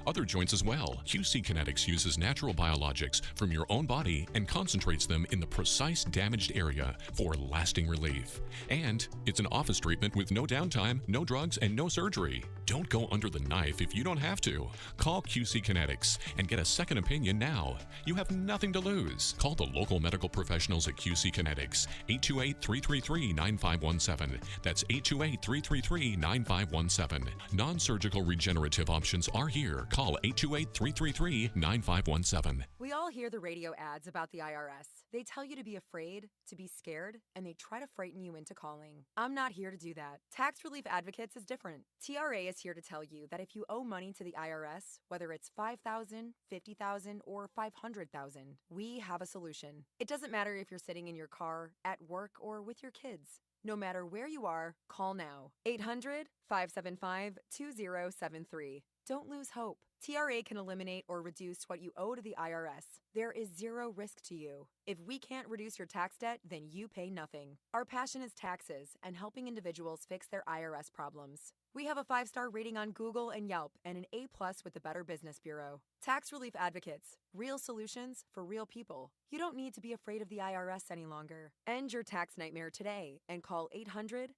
other joints as well. QC Kinetics uses natural biologics from your own body and concentrates them in the precise damaged area for lasting relief. And it's an office treatment with no downtime, no drugs, and no surgery. Don't go under the knife if you don't have to. Call QC Kinetics and get a second opinion now. You have nothing to lose. Call the local medical professionals at QC Kinetics, 828-333-9517. That's 828-333-9517. Non-surgical regenerative options are here. Call 828-333-9517. We all hear the radio ads about the IRS. They tell you to be afraid, to be scared, and they try to frighten you into calling. I'm not here to do that. Tax Relief Advocates is different. TRA is here to tell you that if you owe money to the IRS, whether it's $5,000, $50,000, or $500,000, we have a solution. It doesn't matter if you're sitting in your car, at work, or with your kids. No matter where you are, call now. 800-575-2073. Don't lose hope. TRA can eliminate or reduce what you owe to the IRS. There is zero risk to you. If we can't reduce your tax debt, then you pay nothing. Our passion is taxes and helping individuals fix their IRS problems. We have a 5-star rating on Google and Yelp and an A+ with the Better Business Bureau. Tax Relief Advocates. Real solutions for real people. You don't need to be afraid of the IRS any longer. End your tax nightmare today and call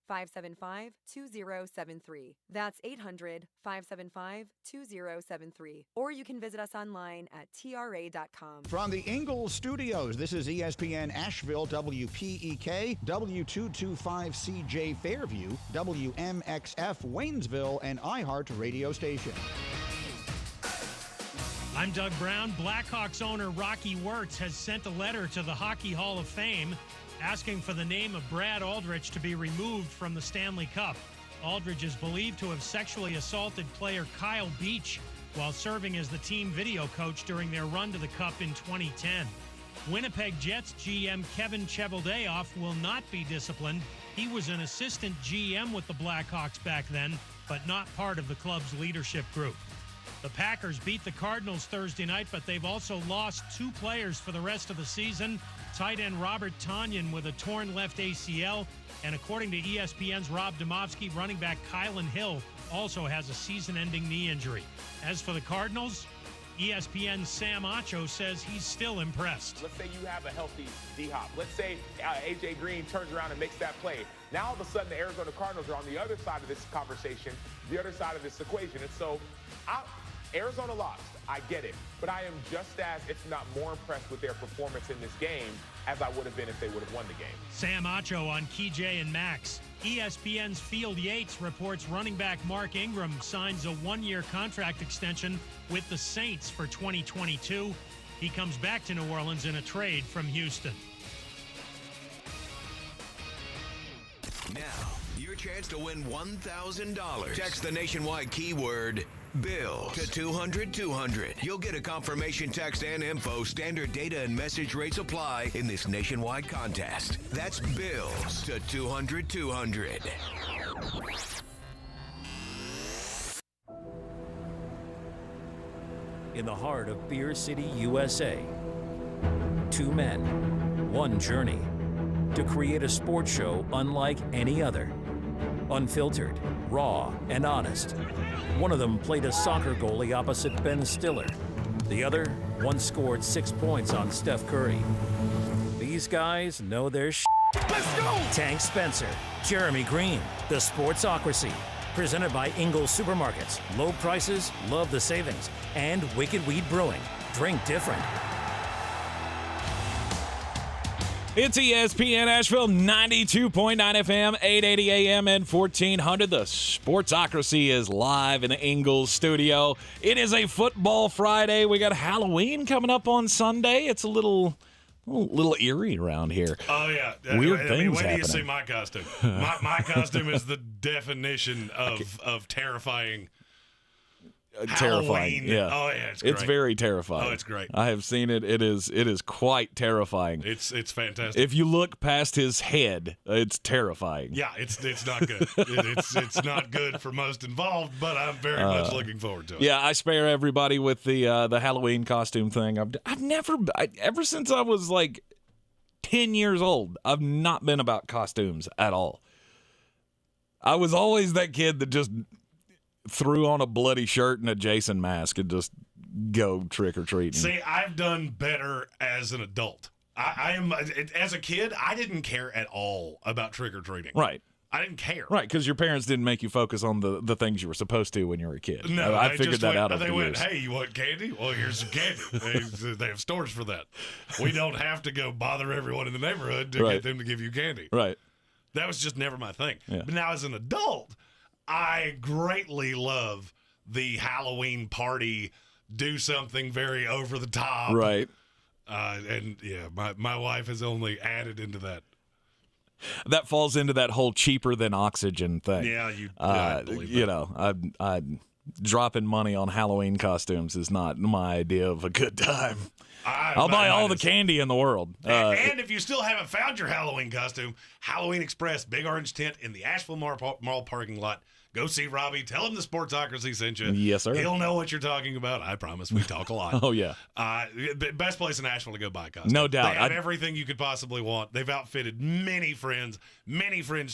800-575-2073. That's 800-575-2073. Or you can visit us online at tra.com. From the Ingalls Studios, this is ESPN Asheville, WPEK, W225CJ Fairview, WMXF Waynesville, and iHeart radio station. I'm Doug Brown. Blackhawks owner Rocky Wirtz has sent a letter to the Hockey Hall of Fame asking for the name of Brad Aldrich to be removed from the Stanley Cup. Aldrich is believed to have sexually assaulted player Kyle Beach while serving as the team video coach during their run to the Cup in 2010. Winnipeg Jets GM Kevin Cheveldayoff will not be disciplined. He was an assistant GM with the Blackhawks back then, but not part of the club's leadership group. The Packers beat the Cardinals Thursday night, but they've also lost 2 players for the rest of the season. Tight end Robert Tonyan with a torn left ACL, and according to ESPN's Rob Demovsky, running back Kylan Hill also has a season-ending knee injury. As for the Cardinals, ESPN's Sam Acho says he's still impressed. Let's say you have a healthy D-Hop. Let's say A.J. Greene turns around and makes that play. Now all of a sudden the Arizona Cardinals are on the other side of this conversation, the other side of this equation. And so Arizona lost. I get it. But I am just as, if not more, impressed with their performance in this game as I would have been if they would have won the game. Sam Acho on KJ and Max. ESPN's Field Yates reports running back Mark Ingram signs a 1-year contract extension with the Saints for 2022. He comes back to New Orleans in a trade from Houston. Now, your chance to win $1,000. Text the nationwide keyword BILL to 200-200. You'll get a confirmation text and info. Standard data and message rates apply in this nationwide contest. That's BILLS to 200-200. In the heart of Beer City, USA, 2 men, 1 journey to create a sports show unlike any other. Unfiltered, raw, and honest. One of them played a soccer goalie opposite Ben Stiller. The other once scored 6 points on Steph Curry. These guys know their shit. Let's go! Tank Spencer, Jeremy Greene, The Sportsocracy. Presented by Ingalls Supermarkets. Low prices, love the savings. And Wicked Weed Brewing. Drink different. It's ESPN Asheville, 92.9 FM, 880 AM, and 1400. The Sportsocracy is live in the Ingalls studio. It is a football Friday. We got Halloween coming up on Sunday. It's a little eerie around here. Oh, yeah. Weird things wait till happening. you see my costume. My costume is the definition of terrifying. Terrifying. Halloween. Yeah. Oh, yeah, it's great. It's very terrifying. Oh, it's great. I have seen it. It is quite terrifying. It's fantastic. If you look past his head, it's terrifying. Yeah, it's not good. It's not good for most involved, but I'm very much looking forward to it. Yeah, I spare everybody with the Halloween costume thing. Ever since I was like 10 years old, I've not been about costumes at all. I was always that kid that just threw on a bloody shirt and a Jason mask and just go trick-or-treating. See, I've done better as an adult. I am as a kid, I didn't care at all about trick-or-treating. Right. I didn't care. Right, because your parents didn't make you focus on the things you were supposed to when you were a kid. No, I figured that out over the years. Hey, you want candy? Well, here's some candy. They have stores for that. We don't have to go bother everyone in the neighborhood to get them to give you candy. Right. That was just never my thing. Yeah. But now as an adult, I greatly love the Halloween party, do something very over the top. Right. And yeah, my wife has only added into that. That falls into that whole cheaper than oxygen thing. Yeah, I believe that. I dropping money on Halloween costumes is not my idea of a good time. I'll buy all the candy in the world. And if you still haven't found your Halloween costume, Halloween Express, Big Orange Tent in the Asheville Mall parking lot. Go see Robbie. Tell him the Sportsocracy sent you. Yes, sir. He'll know what you're talking about. I promise. We talk a lot. Oh, yeah. Best place in Asheville to go buy costumes. No doubt. They have everything you could possibly want. They've outfitted many friends'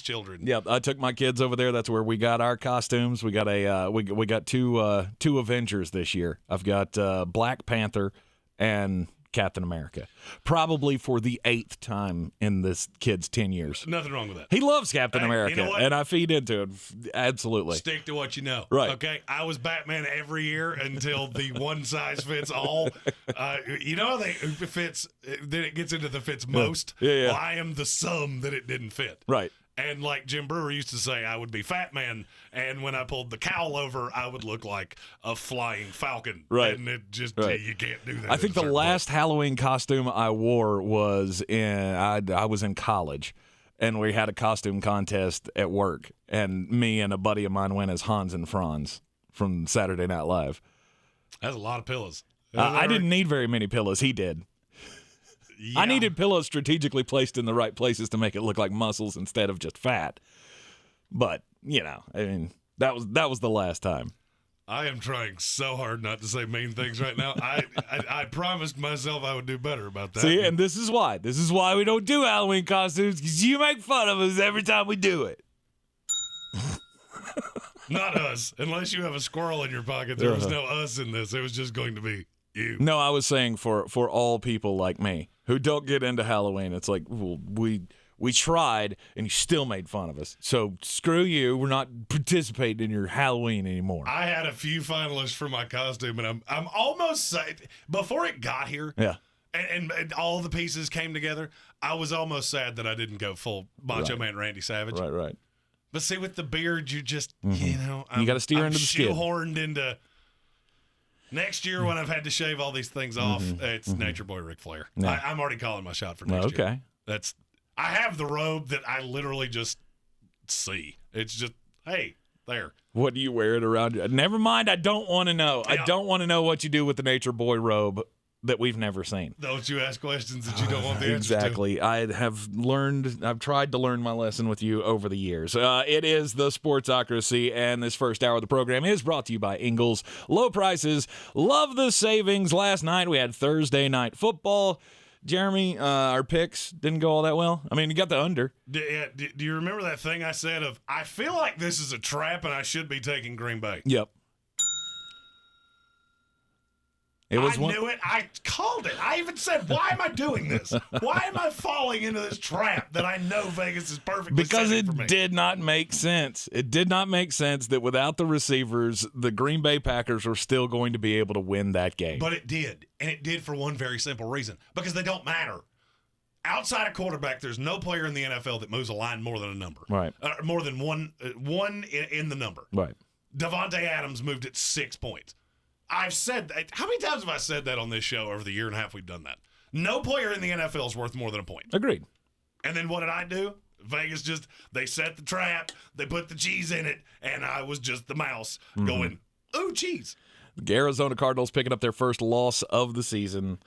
children. Yeah, I took my kids over there. That's where we got our costumes. We got we got two Avengers this year. I've got Black Panther and Captain America, probably for the 8th time in this kid's 10 years. Nothing wrong with that. He loves Captain America, you know what? and I feed into it. Absolutely. Stick to what you know. Right. Okay? I was Batman every year until the one size fits all. You know how then it gets into the fits most? Yeah. Well, I am the sum that it didn't fit. Right. And like Jim Brewer used to say, I would be Fat Man, and when I pulled the cowl over, I would look like a flying falcon. Right. And it just, you can't do that. I think the last Halloween costume I wore was I was in college, and we had a costume contest at work, and me and a buddy of mine went as Hans and Franz from Saturday Night Live. That's a lot of pillows. I didn't need very many pillows. He did. Yeah. I needed pillows strategically placed in the right places to make it look like muscles instead of just fat. But, that was the last time. I am trying so hard not to say mean things right now. I promised myself I would do better about that. See, and this is why. This is why we don't do Halloween costumes, because you make fun of us every time we do it. Not us. Unless you have a squirrel in your pocket, there was no us in this. It was just going to be you. No, I was saying for all people like me who don't get into Halloween. It's like, well, we tried, and you still made fun of us. So screw you. We're not participating in your Halloween anymore. I had a few finalists for my costume, and I'm almost before it got here. Yeah. And all the pieces came together. I was almost sad that I didn't go full Macho Man Randy Savage. Right. But see, with the beard, you just you got to steer into the skid. Shoehorned into. Next year, when I've had to shave all these things off, it's Nature Boy Ric Flair. Yeah. I'm already calling my shot for next year. I have the robe that I literally just see. It's just, hey, there. What do you wear it around you? Never mind. I don't want to know. Yeah. I don't want to know what you do with the Nature Boy robe that we've never seen. Don't you ask questions that you don't want the answers exactly. to. I've tried to learn my lesson with you over the years. It is the Sportsocracy, and this first hour of the program is brought to you by Ingles. Low prices, love the savings. Last night we had Thursday night football. Jeremy, our picks didn't go all that well. I mean, you got the under. Do you remember that thing I said of, I feel like this is a trap and I should be taking Green Bay? Yep. I knew it. I called it. I even said, why am I doing this? Why am I falling into this trap that I know Vegas is perfectly because it for me? Did not make sense. It did not make sense that without the receivers, the Green Bay Packers were still going to be able to win that game. But it did. And it did for one very simple reason. Because they don't matter. Outside of quarterback, there's no player in the NFL that moves a line more than a number. Right. More than one in the number. Right. Devontae Adams moved at 6 points. I've said that. How many times have I said that on this show over the year and a half we've done that? No player in the NFL is worth more than a point. Agreed. And then what did I do? Vegas they set the trap, they put the cheese in it, and I was just the mouse going, ooh, cheese. The Arizona Cardinals picking up their first loss of the season.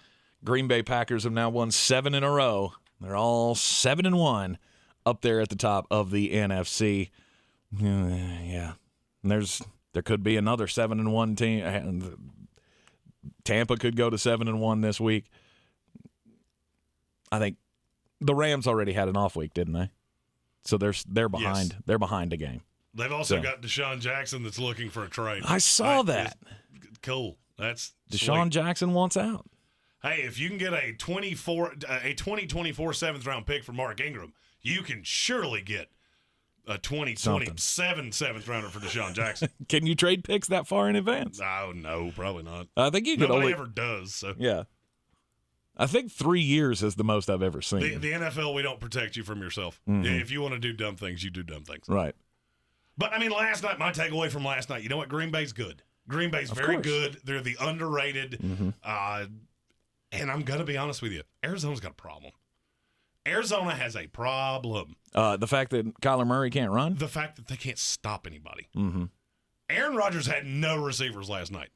Green Bay Packers have now won 7 in a row. They're all 7-1 up there at the top of the NFC. Yeah. And there could be another 7-1 team. Tampa could go to 7-1 this week. I think the Rams already had an off week, didn't they? So they're behind. Yes. They're behind a game. They've also got Desean Jackson that's looking for a trade. I saw that. Cool. That's Desean sweet. Jackson wants out. Hey, if you can get a 2024 seventh-round pick for Mark Ingram, you can surely get a 2027 seventh-rounder for Desean Jackson. Can you trade picks that far in advance? Oh, no, probably not. I think you could Nobody ever does. So. Yeah. I think 3 years is the most I've ever seen. The NFL, we don't protect you from yourself. Mm-hmm. If you want to do dumb things, you do dumb things. Right. But, I mean, last night, my takeaway from last night, you know what? Green Bay's good. Green Bay's very good. They're the underrated. Mm-hmm. And I'm going to be honest with you. Arizona's got a problem. Arizona has a problem. The fact that Kyler Murray can't run? The fact that they can't stop anybody. Mm-hmm. Aaron Rodgers had no receivers last night.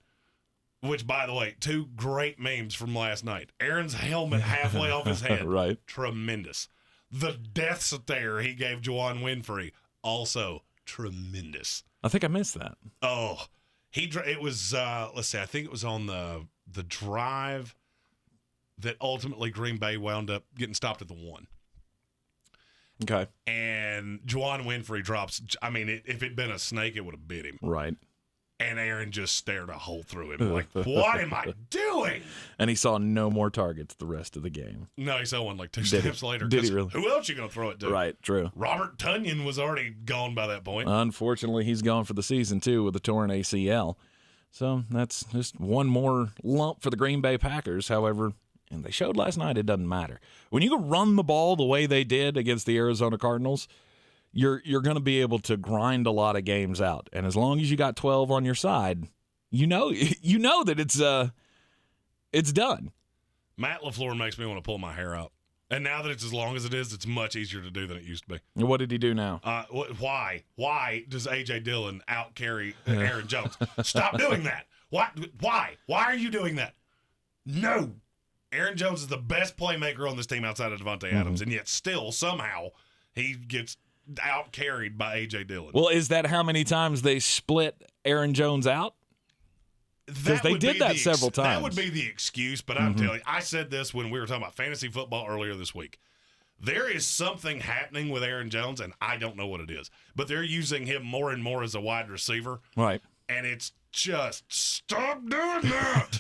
Which, by the way, 2 great memes from last night. Aaron's helmet halfway off his head. Right. Tremendous. The death stare he gave Juwan Winfrey. Also tremendous. I think I missed that. Oh. It was, let's see, I think it was on the drive that ultimately Green Bay wound up getting stopped at the 1. Okay. And Juwan Winfrey drops, I mean, if it'd been a snake, it would have bit him. Right. And Aaron just stared a hole through him like, what am I doing? And he saw no more targets the rest of the game. No, he saw one like 2 steps later. Did he really? Who else you going to throw it to? Right, true. Robert Tonyan was already gone by that point. Unfortunately, he's gone for the season, too, with a torn ACL. So that's just one more lump for the Green Bay Packers. However, and they showed last night it doesn't matter. When you can run the ball the way they did against the Arizona Cardinals, you're going to be able to grind a lot of games out. And as long as you got 12 on your side, you know that it's done. Matt LaFleur makes me want to pull my hair out. And now that it's as long as it is, it's much easier to do than it used to be. And what did he do now? Why? Why does A.J. Dillon out-carry Aaron Jones? Stop doing that. Why? Why are you doing that? No. Aaron Jones is the best playmaker on this team outside of Devontae Adams, and yet still, somehow, he gets out-carried by A.J. Dillon. Well, is that how many times they split Aaron Jones out? Because they did that several times. That would be the excuse, but I'm telling you, I said this when we were talking about fantasy football earlier this week. There is something happening with Aaron Jones, and I don't know what it is, but they're using him more and more as a wide receiver. Right. And it's just, stop doing that.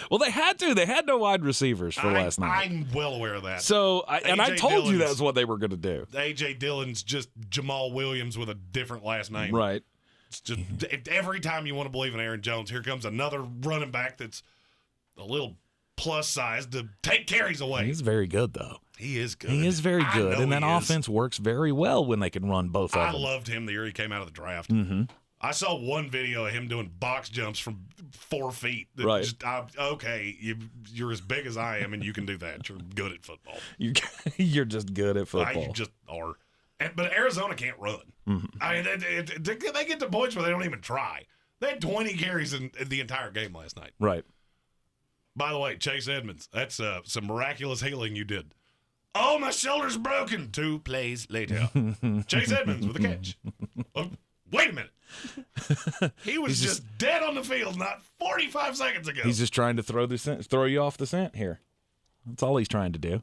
Well, they had to. They had no wide receivers for last night. I'm well aware of that. So, I told you that's what they were going to do. A.J. Dillon's just Jamal Williams with a different last name. Right. It's just every time you want to believe in Aaron Jones, here comes another running back that's a little plus size to take carries away. He's very good, though. He is good. He is very good, and that offense works very well when they can run both of them. I loved him the year he came out of the draft. Mm-hmm. I saw one video of him doing box jumps from 4 feet. Right. Just, okay, you're as big as I am, and you can do that. You're good at football. You're just good at football. You just are. But Arizona can't run. Mm-hmm. I mean, they get to points where they don't even try. They had 20 carries in the entire game last night. Right. By the way, Chase Edmonds, that's some miraculous healing you did. Oh, my shoulder's broken. 2 plays later. Chase Edmonds with a catch. Oh, wait a minute. He was just dead on the field not 45 seconds ago. He's just trying to throw you off the scent here. That's all he's trying to do.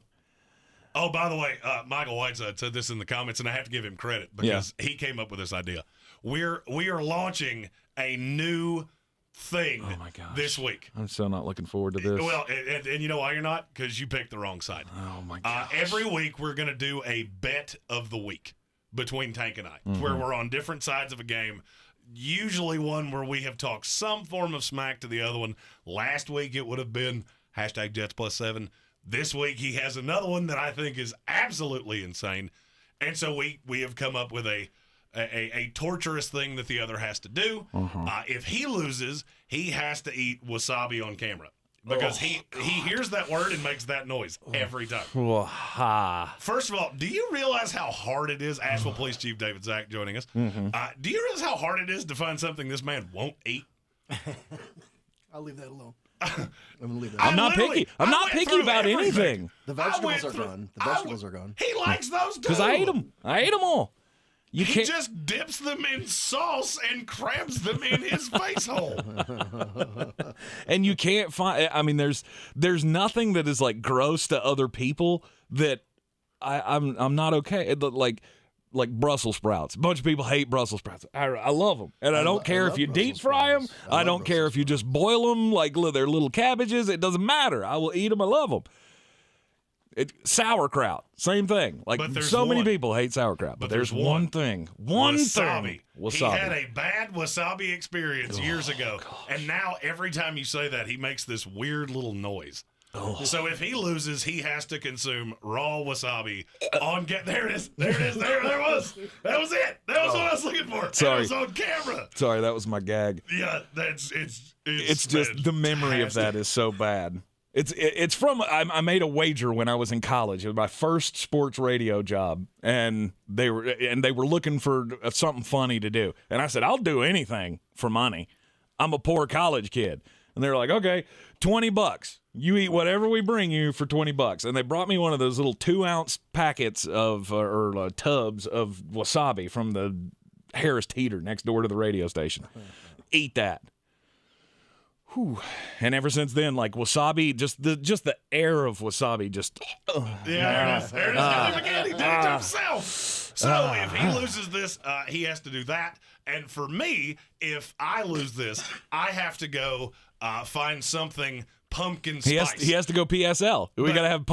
Oh, by the way, Michael Whiteside said this in the comments, and I have to give him credit because he came up with this idea. We are launching a new thing this week. I'm so not looking forward to this. Well, and you know why you're not? Because you picked the wrong side. Oh, my gosh. Every week we're going to do a bet of the week between Tank and I, where we're on different sides of a game, usually one where we have talked some form of smack to the other one. Last week it would have been #Jets+7. This week he has another one that I think is absolutely insane. And so we have come up with a torturous thing that the other has to do. If he loses, he has to eat wasabi on camera. Because he hears that word and makes that noise every time. First of all, do you realize how hard it is? Asheville Police Chief David Zach joining us. Do you realize how hard it is to find something this man won't eat? I'll leave that alone. I'm gonna leave that. I'm not picky. I'm not picky about anything. The vegetables are gone. The vegetables are gone. He likes those too. Because I ate them. I ate them all. He just dips them in sauce and crabs them in his face hole. And you can't find. I mean, there's nothing that is like gross to other people that I'm not okay. Like like Brussels sprouts. A bunch of people hate Brussels sprouts. I love them. And I don't care if you deep fry them. I don't care if you just boil them like they're little cabbages. It doesn't matter. I will eat them. I love them. Sauerkraut, same thing. Like so many people hate sauerkraut, but there's one thing. Wasabi. Wasabi. He had a bad wasabi experience years ago, and now every time you say that, he makes this weird little noise. Oh. So if he loses, he has to consume raw wasabi on there it is. There it is. There was. That was it. That was what I was looking for. Sorry. It was on camera. Sorry, that was my gag. Yeah, it's just the memory of that is so bad. It's from I made a wager when I was in college. It was my first sports radio job, and they were looking for something funny to do. And I said, I'll do anything for money. I'm a poor college kid. And they're like, okay, $20. You eat whatever we bring you for $20. And they brought me one of those little 2-ounce packets of or tubs of wasabi from the Harris Teeter next door to the radio station. Eat that. Whew. And ever since then, like wasabi, just the air of wasabi, just there it is. There it is. Again, he did it to himself. So if he loses this, he has to do that. And for me, if I lose this, I have to go find something pumpkin spice. He has to go PSL. We got to have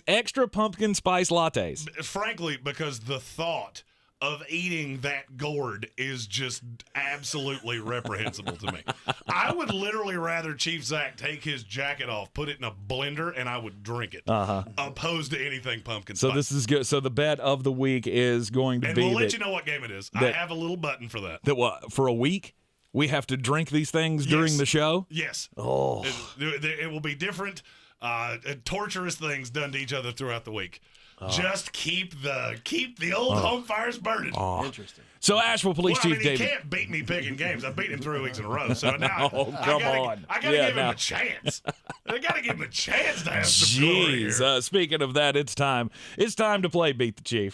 extra pumpkin spice lattes. Frankly, because the thought of eating that gourd is just absolutely reprehensible to me. I would literally rather Chief Zach take his jacket off, put it in a blender, and I would drink it, opposed to anything pumpkin spice. So this is good. So the bet of the week is going to be. And we'll let you know what game it is. I have a little button for that. That what, for a week? We have to drink these things during the show? Yes. Oh. It will be different, torturous things done to each other throughout the week. Just keep the old home fires burning. Interesting. So Asheville Police Chief David. He can't beat me picking games. I've beaten him 3 weeks in a row. So now I gotta give him a chance. I gotta give him a chance to have some glory here. Speaking of that, it's time to play Beat the Chief.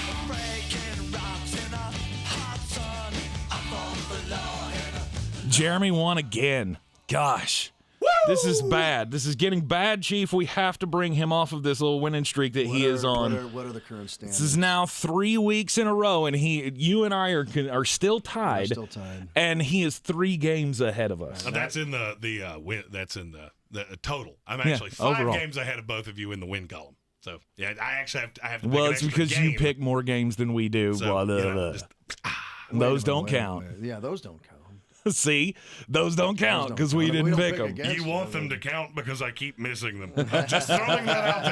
Jeremy won again. Gosh. Woo! This is bad. This is getting bad, Chief. We have to bring him off of this little winning streak that he is on. What are the current standings? This is now 3 weeks in a row, and you and I are still tied. We're still tied. And he is 3 games ahead of us. That's in the that's in the total. I'm actually 5 overall. games ahead of both of you in the win column. So yeah, I actually have to. Well, pick it's an extra because game. you pick more games than we do. So, those don't count. Yeah, those don't count. See, those don't count because we didn't pick them. You want them to count because I keep missing them. I'm just throwing that out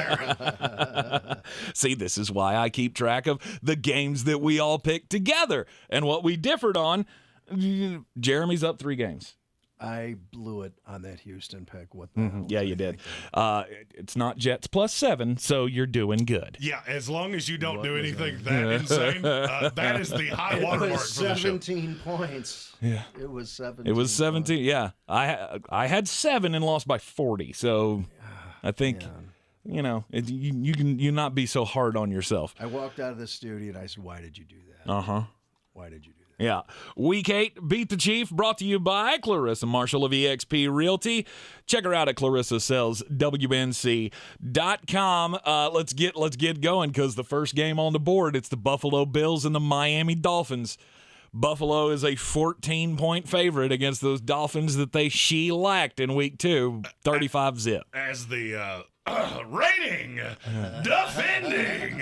there. See, this is why I keep track of the games that we all picked together and what we differed on. Jeremy's up 3 games. I blew it on that Houston pick. What the hell? Yeah, you did. It's not Jets +7, so you're doing good. Yeah, as long as you don't do anything that insane, that is the high watermark for the show. 17 points. Yeah, it was 17. It was 17. Points. Yeah, I had 7 and lost by 40. So I think you can not be so hard on yourself. I walked out of the studio and I said, "Why did you do that? Why did you do that?" Yeah. Week 8, Beat the Chief, brought to you by Clarissa Marshall of eXp Realty. Check her out at ClarissaSellsWNC.com. Let's get going because the first game on the board, it's the Buffalo Bills and the Miami Dolphins. Buffalo is a 14-point favorite against those Dolphins that they shellacked in Week 2, 35-zip. As the rating, defending.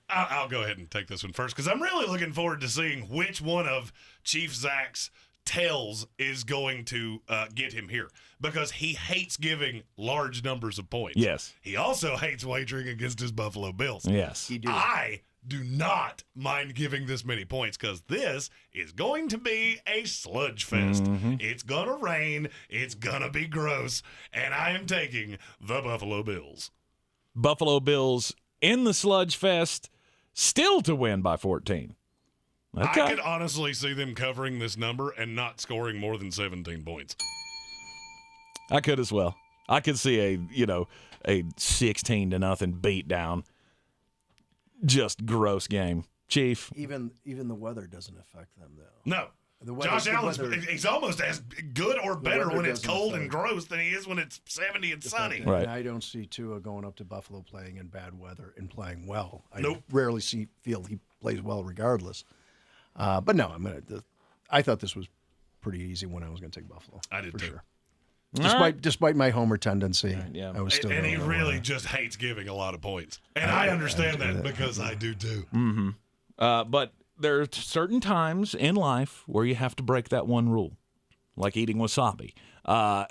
I'll go ahead and take this one first because I'm really looking forward to seeing which one of Chief Zach's tails is going to get him here because he hates giving large numbers of points. Yes. He also hates wagering against his Buffalo Bills. Yes. I do not mind giving this many points because this is going to be a sludge fest. It's going to rain. It's going to be gross. And I am taking the Buffalo Bills. Buffalo Bills in the sludge fest, still to win by 14. Okay. I could honestly see them covering this number and not scoring more than 17 points. I could as well. I could see a 16-0 beat down. Just gross game. Chief. Even the weather doesn't affect them, though. No. Josh Allen's he's almost as good or better when it's cold and gross than he is when it's 70 and sunny. Right. And I don't see Tua going up to Buffalo playing in bad weather and playing well. I Nope. rarely feel he plays well regardless. But no, I thought this was pretty easy when I was going to take Buffalo. I did for too. sure. Despite my homer tendency, yeah. I was still. And he really just hates giving a lot of points, and I understand that because I do too. Mm-hmm. But there are certain times in life where you have to break that one rule, like eating wasabi. I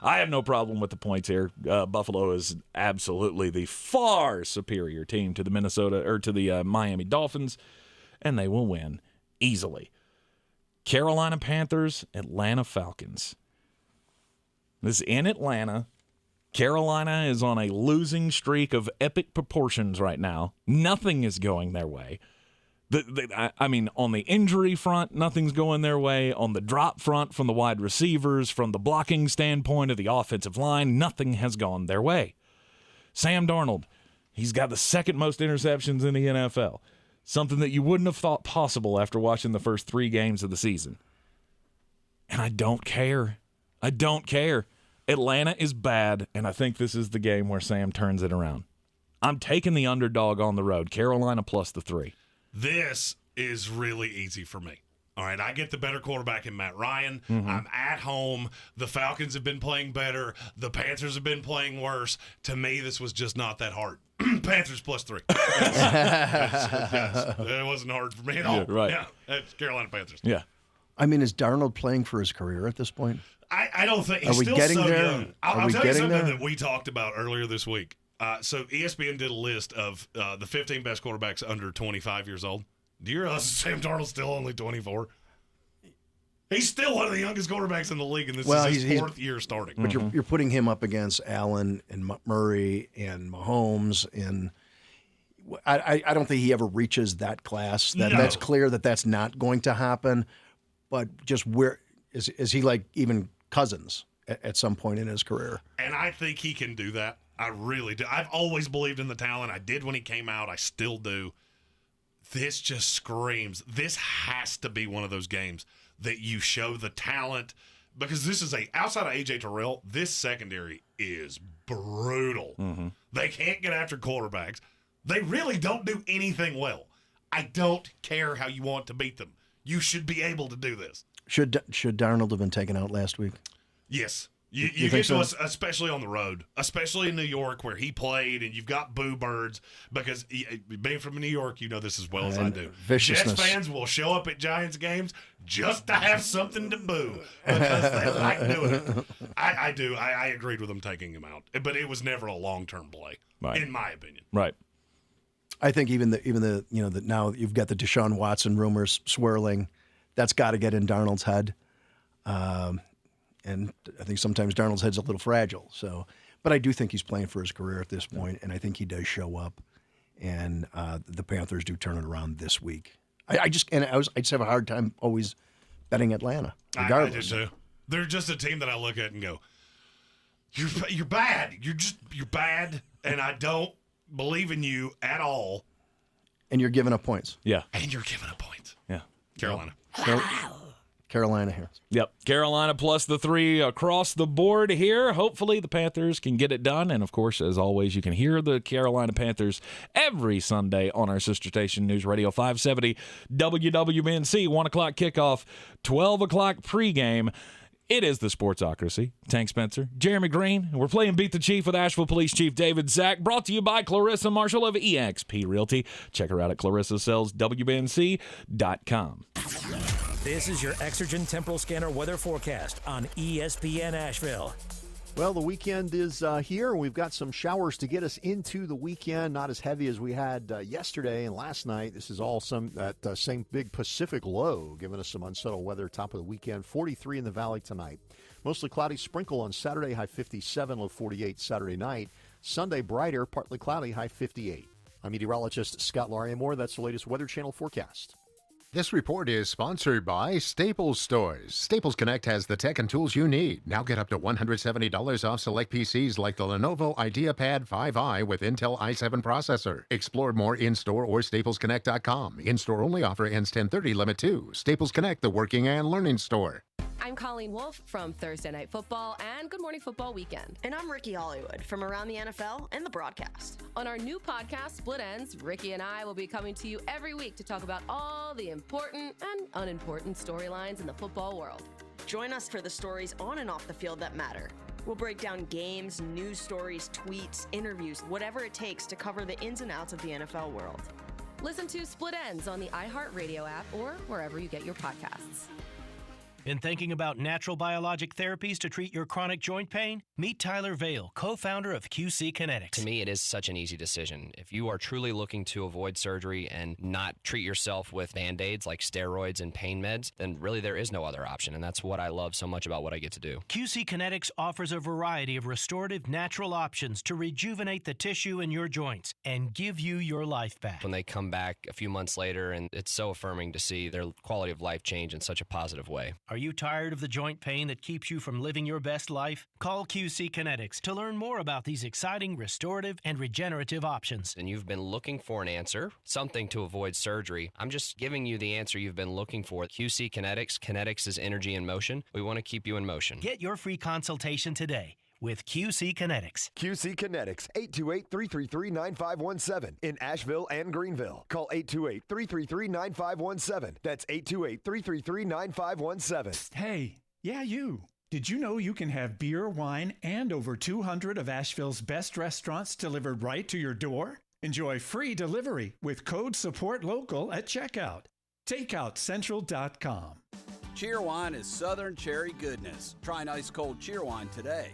have no problem with the points here. Buffalo is absolutely the far superior team to the Miami Dolphins, and they will win easily. Carolina Panthers, Atlanta Falcons. This is in Atlanta. Carolina is on a losing streak of epic proportions right now. Nothing is going their way. On the injury front, nothing's going their way. On the drop front from the wide receivers, from the blocking standpoint of the offensive line, nothing has gone their way. Sam Darnold, he's got the second most interceptions in the NFL. Something that you wouldn't have thought possible after watching the first 3 games of the season. And I don't care. Atlanta is bad, and I think this is the game where Sam turns it around. I'm taking the underdog on the road, Carolina plus the 3. This is really easy for me. All right, I get the better quarterback in Matt Ryan. Mm-hmm. I'm at home. The Falcons have been playing better. The Panthers have been playing worse. To me, this was just not that hard. Panthers plus 3. Yes. It wasn't hard for me at all. Yeah, right. Yeah, it's Carolina Panthers. Yeah. I mean, is Darnold playing for his career at this point? I don't think he's Are we still getting so there? young. I'll Are we tell you getting something there? that we talked about earlier this week. So ESPN did a list of the 15 best quarterbacks under 25 years old. Do you realize Sam Darnold's still only 24? He's still one of the youngest quarterbacks in the league, and this is his 4th year starting. But you're putting him up against Allen and Murray and Mahomes, and I don't think he ever reaches that class. That's clear that's not going to happen. But just where is he like even Cousins at some point in his career? And I think he can do that. I really do. I've always believed in the talent. I did when he came out. I still do. This just screams. This has to be one of those games that you show the talent, because this is outside of A.J. Terrell, this secondary is brutal. Mm-hmm. They can't get after quarterbacks. They really don't do anything well. I don't care how you want to beat them. You should be able to do this. Should Darnold have been taken out last week? Yes. You get to us, especially on the road, especially in New York where he played, and you've got boo birds, because being from New York, you know this as well as I do. Viciousness. Jets fans will show up at Giants games just to have something to boo because they like doing it. I do. I agreed with them taking him out, but it was never a long-term play, in my opinion. Right. I think even the now you've got the Desean Watson rumors swirling. That's got to get in Darnold's head. And I think sometimes Darnold's head's a little fragile. So, but I do think he's playing for his career at this point, and I think he does show up. And the Panthers do turn it around this week. I just have a hard time always betting Atlanta, regardless. I do too. They're just a team that I look at and go, "You're bad. You're bad, and I don't believe in you at all." And you're giving up points. Yeah. And you're giving up points. Yeah. Carolina. Carolina here. Yep. Carolina plus the 3 across the board here. Hopefully the Panthers can get it done. And, of course, as always, you can hear the Carolina Panthers every Sunday on our sister station, News Radio 570 WWNC. 1 o'clock kickoff, 12 o'clock pregame. It is the Sportsocracy. Tank Spencer, Jeremy Greene. We're playing Beat the Chief with Asheville Police Chief David Zach. Brought to you by Clarissa Marshall of eXp Realty. Check her out at clarissasellswbnc.com. This is your Exergen Temporal Scanner weather forecast on ESPN Asheville. Well, the weekend is here. We've got some showers to get us into the weekend, not as heavy as we had yesterday and last night. This is all that same big Pacific low, giving us some unsettled weather top of the weekend. 43 in the valley tonight. Mostly cloudy, sprinkle on Saturday, high 57, low 48 Saturday night. Sunday, brighter, partly cloudy, high 58. I'm meteorologist Scott Lauriamore. That's the latest Weather Channel forecast. This report is sponsored by Staples Stores. Staples Connect has the tech and tools you need. Now get up to $170 off select PCs like the Lenovo IdeaPad 5i with Intel i7 processor. Explore more in-store or staplesconnect.com. In-store only offer ends 10/30, limit 2. Staples Connect, the working and learning store. I'm Colleen Wolfe from Thursday Night Football and Good Morning Football Weekend. And I'm Ricky Hollywood from Around the NFL and the broadcast. On our new podcast, Split Ends, Ricky and I will be coming to you every week to talk about all the important and unimportant storylines in the football world. Join us for the stories on and off the field that matter. We'll break down games, news stories, tweets, interviews, whatever it takes to cover the ins and outs of the NFL world. Listen to Split Ends on the iHeartRadio app or wherever you get your podcasts. Been thinking about natural biologic therapies to treat your chronic joint pain? Meet Tyler Vale, co-founder of QC Kinetics. To me, it is such an easy decision. If you are truly looking to avoid surgery and not treat yourself with Band-Aids like steroids and pain meds, then really there is no other option, and that's what I love so much about what I get to do. QC Kinetics offers a variety of restorative natural options to rejuvenate the tissue in your joints and give you your life back. When they come back a few months later, and it's so affirming to see their quality of life change in such a positive way. Are you tired of the joint pain that keeps you from living your best life? Call QC Kinetics to learn more about these exciting restorative and regenerative options. And you've been looking for an answer, something to avoid surgery. I'm just giving you the answer you've been looking for. QC Kinetics. Kinetics is energy in motion. We want to keep you in motion. Get your free consultation today with QC Kinetics. QC Kinetics, 828-333-9517 in Asheville and Greenville. Call 828-333-9517. That's 828-333-9517. Hey, yeah, you. Did you know you can have beer, wine, and over 200 of Asheville's best restaurants delivered right to your door? Enjoy free delivery with code SUPPORTLOCAL at checkout. TakeOutCentral.com. Cheerwine is Southern cherry goodness. Try an ice cold Cheerwine today.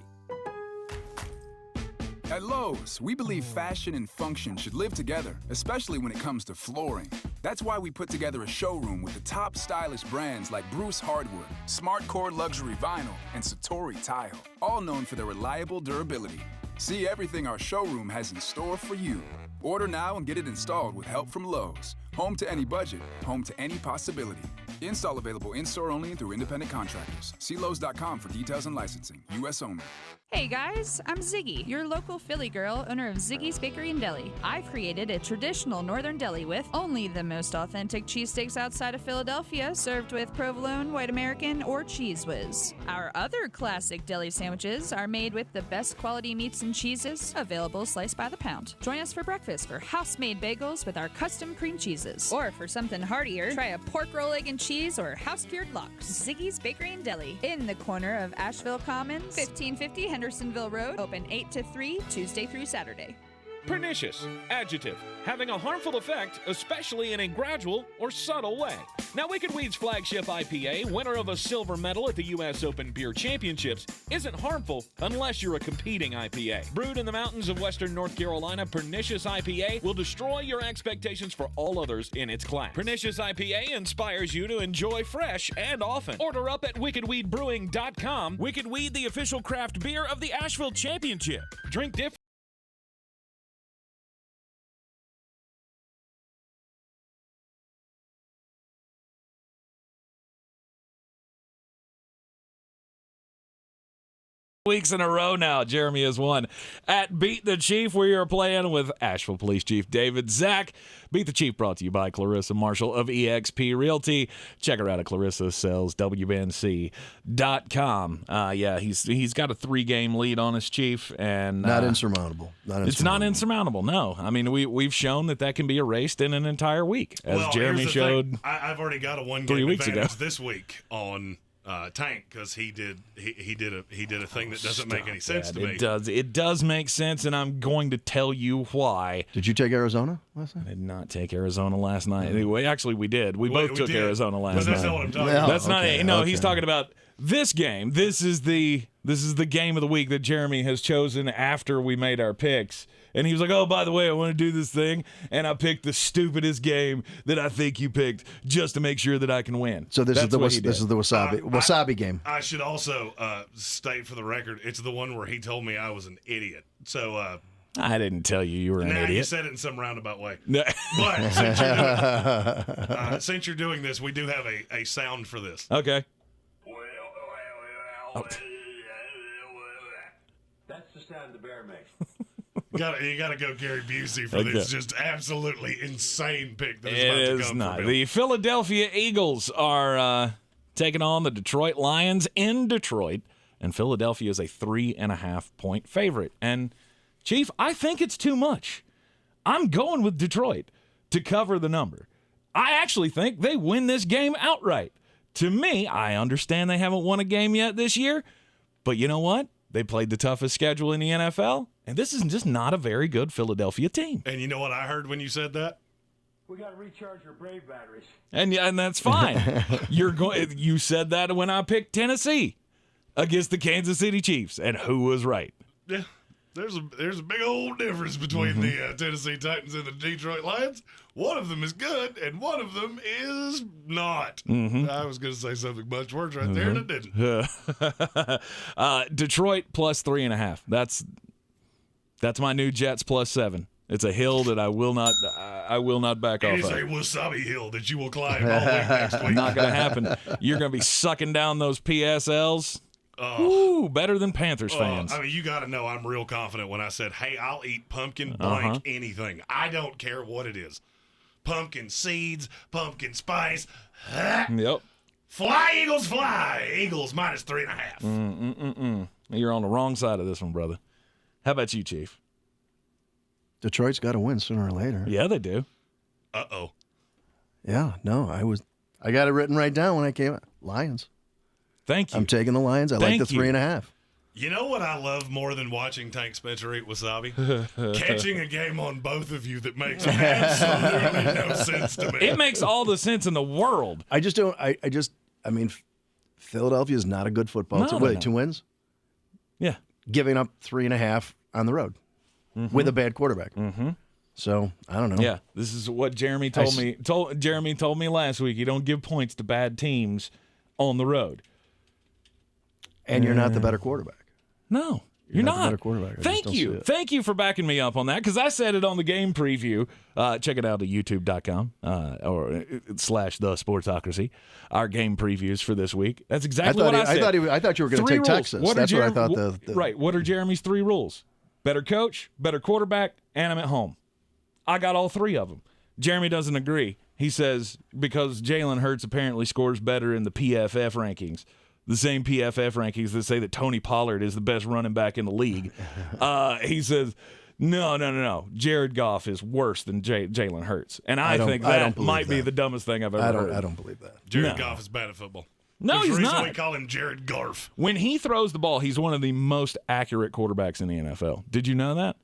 At Lowe's, we believe fashion and function should live together, especially when it comes to flooring. That's why we put together a showroom with the top stylish brands like Bruce Hardwood, SmartCore Luxury Vinyl, and Satori Tile, all known for their reliable durability. See everything our showroom has in store for you. Order now and get it installed with help from Lowe's. Home to any budget, home to any possibility. Install available in-store only and through independent contractors. See Lowe's.com for details and licensing. U.S. only. Hey guys, I'm Ziggy, your local Philly girl, owner of Ziggy's Bakery and Deli. I've created a traditional northern deli with only the most authentic cheesesteaks outside of Philadelphia, served with provolone, white American, or Cheese Whiz. Our other classic deli sandwiches are made with the best quality meats and cheeses, available sliced by the pound. Join us for breakfast for house-made bagels with our custom cream cheeses. Or for something heartier, try a pork roll, egg, and cheese or house-cured lox. Ziggy's Bakery and Deli, in the corner of Asheville Commons, 1550 Hendersonville Road, open 8 to 3, Tuesday through Saturday. Pernicious, adjective, having a harmful effect, especially in a gradual or subtle way. Now, Wicked Weed's flagship IPA, winner of a silver medal at the U.S. Open Beer Championships, isn't harmful unless you're a competing IPA. Brewed in the mountains of western North Carolina, Pernicious IPA will destroy your expectations for all others in its class. Pernicious IPA inspires you to enjoy fresh and often. Order up at wickedweedbrewing.com. Wicked Weed, the official craft beer of the Asheville Championship. Drink different. Weeks in a row now, Jeremy has won. At Beat the Chief, we are playing with Asheville Police Chief David Zach. Beat the Chief brought to you by Clarissa Marshall of eXp Realty. Check her out at clarissasellswnc.com. Yeah, he's got a 3-game lead on his Chief, and not insurmountable. It's not insurmountable. No, I mean we've shown that can be erased in an entire week, as Jeremy showed. I've already got a 1-game 3 weeks advantage ago this week on Tank, because he did a thing that doesn't make any sense to me. It does make sense, and I'm going to tell you why. Did you take Arizona last night? I did not take Arizona last night. Anyway, actually, we did. We both took Arizona last night. That's not what I'm talking about. That's not it. No, he's talking about this game. This is the game of the week that Jeremy has chosen after we made our picks. And he was like, oh, by the way, I want to do this thing. And I picked the stupidest game that I think you picked just to make sure that I can win. So this is the wasabi game. I should also state for the record, it's the one where he told me I was an idiot. So I didn't tell you were an idiot. You said it in some roundabout way. But since you're doing this, we do have a sound for this. Okay. That's the sound the bear makes. You gotta go Gary Busey for this just absolutely insane pick that is it about to is come not. from him. The Philadelphia Eagles are taking on the Detroit Lions in Detroit, and Philadelphia is a 3.5-point favorite. And, Chief, I think it's too much. I'm going with Detroit to cover the number. I actually think they win this game outright. To me, I understand they haven't won a game yet this year, but you know what? They played the toughest schedule in the NFL, and this is just not a very good Philadelphia team. And you know what I heard when you said that? We got to recharge your Brave batteries. And that's fine. You said that when I picked Tennessee against the Kansas City Chiefs, and who was right? Yeah, there's a big old difference between the Tennessee Titans and the Detroit Lions. One of them is good, and one of them is not. I was going to say something much worse right there, and it didn't. Detroit plus 3.5. That's my new Jets plus 7. It's a hill that I will not back off of. It's a wasabi hill that you will climb all week next week. Not going to happen. You're going to be sucking down those PSLs. Ooh, better than Panthers fans. I mean, you got to know I'm real confident when I said, hey, I'll eat pumpkin blank anything. I don't care what it is. Pumpkin seeds, pumpkin spice. Yep. Fly, Eagles, fly. Eagles minus 3.5. You're on the wrong side of this one, brother. How about you, Chief? Detroit's got to win sooner or later. Yeah, they do. Uh-oh. Yeah, no, I got it written right down when I came out. Lions. Thank you. I'm taking the Lions. I like the 3.5. You know what I love more than watching Tank Spencer eat wasabi? Catching a game on both of you that makes absolutely no sense to me. It makes all the sense in the world. I just don't. I mean, Philadelphia is not a good football team. Wait, 2 wins? Yeah. Giving up 3.5 on the road with a bad quarterback. So I don't know. Yeah, this is what Jeremy told me. Jeremy told me last week. You don't give points to bad teams on the road. And you're not the better quarterback. No, you're not. The better quarterback. Thank you. Thank you for backing me up on that, because I said it on the game preview. Check it out at youtube.com or / the Sportsocracy. Our game previews for this week. That's exactly what I said. I thought you were going to take Texas. That's what I thought. Right. What are Jeremy's 3 rules? Better coach, better quarterback, and I'm at home. I got all 3 of them. Jeremy doesn't agree. He says because Jalen Hurts apparently scores better in the PFF rankings. The same PFF rankings that say that Tony Pollard is the best running back in the league. He says, no. Jared Goff is worse than Jalen Hurts. And I think that might be the dumbest thing I've ever heard. I don't believe that. Jared Goff is bad at football. No, he's not. We call him Jared Garf. When he throws the ball, he's one of the most accurate quarterbacks in the NFL. Did you know that?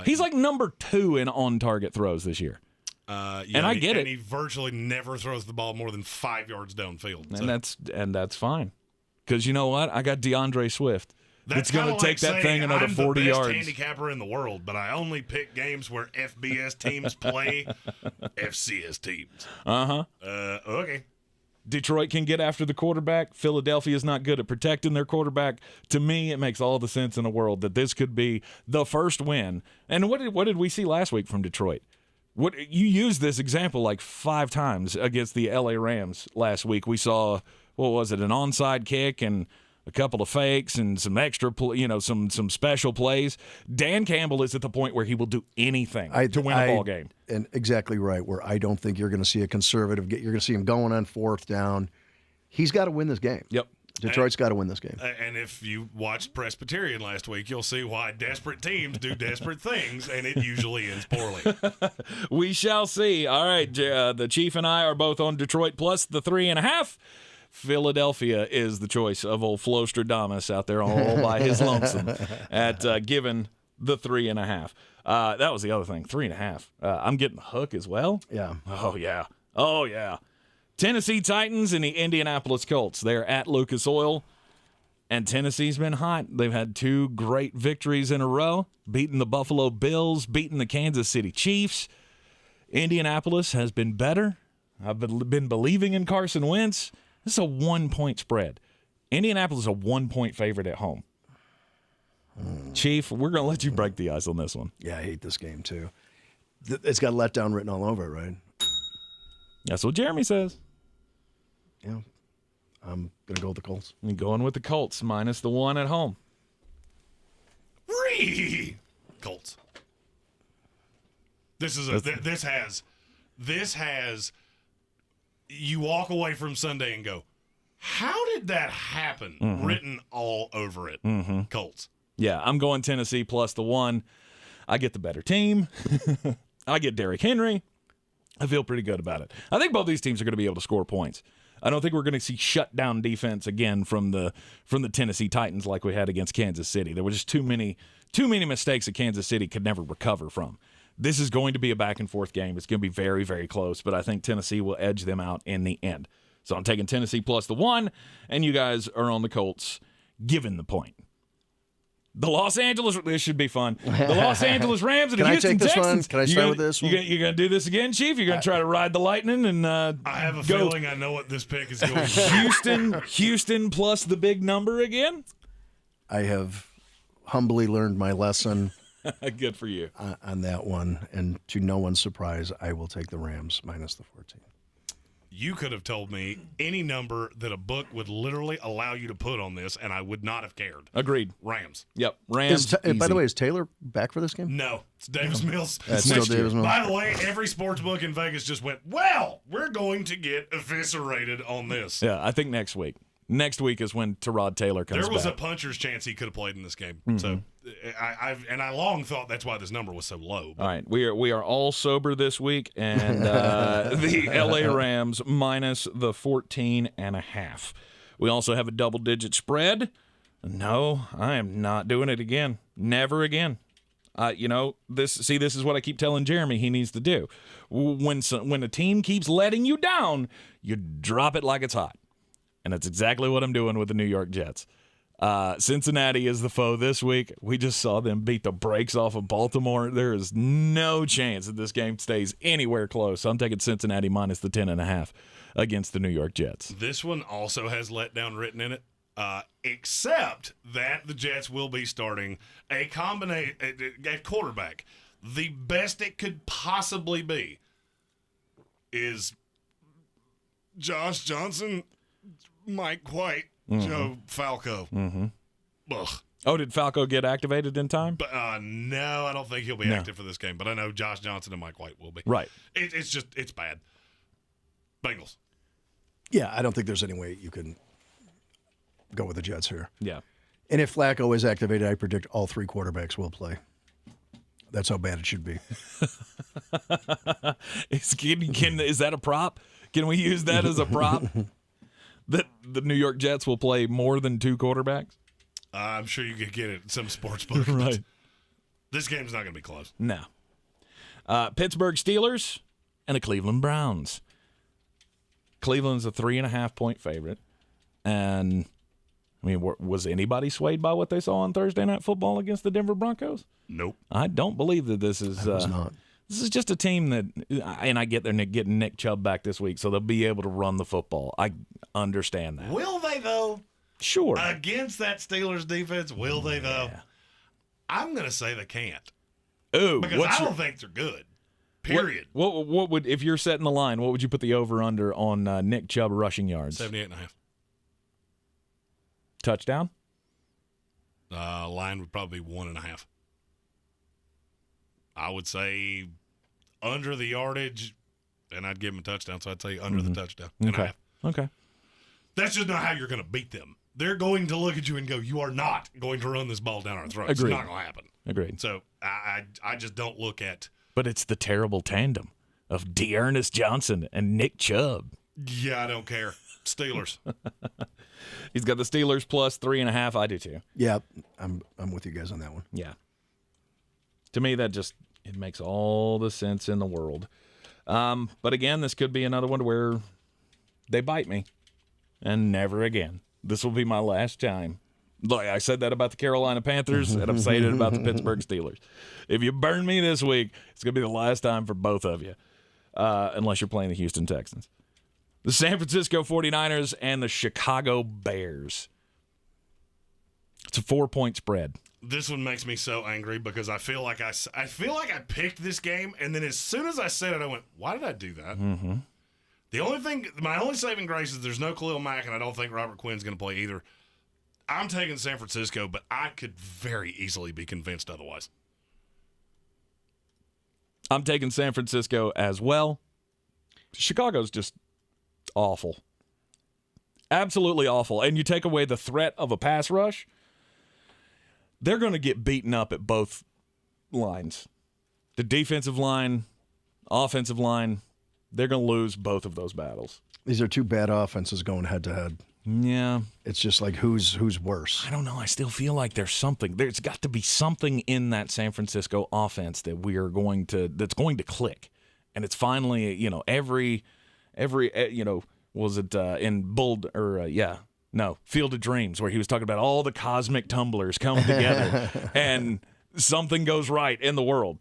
He's like number 2 in on-target throws this year. And I get it. And he virtually never throws the ball more than 5 yards downfield. And that's fine. Because you know what? I got DeAndre Swift. That's going to take that thing another 40 yards. I'm the best handicapper in the world, but I only pick games where FBS teams play FCS teams. Okay. Detroit can get after the quarterback. Philadelphia is not good at protecting their quarterback. To me, it makes all the sense in the world that this could be the first win. And what did we see last week from Detroit? You used this example like 5 times against the LA Rams last week. We saw, what was it, an onside kick and a couple of fakes and some extra, some special plays. Dan Campbell is at the point where he will do anything to win a ball game. And exactly right, where I don't think you're going to see a conservative. You're going to see him going on 4th down. He's got to win this game. Yep. Detroit's got to win this game. And if you watched Presbyterian last week, you'll see why desperate teams do desperate things, and it usually ends poorly. We shall see. All right, the Chief and I are both on Detroit plus the 3.5. Philadelphia is the choice of old Flostradamus out there all by his lonesome at given the 3.5. That was the other thing, 3.5. I'm getting the hook as well. Yeah. Oh, yeah. Tennessee Titans and the Indianapolis Colts. They're at Lucas Oil, and Tennessee's been hot. They've had 2 great victories in a row, beating the Buffalo Bills, beating the Kansas City Chiefs. Indianapolis has been better. I've been believing in Carson Wentz. This is a 1-point spread. Indianapolis is a 1-point favorite at home. Chief, we're going to let you break the ice on this one. Yeah, I hate this game, too. It's got letdown written all over it, right? That's what Jeremy says. Yeah. I'm going to go with the Colts. You're going with the Colts, minus the 1 at home. Colts. This has you walk away from Sunday and go, How did that happen? Written all over it. Colts. Yeah, I'm going Tennessee plus the 1. I get the better team. I get Derrick Henry. I feel pretty good about it. I think both these teams are going to be able to score points. I don't think we're going to see shutdown defense again from the Tennessee Titans like we had against Kansas City. There were just too many mistakes that Kansas City could never recover from. This is going to be a back-and-forth game. It's going to be very, very close, but I think Tennessee will edge them out in the end. So I'm taking Tennessee plus the 1, and you guys are on the Colts given the point. The Los Angeles, this should be fun. The Los Angeles Rams and the Houston Texans. Can I start with this one? You're going to do this again, Chief? You're going to try to ride the Lightning and I have a feeling I know what this pick is going to be. Houston plus the big number again? I have humbly learned my lesson. Good for you. On that one. And to no one's surprise, I will take the Rams minus the 14. You could have told me any number that a book would literally allow you to put on this, and I would not have cared. Agreed. Rams. Yep. Rams. By the way, is Taylor back for this game? No. It's Davis Mills. That's still Davis Mills. By the way, every sports book in Vegas just went, well, we're going to get eviscerated on this. Yeah, I think next week. Next week is when Tyrod Taylor comes back. There was a puncher's chance he could have played in this game. So, I long thought that's why this number was so low. All right, we are all sober this week, and the LA Rams minus the 14.5. We also have a double-digit spread. No, I am not doing it again. Never again. This is what I keep telling Jeremy he needs to do. When a team keeps letting you down, you drop it like it's hot. And that's exactly what I'm doing with the New York Jets. Cincinnati is the foe this week. We just saw them beat the brakes off of Baltimore. There is no chance that this game stays anywhere close. So I'm taking Cincinnati minus the 10.5 against the New York Jets. This one also has letdown written in it, except that the Jets will be starting a quarterback. The best it could possibly be is Josh Johnson, Mike White, Joe Falco. Ugh. Oh, did Falco get activated in time? No, I don't think he'll be active for this game, but I know Josh Johnson and Mike White will be. Right. It's bad. Bengals. Yeah, I don't think there's any way you can go with the Jets here. Yeah. And if Flacco is activated, I predict all 3 quarterbacks will play. That's how bad it should be. Is that a prop? Can we use that as a prop? That the New York Jets will play more than 2 quarterbacks? I'm sure you could get it in some sports book. Right. This game's not going to be close. No. Pittsburgh Steelers and the Cleveland Browns. Cleveland's a 3.5-point favorite. And, I mean, was anybody swayed by what they saw on Thursday Night Football against the Denver Broncos? Nope. I don't believe that this is not. This is just a team that, and I get they're getting Nick Chubb back this week, so they'll be able to run the football. I understand that. Will they, though? Sure. Against that Steelers defense, will they, though? I'm going to say they can't. Ooh, because I don't think they're good. Period. What would, if you're setting the line, what would you put the over-under on Nick Chubb rushing yards? 78.5. Touchdown? Line would probably be 1.5. I would say under the yardage, and I'd give them a touchdown, so I'd say under the touchdown. Okay. That's just not how you're going to beat them. They're going to look at you and go, you are not going to run this ball down our throats. Agreed. It's not going to happen. Agreed. So I just don't look at. But it's the terrible tandem of D'Ernest Johnson and Nick Chubb. Yeah, I don't care. Steelers. He's got the Steelers plus 3.5. I do too. Yeah, I'm with you guys on that one. Yeah. To me, that just it makes all the sense in the world. But again, this could be another one where they bite me, and never again. This will be my last time. Like I said that about the Carolina Panthers, and I'm saying it about the Pittsburgh Steelers. If you burn me this week, it's going to be the last time for both of you, unless you're playing the Houston Texans. The San Francisco 49ers and the Chicago Bears. It's a 4-point spread. This one makes me so angry because I feel like I picked this game, and then as soon as I said it, I went, why did I do that? Mm-hmm. My only saving grace is there's no Khalil Mack, and I don't think Robert Quinn's going to play either. I'm taking San Francisco, but I could very easily be convinced otherwise. I'm taking San Francisco as well. Chicago's just awful. Absolutely awful. And you take away the threat of a pass rush, they're going to get beaten up at both lines. The defensive line, offensive line, they're going to lose both of those battles. These are two bad offenses going head-to-head. Yeah. It's just like who's worse. I don't know. I still feel like there's something. There's got to be something in that San Francisco offense that that's going to click. And it's finally, every was it in Field of Dreams, where he was talking about all the cosmic tumblers coming together and something goes right in the world.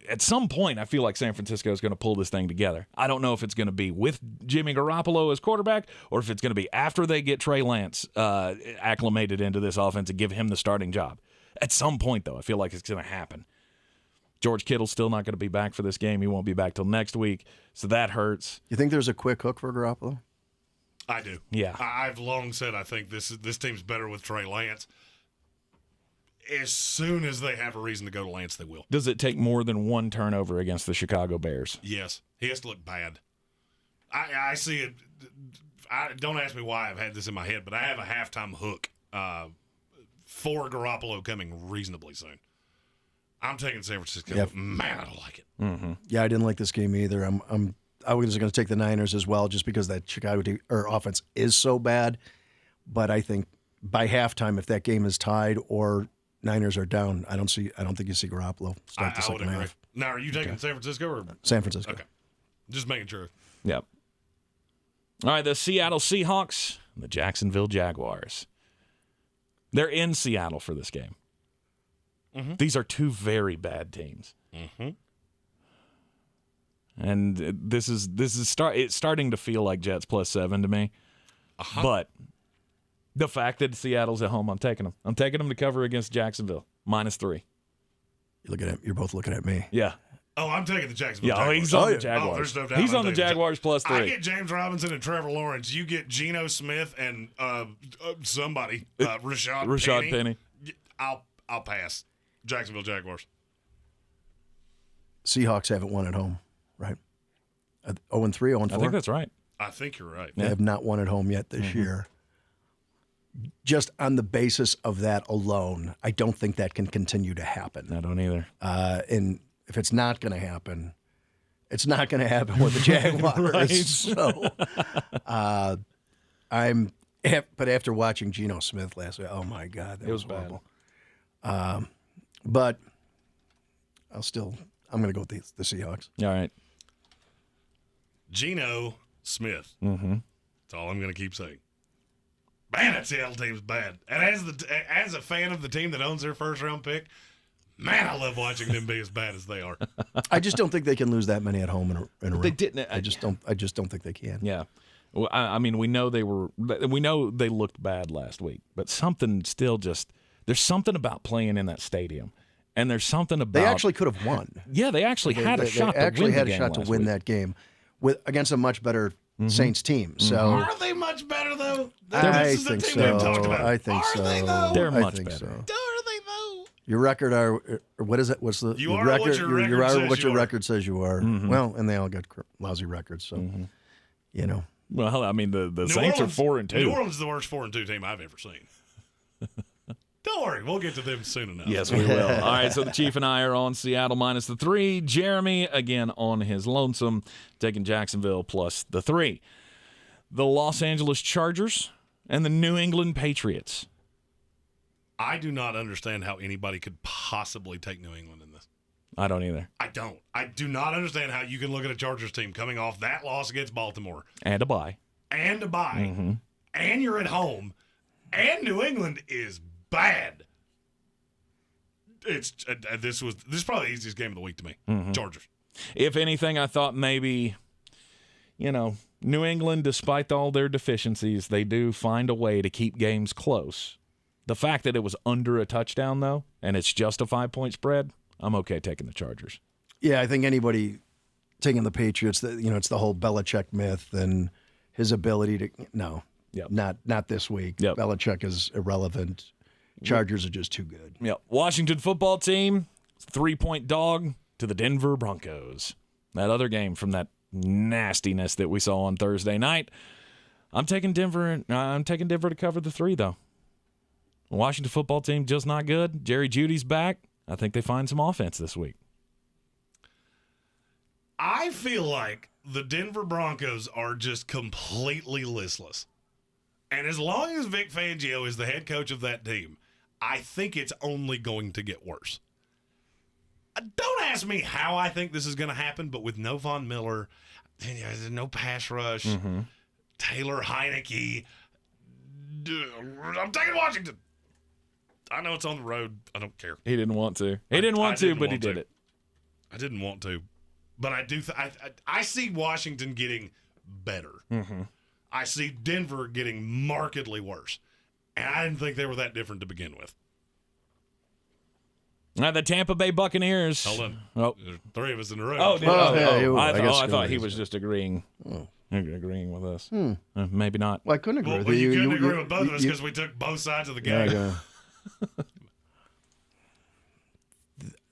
At some point, I feel like San Francisco is going to pull this thing together. I don't know if it's going to be with Jimmy Garoppolo as quarterback or if it's going to be after they get Trey Lance acclimated into this offense and give him the starting job. At some point, though, I feel like it's going to happen. George Kittle's still not going to be back for this game. He won't be back till next week, so that hurts. You think there's a quick hook for Garoppolo? I do. Yeah. I've long said I think this team's better with Trey Lance. As soon as they have a reason to go to Lance, they will. Does it take more than one turnover against the Chicago Bears? Yes. He has to look bad. I see it. Don't ask me why I've had this in my head, but I have a halftime hook for Garoppolo coming reasonably soon. I'm taking San Francisco. Yep. Man, I don't like it. Mm-hmm. Yeah, I didn't like this game either. I was going to take the Niners as well, just because that Chicago offense is so bad. But I think by halftime, if that game is tied or Niners are down, I don't think you see Garoppolo start the second half. Now, are you taking San Francisco or San Francisco? Okay, just making sure. Yep. All right, the Seattle Seahawks and the Jacksonville Jaguars. They're in Seattle for this game. Mm-hmm. These are two very bad teams. Mm-hmm. And it's starting to feel like Jets +7 to me. Uh-huh. But the fact that Seattle's at home, I'm taking them. I'm taking them to cover against Jacksonville, -3. You're both looking at me. Yeah. Oh, I'm taking the Jacksonville Yeah, Jaguars. he's on the Jaguars. Oh, there's no doubt. He's on the Jaguars +3. I get James Robinson and Trevor Lawrence. You get Geno Smith and somebody, Rashad Penny. I'll pass. Jacksonville Jaguars. Seahawks haven't won at home, right? 0-3, 0-4? I think that's right. I think you're right. They have not won at home yet this year. Just on the basis of that alone, I don't think that can continue to happen. I don't either. And if it's not going to happen, it's not going to happen with the Jaguars. Right. So, but after watching Geno Smith last week, oh my God, that was horrible. Bad. But I'm going to go with the Seahawks. All right. Geno Smith. Mm-hmm. That's all I'm going to keep saying. Man, that Seattle team's bad. And as a fan of the team that owns their first-round pick, man, I love watching them be as bad as they are. I just don't think they can lose that many at home in a row. They didn't. I just don't think they can. Yeah. Well, I mean, we know they looked bad last week, but something still there's something about playing in that stadium. And there's something about they actually could have won. Yeah, they actually had a shot. They actually had a shot to win week. that game against a much better Saints team. So are they much better though? I think so. I think so. They though? They're much better. So. Are they though? Your record what is it? What's the you are record? What your record says what your you are. record says you are. Mm-hmm. Well, and they all got lousy records. So you know. Well, I mean the Saints are 4-2. New Orleans is the worst 4-2 team I've ever seen. Don't worry, we'll get to them soon enough. Yes, we will. All right, so the Chief and I are on Seattle -3. Jeremy, again, on his lonesome, taking Jacksonville +3. The Los Angeles Chargers and the New England Patriots. I do not understand how anybody could possibly take New England in this. I don't either. I don't. I do not understand how you can look at a Chargers team coming off that loss against Baltimore. And a bye. Mm-hmm. And you're at home. And New England is bad. This is probably the easiest game of the week to me. Mm-hmm. Chargers. If anything, I thought maybe, New England, despite all their deficiencies, they do find a way to keep games close. The fact that it was under a touchdown, though, and it's just a 5-point spread, I'm okay taking the Chargers. Yeah, I think anybody taking the Patriots, it's the whole Belichick myth and his ability to not this week. Yep. Belichick is irrelevant. Chargers are just too good. Yep. Washington football team, 3-point dog to the Denver Broncos. That other game from that nastiness that we saw on Thursday night. I'm taking Denver. I'm taking Denver to cover the 3, though. Washington football team just not good. Jerry Jeudy's back. I think they find some offense this week. I feel like the Denver Broncos are just completely listless. And as long as Vic Fangio is the head coach of that team, I think it's only going to get worse. Don't ask me how I think this is going to happen, but with no Von Miller, no pass rush, Taylor Heineke, I'm taking Washington. I know it's on the road. I don't care. He didn't want to. He didn't want to, but he did it. I didn't want to. But I do. I see Washington getting better. I see Denver getting markedly worse. And I didn't think they were that different to begin with. The Tampa Bay Buccaneers. Hold on. Oh. There's 3 of us in a row. I thought he was just agreeing with us. Maybe not. Well, I couldn't agree with you. You couldn't agree with both of us because we took both sides of the game. Yeah.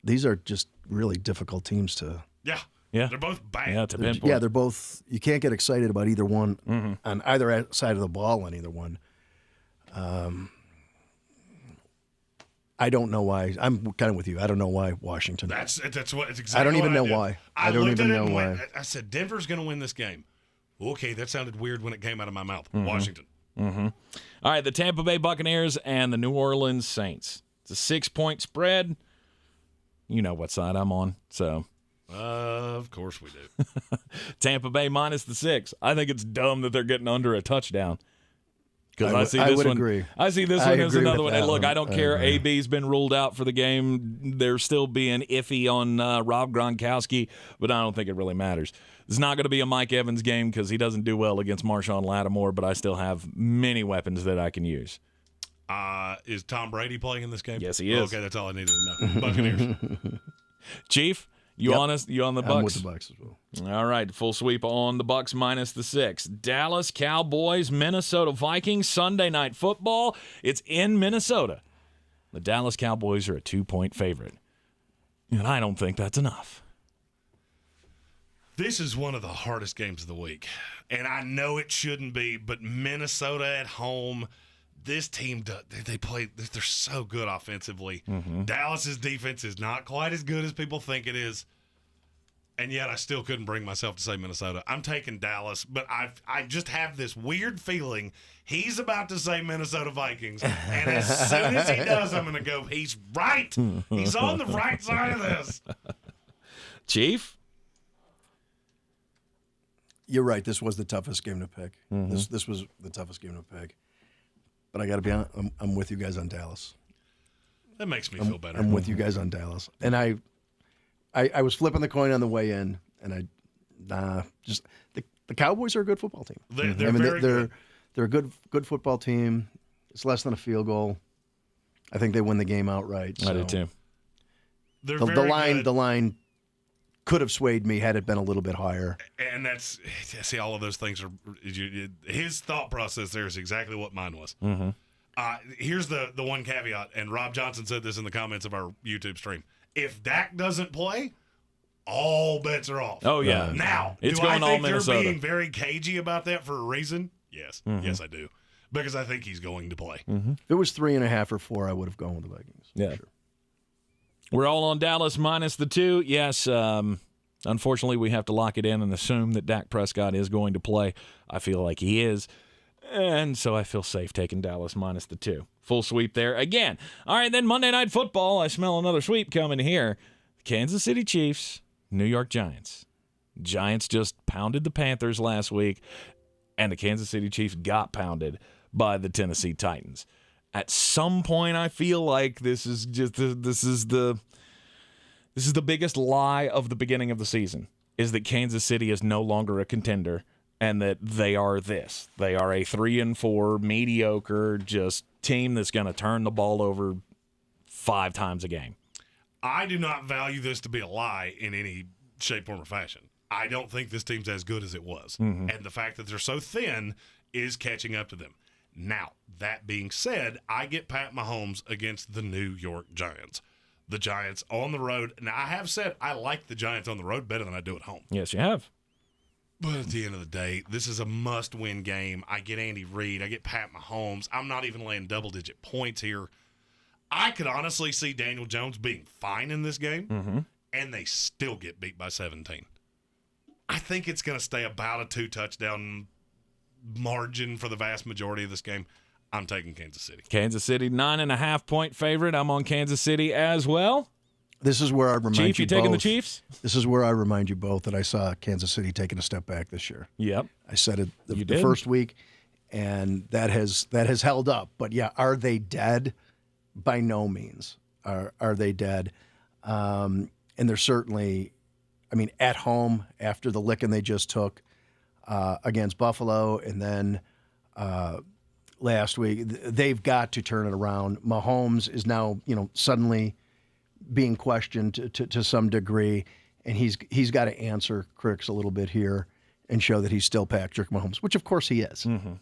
These are just really difficult teams to. Yeah. They're both bad. Yeah, to pinpoint. They're both. You can't get excited about either one on either side of the ball on either one. I don't know why. I'm kind of with you. I don't know why Washington. That's what it's exactly. I don't even know why. I don't even know why. I said Denver's going to win this game. Okay, that sounded weird when it came out of my mouth. Washington. All right, the Tampa Bay Buccaneers and the New Orleans Saints. It's a 6-point spread. You know what side I'm on, so. Of course we do. Tampa Bay minus the 6. I think it's dumb that they're getting under a touchdown. Because I would agree. I see this one as another one. And look, I don't care. AB's been ruled out for the game. They're still being iffy on Rob Gronkowski, but I don't think it really matters. It's not going to be a Mike Evans game because he doesn't do well against Marshawn Lattimore, but I still have many weapons that I can use. Is Tom Brady playing in this game? Yes, he is. Okay, that's all I needed to know. Buccaneers. Chief, you on us? You on the Bucs? I'm with the Bucs as well. All right, full sweep on the Bucs minus the 6. Dallas Cowboys, Minnesota Vikings, Sunday Night Football. It's in Minnesota. The Dallas Cowboys are a 2-point favorite, and I don't think that's enough. This is one of the hardest games of the week, and I know it shouldn't be, but Minnesota at home. This team, they play. They're so good offensively. Dallas's defense is not quite as good as people think it is, and yet I still couldn't bring myself to say Minnesota. I'm taking Dallas, but I just have this weird feeling he's about to say Minnesota Vikings, and as soon as he does, I'm going to go, he's right. He's on the right side of this. Chief? You're right. This was the toughest game to pick. This was the toughest game to pick. But I got to be honest, I'm with you guys on Dallas. That makes me feel better. I'm with you guys on Dallas. And I was flipping the coin on the way in, and the Cowboys are a good football team. They're very good. They're a good football team. It's less than a field goal. I think they win the game outright. I do too. The line could have swayed me had it been a little bit higher. And see, all of those things are his thought process there is exactly what mine was. Here's the one caveat, and Rob Johnson said this in the comments of our YouTube stream. If Dak doesn't play, all bets are off. Oh, yeah. Now, it's do going I all think Minnesota. They're being very cagey about that for a reason? Yes. Yes, I do. Because I think he's going to play. If it was 3.5 or 4, I would have gone with the Vikings. Yeah. Sure. We're all on Dallas minus the 2. Yes, unfortunately, we have to lock it in and assume that Dak Prescott is going to play. I feel like he is. And so I feel safe taking Dallas minus the 2. Full sweep there again. All right, then Monday Night Football. I smell another sweep coming here. Kansas City Chiefs, New York Giants. Giants just pounded the Panthers last week, and the Kansas City Chiefs got pounded by the Tennessee Titans. At some point, I feel like this is the biggest lie of the beginning of the season, is that Kansas City is no longer a contender and that they are this. They are a 3-4 mediocre just team that's going to turn the ball over 5 times a game. I do not value this to be a lie in any shape, form, or fashion. I don't think this team's as good as it was. And the fact that they're so thin is catching up to them. Now, that being said, I get Pat Mahomes against the New York Giants. The Giants on the road. Now, I have said I like the Giants on the road better than I do at home. Yes, you have. But at the end of the day, this is a must-win game. I get Andy Reid. I get Pat Mahomes. I'm not even laying double-digit points here. I could honestly see Daniel Jones being fine in this game, and they still get beat by 17. I think it's going to stay about a 2-touchdown margin for the vast majority of this game. I'm taking Kansas City. Kansas City, 9.5-point favorite. I'm on Kansas City as well. This is where I remind you both. Chief, you taking the Chiefs? This is where I remind you both that I saw Kansas City taking a step back this year. Yep. I said it the first week, and that has held up. But, yeah, are they dead? By no means are they dead. And they're certainly, at home after the licking they just took against Buffalo, and then last week, they've got to turn it around. Mahomes is now, suddenly being questioned to some degree, and he's got to answer critics a little bit here and show that he's still Patrick Mahomes, which of course he is. Mm-hmm.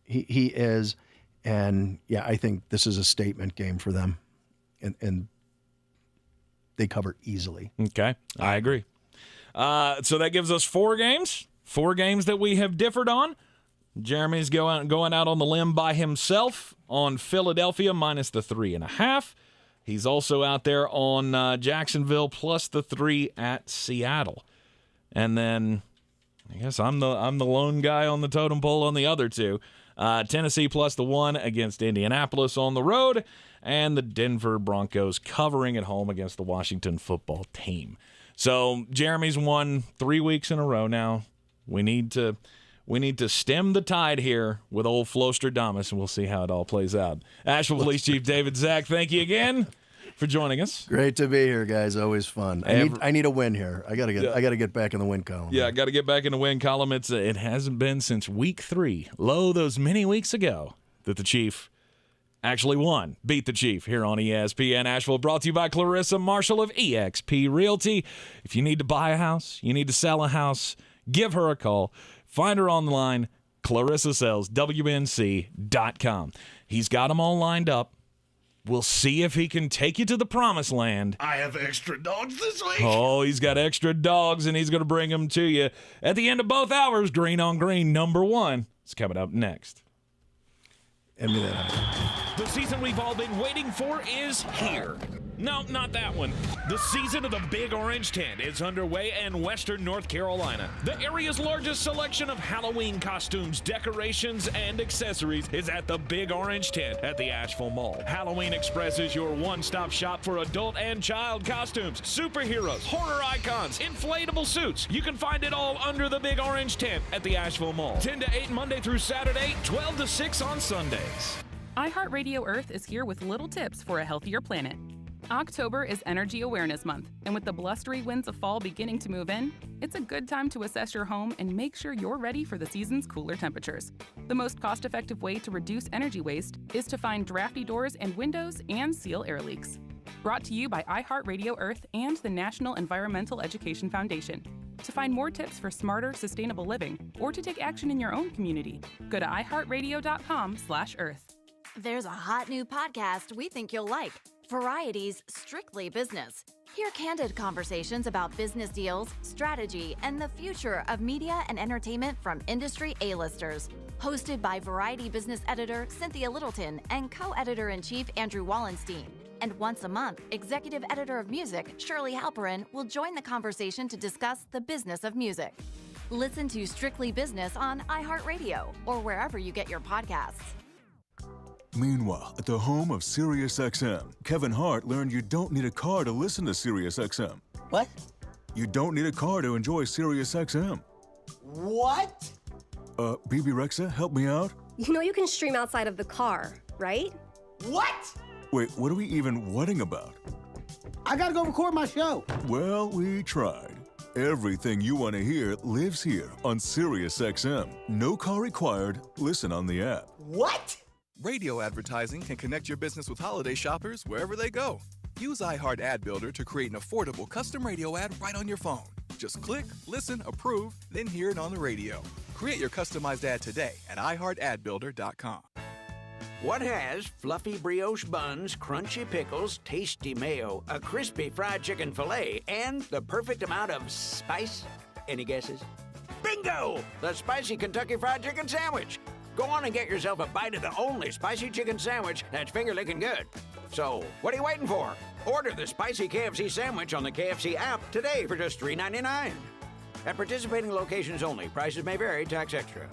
He is, and yeah, I think this is a statement game for them, and they cover easily. Okay, I agree. So that gives us 4 games that we have differed on. Jeremy's going out on the limb by himself on Philadelphia minus the 3.5. He's also out there on Jacksonville plus the 3 at Seattle. And then I guess I'm the lone guy on the totem pole on the other two. Tennessee plus the 1 against Indianapolis on the road, and the Denver Broncos covering at home against the Washington football team. So Jeremy's won 3 weeks in a row now. We need to stem the tide here with old Flostradamus, and we'll see how it all plays out. Asheville Police Chief David Zach, thank you again for joining us. Great to be here, guys. Always fun. I need a win here. I gotta get back in the win column. Yeah, I got to get back in the win column. It hasn't been since week 3. Those many weeks ago that the Chief actually beat the Chief here on ESPN Asheville. Brought to you by Clarissa Marshall of eXp Realty. If you need to buy a house, you need to sell a house, give her a call. Find her online, ClarissaSellsWNC.com. He's got them all lined up. We'll see if he can take you to the promised land. I have extra dogs this week. Oh, he's got extra dogs, and he's going to bring them to you. At the end of both hours, Greene on Greene, number 1. It's coming up next. End me that. The season we've all been waiting for is here. No, not that one. The season of the Big Orange Tent is underway in Western North Carolina. The area's largest selection of Halloween costumes, decorations, and accessories is at the Big Orange Tent at the Asheville Mall. Halloween Express is your one-stop shop for adult and child costumes, superheroes, horror icons, inflatable suits. You can find it all under the Big Orange Tent at the Asheville Mall. 10 to 8 Monday through Saturday, 12 to 6 on Sundays. iHeartRadio Earth is here with little tips for a healthier planet. October is Energy Awareness Month, and with the blustery winds of fall beginning to move in, it's a good time to assess your home and make sure you're ready for the season's cooler temperatures. The most cost-effective way to reduce energy waste is to find drafty doors and windows and seal air leaks. Brought to you by iHeartRadio Earth and the National Environmental Education Foundation. To find more tips for smarter, sustainable living, or to take action in your own community, go to iHeartRadio.com/earth. There's a hot new podcast we think you'll like. Variety's Strictly Business. Hear candid conversations about business deals, strategy, and the future of media and entertainment from industry A-listers. Hosted by Variety business editor Cynthia Littleton and co-editor-in-chief Andrew Wallenstein. And once a month, executive editor of music Shirley Halperin will join the conversation to discuss the business of music. Listen to Strictly Business on iHeartRadio or wherever you get your podcasts. Meanwhile, at the home of SiriusXM, Kevin Hart learned you don't need a car to listen to SiriusXM. What? You don't need a car to enjoy SiriusXM. What? BB Rexa, help me out. You know you can stream outside of the car, right? What? Wait, what are we even whatting about? I gotta go record my show. Well, we tried. Everything you want to hear lives here on SiriusXM. No car required. Listen on the app. What? Radio advertising can connect your business with holiday shoppers wherever they go. Use iHeart Ad Builder to create an affordable custom radio ad right on your phone. Just click, listen, approve, then hear it on the radio. Create your customized ad today at iHeartAdBuilder.com. What has fluffy brioche buns, crunchy pickles, tasty mayo, a crispy fried chicken fillet, and the perfect amount of spice? Any guesses? Bingo! The Spicy Kentucky Fried Chicken Sandwich. Go on and get yourself a bite of the only spicy chicken sandwich that's finger-licking good. So, what are you waiting for? Order the Spicy KFC Sandwich on the KFC app today for just $3.99. At participating locations only. Prices may vary. Tax extra.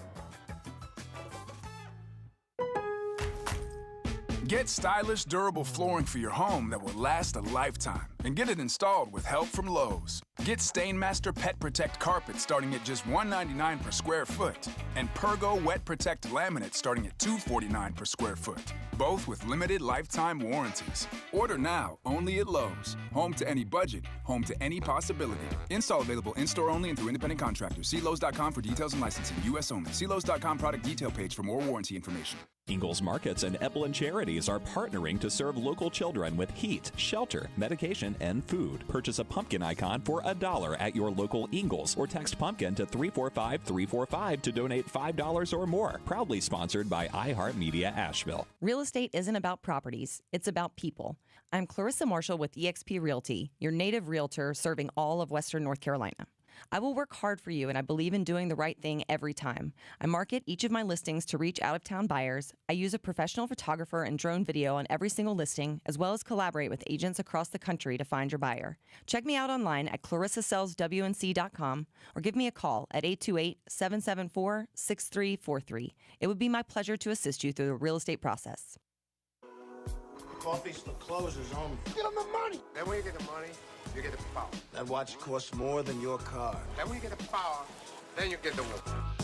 Get stylish, durable flooring for your home that will last a lifetime and get it installed with help from Lowe's. Get Stainmaster Pet Protect carpet starting at just $199 per square foot and Pergo Wet Protect laminate starting at $249 per square foot, both with limited lifetime warranties. Order now only at Lowe's. Home to any budget, home to any possibility. Install available in-store only and through independent contractors. See Lowe's.com for details and licensing. U.S. only. See Lowe's.com product detail page for more warranty information. Ingalls Markets and Eplin Charities are partnering to serve local children with heat, shelter, medication, and food. Purchase a pumpkin icon for $1 at your local Ingalls or text pumpkin to 345-345 to donate $5 or more. Proudly sponsored by iHeartMedia Asheville. Real estate isn't about properties, it's about people. I'm Clarissa Marshall with eXp Realty, your native realtor serving all of Western North Carolina. I will work hard for you, and I believe in doing the right thing every time. I market each of my listings to reach out-of-town buyers. I use a professional photographer and drone video on every single listing, as well as collaborate with agents across the country to find your buyer. Check me out online at clarissasellswnc.com or give me a call at 828-774-6343. It would be my pleasure to assist you through the real estate process. Coffee still closes on. Get them the money. Then when you get the money, you get the power. That watch costs more than your car. Then when you get the power, then you get the woman.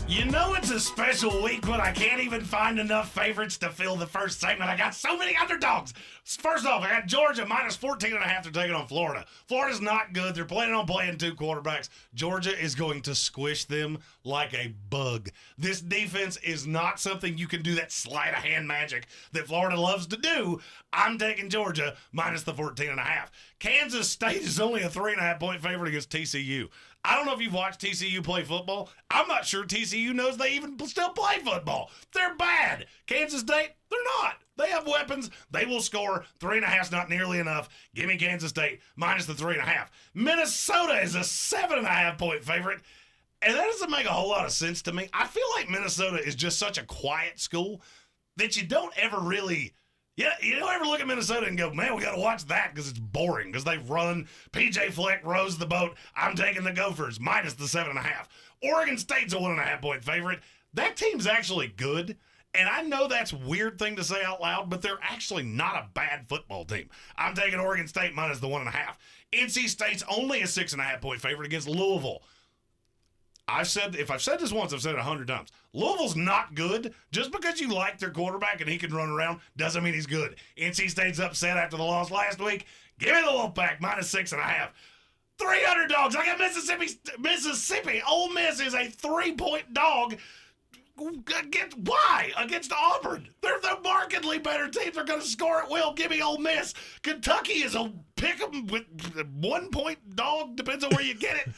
You know it's a special week when I can't even find enough favorites to fill the first segment. I got so many underdogs. First off, I got Georgia minus 14.5 to take it on Florida. Florida's not good. They're planning on playing two quarterbacks. Georgia is going to squish them like a bug. This defense is not something you can do that sleight of hand magic that Florida loves to do. I'm taking Georgia minus the 14.5. Kansas State is only a 3.5-point favorite against TCU. I don't know if you've watched TCU play football. I'm not sure TCU knows they even still play football. They're bad. Kansas State, they're not. They have weapons. They will score. 3.5's not nearly enough. Give me Kansas State minus the 3.5. Minnesota is a 7.5-point favorite. And that doesn't make a whole lot of sense to me. I feel like Minnesota is just such a quiet school that you don't ever really... Yeah, you don't ever look at Minnesota and go, man, we got to watch that because it's boring because they run. PJ Fleck rows the boat. I'm taking the Gophers minus the 7.5. Oregon State's a 1.5-point favorite. That team's actually good. And I know that's a weird thing to say out loud, but they're actually not a bad football team. I'm taking Oregon State minus the 1.5. NC State's only a 6.5-point favorite against Louisville. If I've said this once, I've said it 100 times. Louisville's not good. Just because you like their quarterback and he can run around doesn't mean he's good. NC State's upset after the loss last week. Give me the Wolfpack minus 6.5. 3 underdogs. I got Mississippi. Ole Miss is a 3-point dog. Why? Against Auburn. They're the markedly better team. They're going to score at will. Give me Ole Miss. Kentucky is a pick 'em with 1-point dog. Depends on where you get it.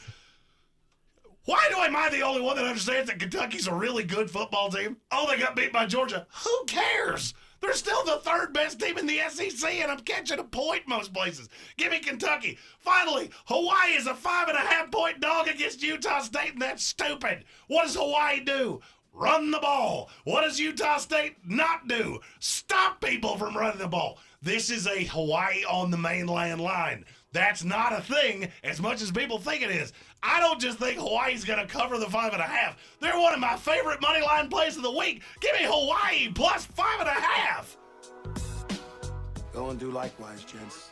Why am I the only one that understands that Kentucky's a really good football team? Oh, they got beat by Georgia. Who cares? They're still the third best team in the SEC, and I'm catching a point most places. Give me Kentucky. Finally, Hawaii is a 5.5-point dog against Utah State, and that's stupid. What does Hawaii do? Run the ball. What does Utah State not do? Stop people from running the ball. This is a Hawaii on the mainland line. That's not a thing as much as people think it is. I don't just think Hawaii's going to cover the 5.5. They're one of my favorite money line plays of the week. Give me Hawaii plus 5.5. Go and do likewise, gents.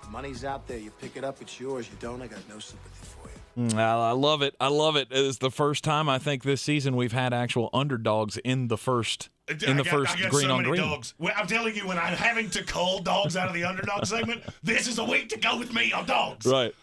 The money's out there. You pick it up, it's yours. You don't, I got no sympathy for you. I love it. I love it. It's the first time I think this season we've had actual underdogs in the first Green on Green. Dogs. Well, I'm telling you, when I'm having to call dogs out of the underdog segment, this is a week to go with me on dogs. Right.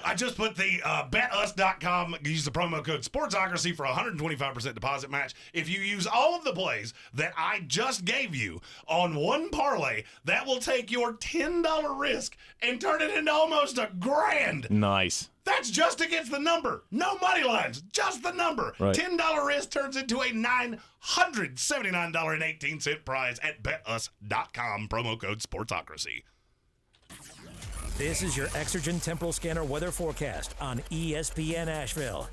I just put the betus.com, use the promo code Sportsocracy for a 125% deposit match. If you use all of the plays that I just gave you on one parlay, that will take your $10 risk and turn it into almost $1,000. Nice. That's just against the number. No money lines, just the number. Right. $10 risk turns into a $979.18 prize at betus.com, promo code Sportsocracy. This is your Exergen Temporal Scanner weather forecast on ESPN Asheville.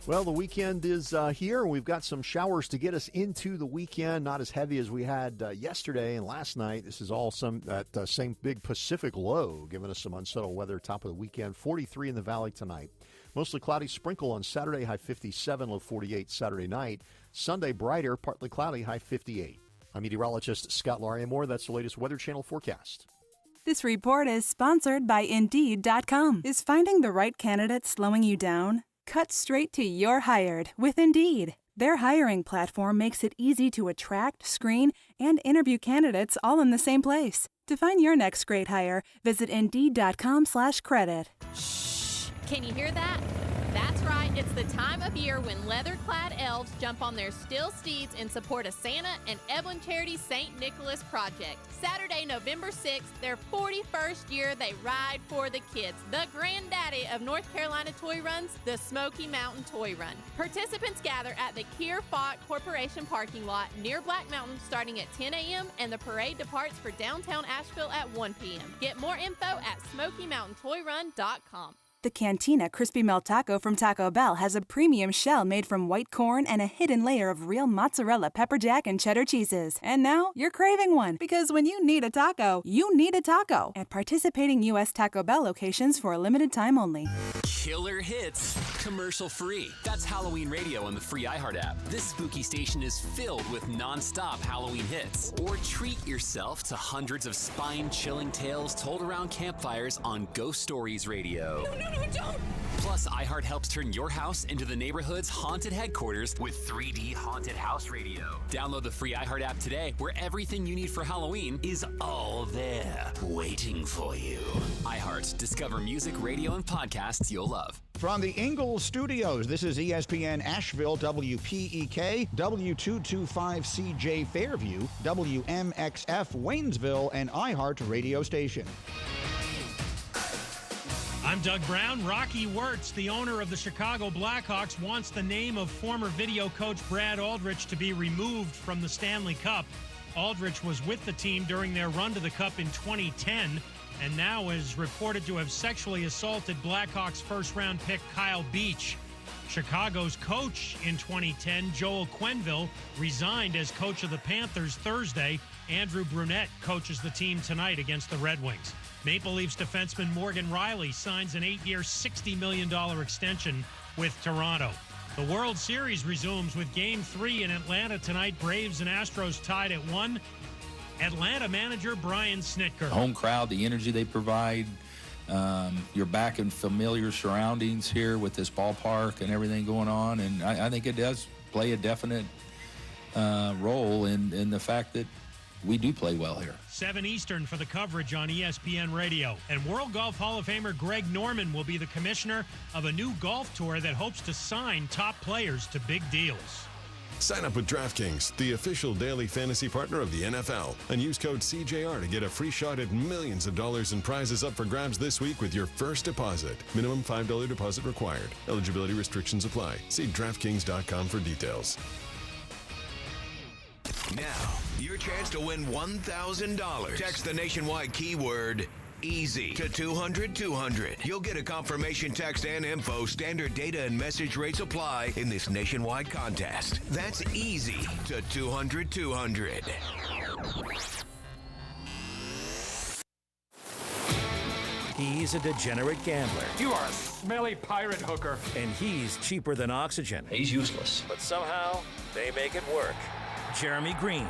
Well, the weekend is here. We've got some showers to get us into the weekend, not as heavy as we had yesterday and last night. This is all that same big Pacific low, giving us some unsettled weather top of the weekend. 43 in the valley tonight. Mostly cloudy, sprinkle on Saturday, high 57, low 48 Saturday night. Sunday, brighter, partly cloudy, high 58. I'm meteorologist Scott Lauriamore. That's the latest Weather Channel forecast. This report is sponsored by Indeed.com. Is finding the right candidate slowing you down? Cut straight to you're hired with Indeed. Their hiring platform makes it easy to attract, screen, and interview candidates all in the same place. To find your next great hire, visit Indeed.com/credit. Shh! Can you hear that? That's right, it's the time of year when leather-clad elves jump on their still steeds in support of Santa and Evelyn Charity's St. Nicholas Project. Saturday, November 6th, their 41st year, they ride for the kids. The granddaddy of North Carolina toy runs, the Smoky Mountain Toy Run. Participants gather at the Kier-Fott Corporation parking lot near Black Mountain starting at 10 a.m. and the parade departs for downtown Asheville at 1 p.m. Get more info at SmokyMountainToyRun.com. The Cantina Crispy Melt Taco from Taco Bell has a premium shell made from white corn and a hidden layer of real mozzarella, pepper jack, and cheddar cheeses. And now you're craving one, because when you need a taco, you need a taco. At participating U.S. Taco Bell locations for a limited time only. Killer hits, commercial free. That's Halloween Radio on the free iHeart app. This spooky station is filled with non-stop Halloween hits. Or treat yourself to hundreds of spine-chilling tales told around campfires on Ghost Stories Radio. No, don't! Plus, iHeart helps turn your house into the neighborhood's haunted headquarters with 3D Haunted House Radio. Download the free iHeart app today, where everything you need for Halloween is all there, waiting for you. iHeart. Discover music, radio, and podcasts you'll love. From the Ingalls Studios, this is ESPN Asheville, WPEK, W225CJ Fairview, WMXF Waynesville, and iHeart radio station. I'm Doug Brown. Rocky Wirtz, the owner of the Chicago Blackhawks, wants the name of former video coach Brad Aldrich to be removed from the Stanley Cup. Aldrich was with the team during their run to the Cup in 2010 and now is reported to have sexually assaulted Blackhawks first-round pick Kyle Beach. Chicago's coach in 2010, Joel Quenneville, resigned as coach of the Panthers Thursday. Andrew Brunette coaches the team tonight against the Red Wings. Maple Leafs defenseman Morgan Riley signs an 8-year, $60 million extension with Toronto. The World Series resumes with Game 3 in Atlanta tonight. Braves and Astros tied at 1. Atlanta manager Brian Snitker. Home crowd, the energy they provide. You're back in familiar surroundings here with this ballpark and everything going on. And I think it does play a definite role in the fact that we do play well here. 7 Eastern for the coverage on ESPN Radio. And World Golf Hall of Famer Greg Norman will be the commissioner of a new golf tour that hopes to sign top players to big deals. Sign up with DraftKings, the official daily fantasy partner of the NFL, and use code CJR to get a free shot at millions of dollars in prizes up for grabs this week with your first deposit. Minimum $5 deposit required. Eligibility restrictions apply. See DraftKings.com for details. Now, your chance to win $1,000. Text the nationwide keyword EASY to 200-200. You'll get a confirmation text and info. Standard data and message rates apply in this nationwide contest. That's EASY to 200-200. He's a degenerate gambler. You are a smelly pirate hooker. And he's cheaper than oxygen. He's useless. But somehow, they make it work. Jeremy Greene,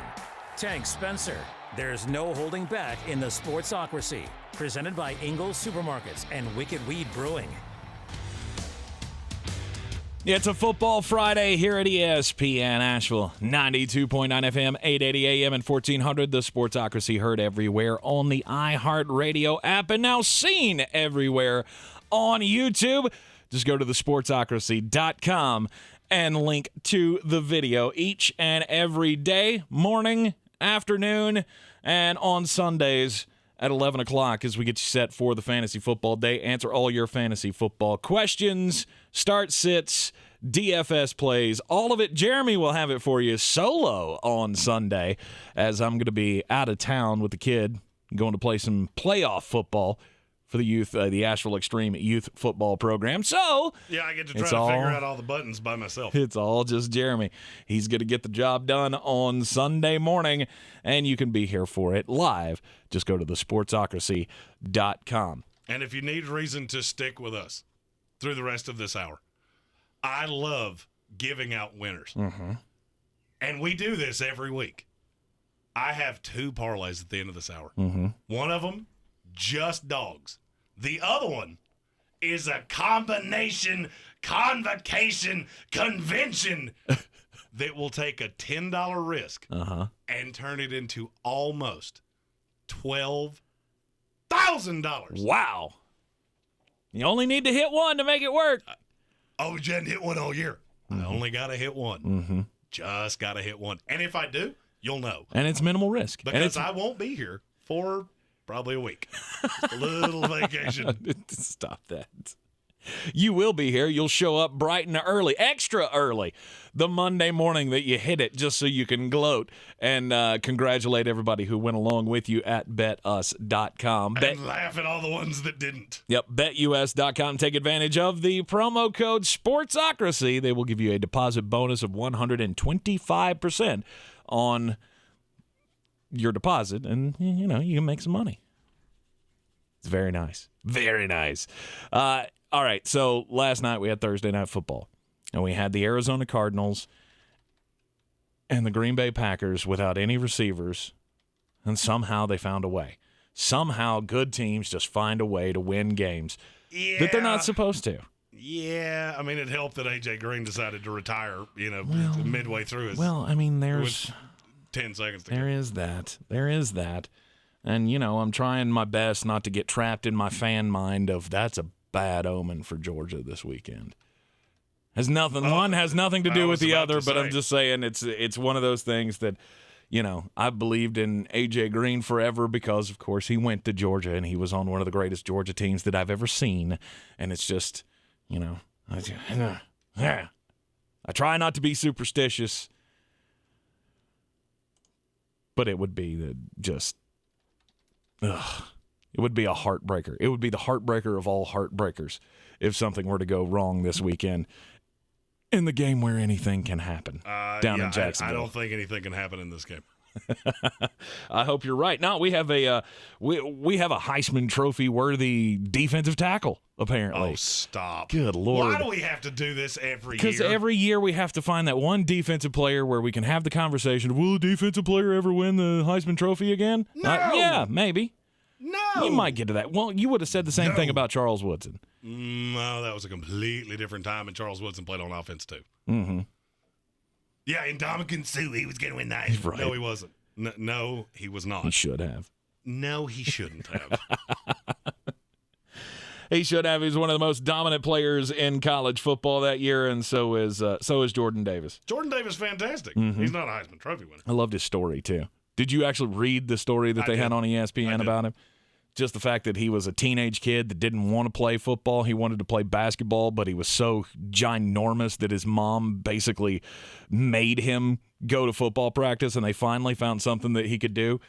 Tank Spencer. There's no holding back in the Sportsocracy. Presented by Ingalls Supermarkets and Wicked Weed Brewing. It's a football Friday here at ESPN Asheville. 92.9 FM, 880 AM, and 1400. The Sportsocracy heard everywhere on the iHeartRadio app and now seen everywhere on YouTube. Just go to thesportsocracy.com and link to the video each and every day, morning, afternoon, and on Sundays at 11 o'clock as we get you set for the fantasy football day. Answer all your fantasy football questions, start sits, DFS plays, all of it. Jeremy will have it for you solo on Sunday as I'm going to be out of town with the kid, going to play some playoff football for the youth, the Asheville Extreme Youth Football Program. So yeah, I get to try to figure out all the buttons by myself. It's all just Jeremy. He's going to get the job done on Sunday morning, and you can be here for it live. Just go to thesportsocracy.com. And if you need reason to stick with us through the rest of this hour, I love giving out winners. Mm-hmm. And we do this every week. I have 2 parlays at the end of this hour. Mm-hmm. One of them, just dogs. The other one is a combination, convocation, convention that will take a $10 risk and turn it into almost $12,000. Wow. You only need to hit one to make it work. Jen hit one all year. I only got to hit one. Mm-hmm. Just got to hit one. And if I do, you'll know. And it's minimal risk. Because I won't be here for probably a week. Just a little vacation. Stop that. You will be here. You'll show up bright and early, extra early, the Monday morning that you hit it, just so you can gloat and congratulate everybody who went along with you at betus.com. And laugh at all the ones that didn't. Yep, betus.com. Take advantage of the promo code SPORTSOCRACY. They will give you a deposit bonus of 125% on your deposit, and, you know, you can make some money. It's very nice. Very nice. All right, so last night we had Thursday Night Football, and we had the Arizona Cardinals and the Green Bay Packers without any receivers, and somehow they found a way. Somehow good teams just find a way to win games that they're not supposed to. Yeah, I mean, it helped that A.J. Greene decided to retire, midway through his... Well, I mean, there's... 10 seconds to There is that. There is that. And, I'm trying my best not to get trapped in my fan mind of that's a bad omen for Georgia this weekend. One has nothing to do with the other, but I'm just saying it's one of those things that, I've believed in A.J. Greene forever because, of course, he went to Georgia and he was on one of the greatest Georgia teams that I've ever seen. And it's just, I try not to be superstitious, but it would be it would be a heartbreaker. It would be the heartbreaker of all heartbreakers if something were to go wrong this weekend in the game where anything can happen down in Jacksonville. I don't think anything can happen in this game. I hope you're right. No, we have a Heisman Trophy worthy defensive tackle. Apparently. Oh, stop! Good Lord! Why do we have to do this every year? Because every year we have to find that one defensive player where we can have the conversation. Will a defensive player ever win the Heisman Trophy again? No. Yeah, maybe. No. You might get to that. Well, you would have said the same thing about Charles Woodson. No, that was a completely different time, and Charles Woodson played on offense too. Mm-hmm. Yeah, in Ndamukong Suh, he was going to win that. Right. No, he wasn't. No, he was not. He should have. No, he shouldn't have. He should have. He's one of the most dominant players in college football that year, and so is Jordan Davis. Jordan Davis, fantastic. Mm-hmm. He's not a Heisman Trophy winner. I loved his story, too. Did you actually read the story that they had on ESPN about him? Just the fact that he was a teenage kid that didn't want to play football. He wanted to play basketball, but he was so ginormous that his mom basically made him go to football practice, and they finally found something that he could do.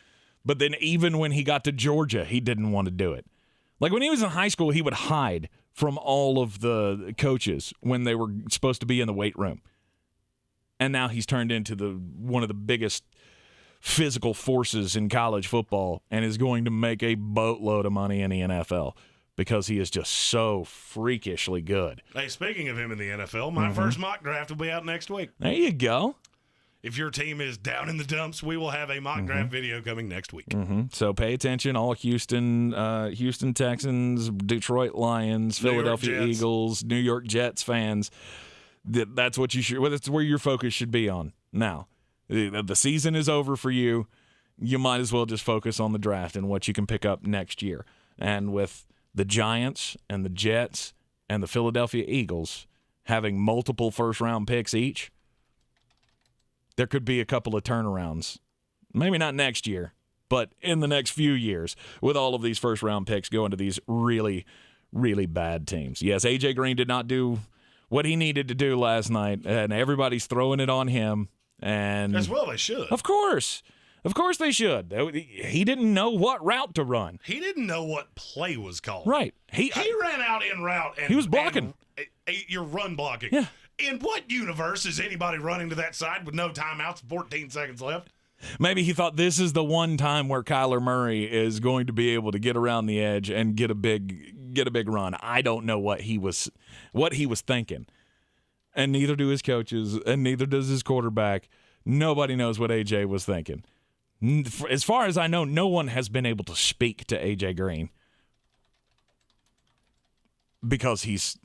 But then even when he got to Georgia, he didn't want to do it. Like when he was in high school, he would hide from all of the coaches when they were supposed to be in the weight room. And now he's turned into one of the biggest physical forces in college football and is going to make a boatload of money in the NFL because he is just so freakishly good. Hey, speaking of him in the NFL, my first mock draft will be out next week. There you go. If your team is down in the dumps, we will have a mock draft video coming next week. So pay attention, all Houston Texans, Detroit Lions, Philadelphia Eagles, New York Jets fans. That's what you should. That's where your focus should be on. Now, the season is over for you. You might as well just focus on the draft and what you can pick up next year. And with the Giants and the Jets and the Philadelphia Eagles having multiple first-round picks each, there could be a couple of turnarounds. Maybe not next year, but in the next few years with all of these first-round picks going to these really, really bad teams. Yes, A.J. Greene did not do what he needed to do last night, and everybody's throwing it on him. And as well they should. Of course. Of course they should. He didn't know what route to run. He didn't know what play was called. Right. He ran out in route. And he was blocking. You're run blocking. Yeah. In what universe is anybody running to that side with no timeouts, 14 seconds left? Maybe he thought this is the one time where Kyler Murray is going to be able to get around the edge and get a big run. I don't know what he was thinking. And neither do his coaches, and neither does his quarterback. Nobody knows what AJ was thinking. As far as I know, no one has been able to speak to AJ Greene because he's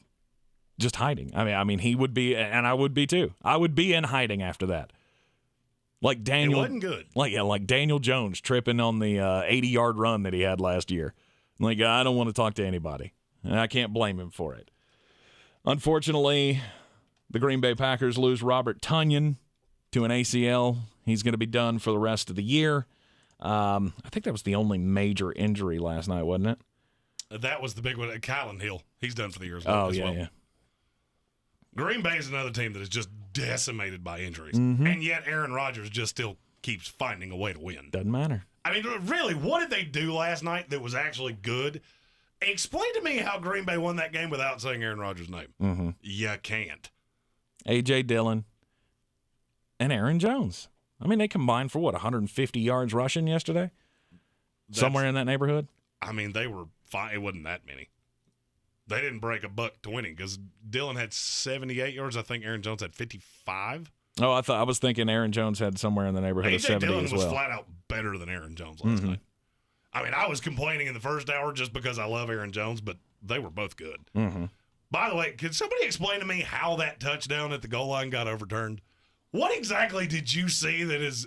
just hiding. I mean, he would be, and I would be too. I would be in hiding after that. Like Daniel, it wasn't good. Like Daniel Jones tripping on the 80-yard run that he had last year. Like, I don't want to talk to anybody, and I can't blame him for it. Unfortunately, the Green Bay Packers lose Robert Tonyan to an ACL. He's going to be done for the rest of the year. I think that was the only major injury last night, wasn't it? That was the big one. Kylan Hill, he's done for the year as well. Yeah. Green Bay is another team that is just decimated by injuries. Mm-hmm. And yet Aaron Rodgers just still keeps finding a way to win. Doesn't matter. I mean, really, what did they do last night that was actually good? Explain to me how Green Bay won that game without saying Aaron Rodgers' name. Mm-hmm. You can't. A.J. Dillon and Aaron Jones. I mean, they combined for, 150 yards rushing yesterday? Somewhere in that neighborhood? I mean, they were fine. It wasn't that many. They didn't break $120 because Dillon had 78 yards. I think Aaron Jones had 55. Oh, I was thinking Aaron Jones had somewhere in the neighborhood of 70 Dillon as well. was flat out better than Aaron Jones last night. I mean, I was complaining in the first hour just because I love Aaron Jones, but they were both good. Mm-hmm. By the way, could somebody explain to me how that touchdown at the goal line got overturned? What exactly did you see that is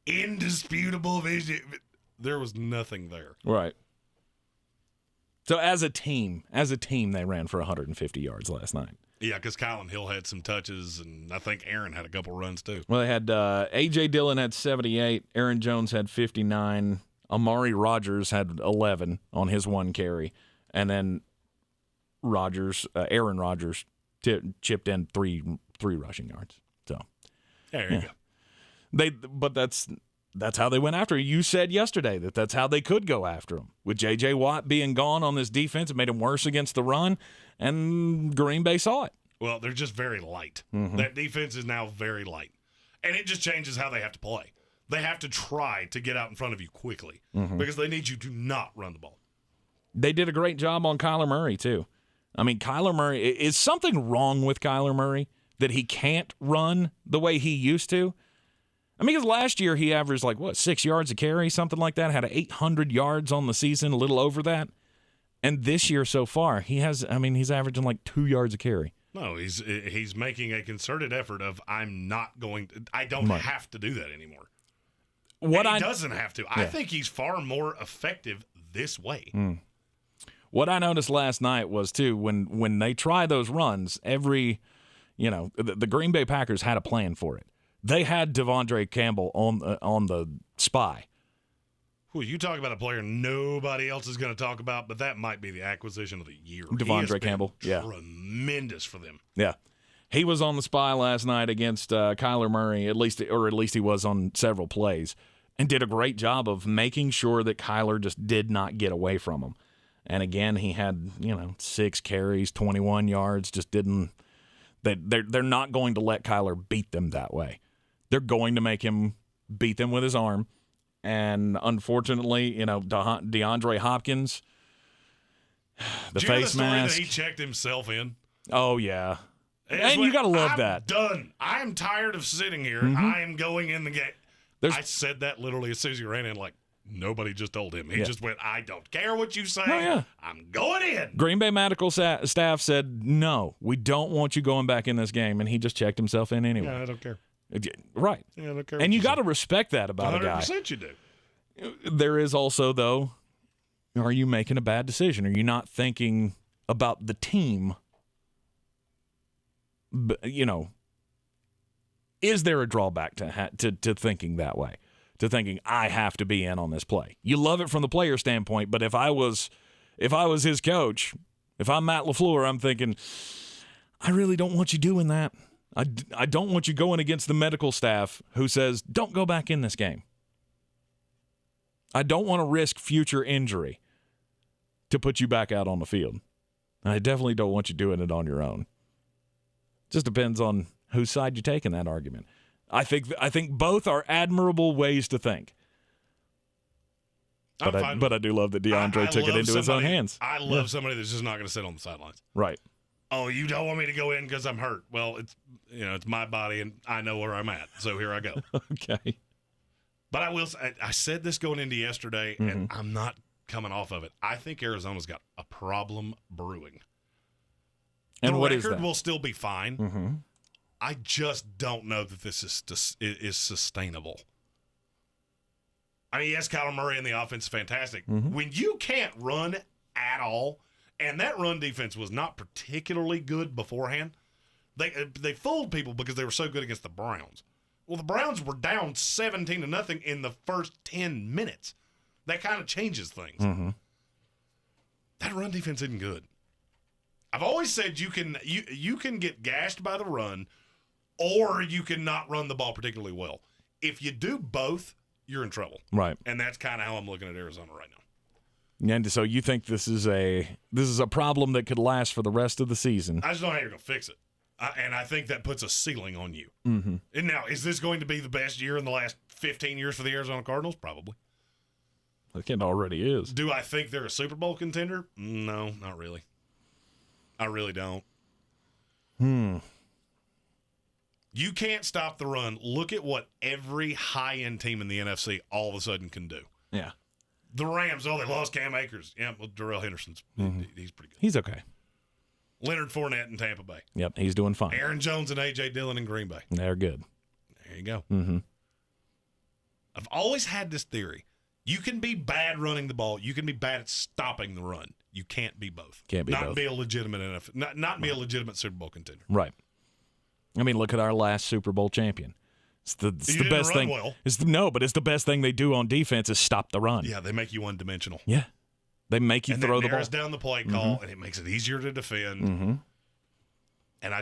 indisputable vision? There was nothing there. Right. So as a team, they ran for 150 yards last night. Yeah, because Kylan Hill had some touches, and I think Aaron had a couple runs too. Well, they had A.J. Dillon had 78, Aaron Jones had 59, Amari Rodgers had 11 on his one carry, and then Aaron Rodgers chipped in three rushing yards. So there you go. But that's how they went after him. You said yesterday that's how they could go after him. With J.J. Watt being gone on this defense, it made him worse against the run, and Green Bay saw it. Well, they're just very light. Mm-hmm. That defense is now very light. And it just changes how they have to play. They have to try to get out in front of you quickly because they need you to not run the ball. They did a great job on Kyler Murray, too. I mean, Kyler Murray, is something wrong with Kyler Murray that he can't run the way he used to? I mean, because last year he averaged 6 yards a carry, something like that, had 800 yards on the season, a little over that. And this year so far, he's averaging 2 yards a carry. No, he's making a concerted effort of I don't have to do that anymore. He doesn't have to. I think he's far more effective this way. What I noticed last night was, too, when they try those runs, the Green Bay Packers had a plan for it. They had Devondre Campbell on the spy. Well, you talk about a player nobody else is going to talk about, but that might be the acquisition of the year. Devondre Campbell, tremendous for them. Yeah, he was on the spy last night against Kyler Murray, at least he was on several plays, and did a great job of making sure that Kyler just did not get away from him. And again, he had 6 carries, 21 yards. Just didn't. They're not going to let Kyler beat them that way. They're going to make him beat them with his arm. And unfortunately, DeAndre Hopkins, the face mask. That he checked himself in? Oh, yeah. And you got to love that. Done. I am tired of sitting here. I am going in the game. I said that literally as soon as he ran in, nobody just told him. He just went, I don't care what you say. Oh, yeah. I'm going in. Green Bay medical staff said, no, we don't want you going back in this game. And he just checked himself in anyway. Yeah, I don't care. Right. Yeah, I don't care. And you got to respect that about a guy. 100% you do. There is also, though, are you making a bad decision? Are you not thinking about the team? Is there a drawback to thinking that way? To thinking I have to be in on this play. You love it from the player standpoint, but if I was his coach, if I'm Matt LaFleur, I'm thinking I really don't want you doing that. I don't want you going against the medical staff who says don't go back in this game. I don't want to risk future injury to put you back out on the field. And I definitely don't want you doing it on your own. Just depends on whose side you take in that argument. I think both are admirable ways to think. But I do love that DeAndre took it into his own hands. I love somebody that's just not going to sit on the sidelines. Right. Oh, you don't want me to go in because I'm hurt. Well, it's my body, and I know where I'm at, so here I go. Okay. But I will say, I said this going into yesterday, and I'm not coming off of it. I think Arizona's got a problem brewing. And the what is record that? will still be fine. Mm-hmm. I just don't know that this is sustainable. I mean, yes, Kyler Murray and the offense is fantastic. Mm-hmm. When you can't run at all, and that run defense was not particularly good beforehand, they fooled people because they were so good against the Browns. Well, the Browns were down 17-0 in the first 10 minutes. That kind of changes things. Mm-hmm. That run defense isn't good. I've always said you can get gashed by the run, or you can not run the ball particularly well. If you do both, you're in trouble. Right. And that's kind of how I'm looking at Arizona right now. And so you think this is a problem that could last for the rest of the season? I just don't know how you're going to fix it. And I think that puts a ceiling on you. Mm-hmm. And now, is this going to be the best year in the last 15 years for the Arizona Cardinals? Probably. I think it already is. Do I think they're a Super Bowl contender? No, not really. I really don't. You can't stop the run. Look at what every high-end team in the NFC all of a sudden can do. Yeah. The Rams, they lost Cam Akers. Yeah, well, Darrell Henderson's he's pretty good. He's okay. Leonard Fournette in Tampa Bay. Yep, he's doing fine. Aaron Jones and A.J. Dillon in Green Bay. They're good. There you go. Mm-hmm. I've always had this theory. You can be bad running the ball. You can be bad at stopping the run. You can't be both. Can't be both. Not be a legitimate NFL, not be a legitimate Super Bowl contender. Right. I mean, look at our last Super Bowl champion. It's the best thing. Well. It's the best thing they do on defense is stop the run. Yeah, they make you one-dimensional. Yeah. They make you throw the ball. It narrows down the play call, and it makes it easier to defend. Mm-hmm. And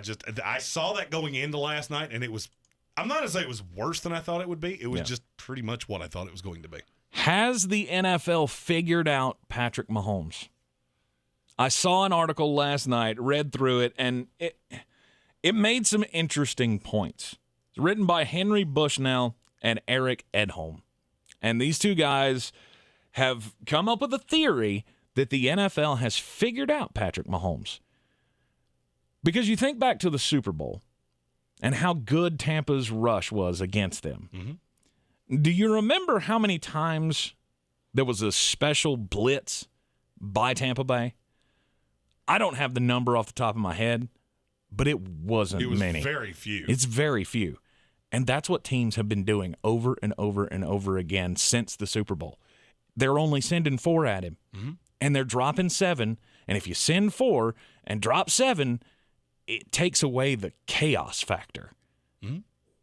I saw that going into last night, and it was – I'm not going to say it was worse than I thought it would be. It was just pretty much what I thought it was going to be. Has the NFL figured out Patrick Mahomes? I saw an article last night, read through it, and it made some interesting points. It's written by Henry Bushnell and Eric Edholm. And these two guys have come up with a theory that the NFL has figured out Patrick Mahomes. Because you think back to the Super Bowl and how good Tampa's rush was against them. Mm-hmm. Do you remember how many times there was a special blitz by Tampa Bay? I don't have the number off the top of my head, but it wasn't many. It was very few. It's very few. And that's what teams have been doing over and over and over again since the Super Bowl. They're only sending 4 at him, and they're dropping 7. And if you send 4 and drop 7, it takes away the chaos factor,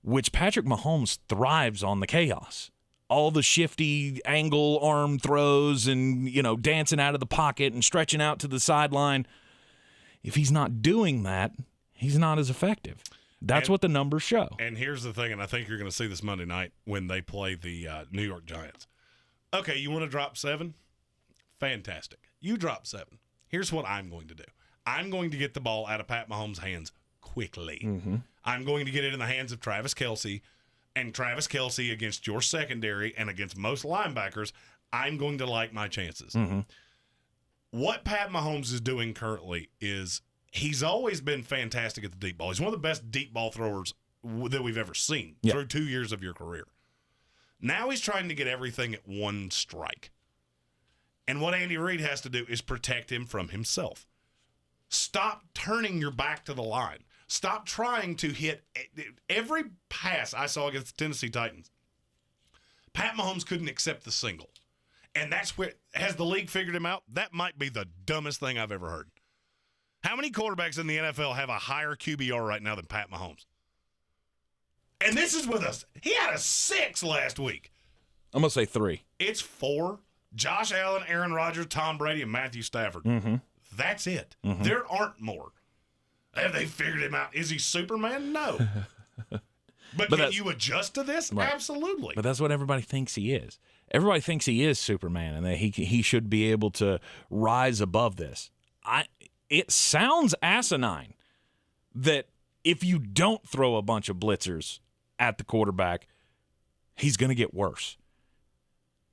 which Patrick Mahomes thrives on the chaos. All the shifty angle arm throws and, dancing out of the pocket and stretching out to the sideline. If he's not doing that, he's not as effective. That's what the numbers show. And here's the thing, and I think you're going to see this Monday night when they play the New York Giants. Okay, you want to drop 7? Fantastic. You drop 7. Here's what I'm going to do. I'm going to get the ball out of Pat Mahomes' hands quickly. Mm-hmm. I'm going to get it in the hands of Travis Kelce, and Travis Kelce against your secondary and against most linebackers, I'm going to like my chances. Mm-hmm. What Pat Mahomes is doing currently is he's always been fantastic at the deep ball. He's one of the best deep ball throwers that we've ever seen through 2 years of your career. Now he's trying to get everything at one strike. And what Andy Reid has to do is protect him from himself. Stop turning your back to the line. Stop trying to hit every pass I saw against the Tennessee Titans. Pat Mahomes couldn't accept the single. And that's where, has the league figured him out? That might be the dumbest thing I've ever heard. How many quarterbacks in the NFL have a higher QBR right now than Pat Mahomes? And this is with us. He had a 6 last week. I'm going to say 3. It's 4. Josh Allen, Aaron Rodgers, Tom Brady, and Matthew Stafford. Mm-hmm. That's it. Mm-hmm. There aren't more. Have they figured him out? Is he Superman? No. But can you adjust to this? Right. Absolutely. But that's what everybody thinks he is. Everybody thinks he is Superman and that he should be able to rise above this. It sounds asinine that if you don't throw a bunch of blitzers at the quarterback, he's going to get worse.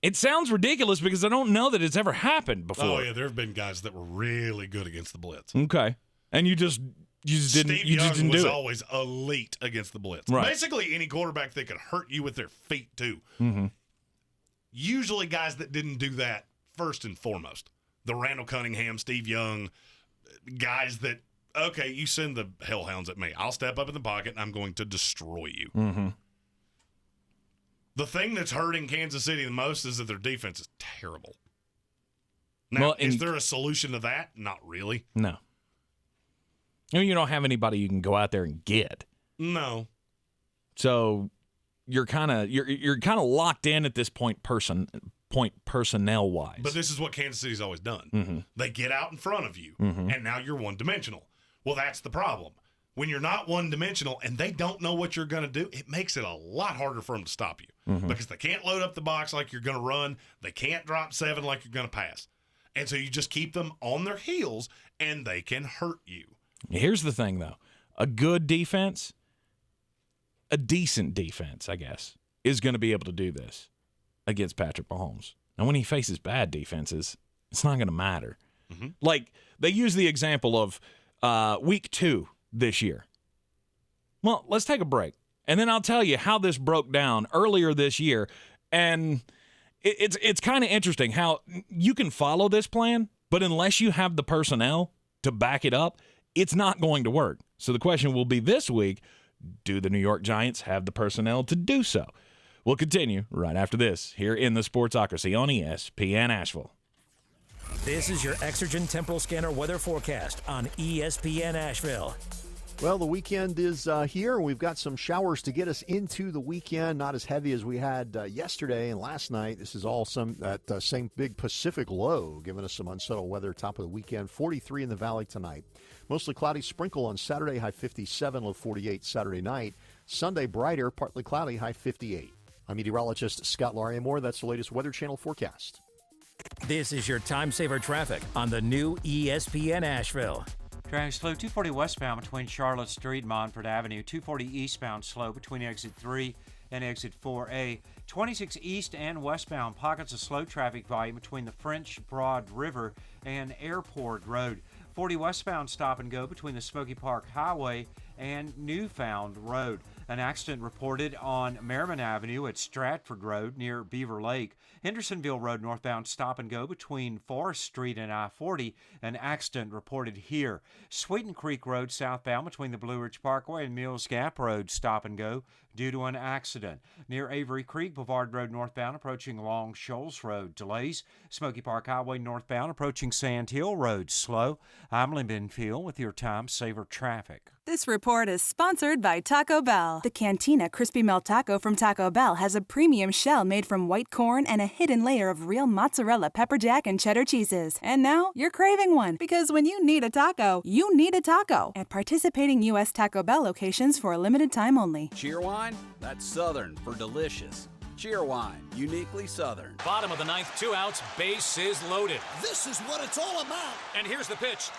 It sounds ridiculous because I don't know that it's ever happened before. Oh, yeah, there have been guys that were really good against the blitz. Okay. And you just didn't Steve Young do was it. always elite against the blitz. Right. Basically, any quarterback that could hurt you with their feet, too. Mm-hmm. Usually guys that didn't do that first and foremost. The Randall Cunningham, Steve Young, guys that, okay, you send the hellhounds at me. I'll step up in the pocket, and I'm going to destroy you. Mm-hmm. The thing that's hurting Kansas City the most is that their defense is terrible. Now, is there a solution to that? Not really. No. I mean, you don't have anybody you can go out there and get. No. So you're kind of locked in at this point personnel wise. But this is what Kansas City's always done. Mm-hmm. They get out in front of you, Mm-hmm. and now you're one-dimensional. Well, that's the problem. When you're not one-dimensional and they don't know what you're going to do, it makes it a lot harder for them to stop you Mm-hmm. because they can't load up the box like you're going to run. They can't drop 7 like you're going to pass. And so you just keep them on their heels, and they can hurt you. Here's the thing, though. A good defense, a decent defense, I guess, is going to be able to do this against Patrick Mahomes. And when he faces bad defenses, it's not going to matter. Mm-hmm. Like, they use the example of week 2 this year. Well, let's take a break, and then I'll tell you how this broke down earlier this year. And it's kind of interesting how you can follow this plan, but unless you have the personnel to back it up, it's not going to work. So the question will be this week, do the New York Giants have the personnel to do so? We'll continue right after this here in the Sportsocracy on ESPN Asheville. This is your Exergen Temporal Scanner weather forecast on ESPN Asheville. Well, the weekend is here. We've got some showers to get us into the weekend. Not as heavy as we had yesterday and last night. This is all that same big Pacific low, giving us some unsettled weather top of the weekend. 43 in the valley tonight. Mostly cloudy, sprinkle on Saturday, high 57, low 48 Saturday night. Sunday, brighter, partly cloudy, high 58. I'm meteorologist Scott Laria-Moore. That's the latest Weather Channel forecast. This is your time saver traffic on the new ESPN Asheville. Traffic slow 240 westbound between Charlotte Street and Montford Avenue. 240 eastbound slow between exit 3 and exit 4A. 26 east and westbound pockets of slow traffic volume between the French Broad River and Airport Road. 40 westbound stop and go between the Smoky Park Highway and Newfound Road. An accident reported on Merriman Avenue at Stratford Road near Beaver Lake. Hendersonville Road northbound stop and go between Forest Street and I-40. An accident reported here. Sweeten Creek Road southbound between the Blue Ridge Parkway and Mills Gap Road stop and go due to an accident. Near Avery Creek, Boulevard Road northbound approaching Long Shoals Road. Delays. Smoky Park Highway northbound approaching Sand Hill Road slow. I'm Lynn Benfield with your Time Saver Traffic. This report is sponsored by Taco Bell. The Cantina Crispy Melt Taco from Taco Bell has a premium shell made from white corn and a hidden layer of real mozzarella, pepper jack, and cheddar cheeses. And now you're craving one, because when you need a taco, you need a taco. At participating U.S. Taco Bell locations for a limited time only. Cheerwine? That's Southern for delicious. Cheerwine, uniquely Southern. Bottom of the ninth, 2 outs, base is loaded. This is what it's all about. And here's the pitch.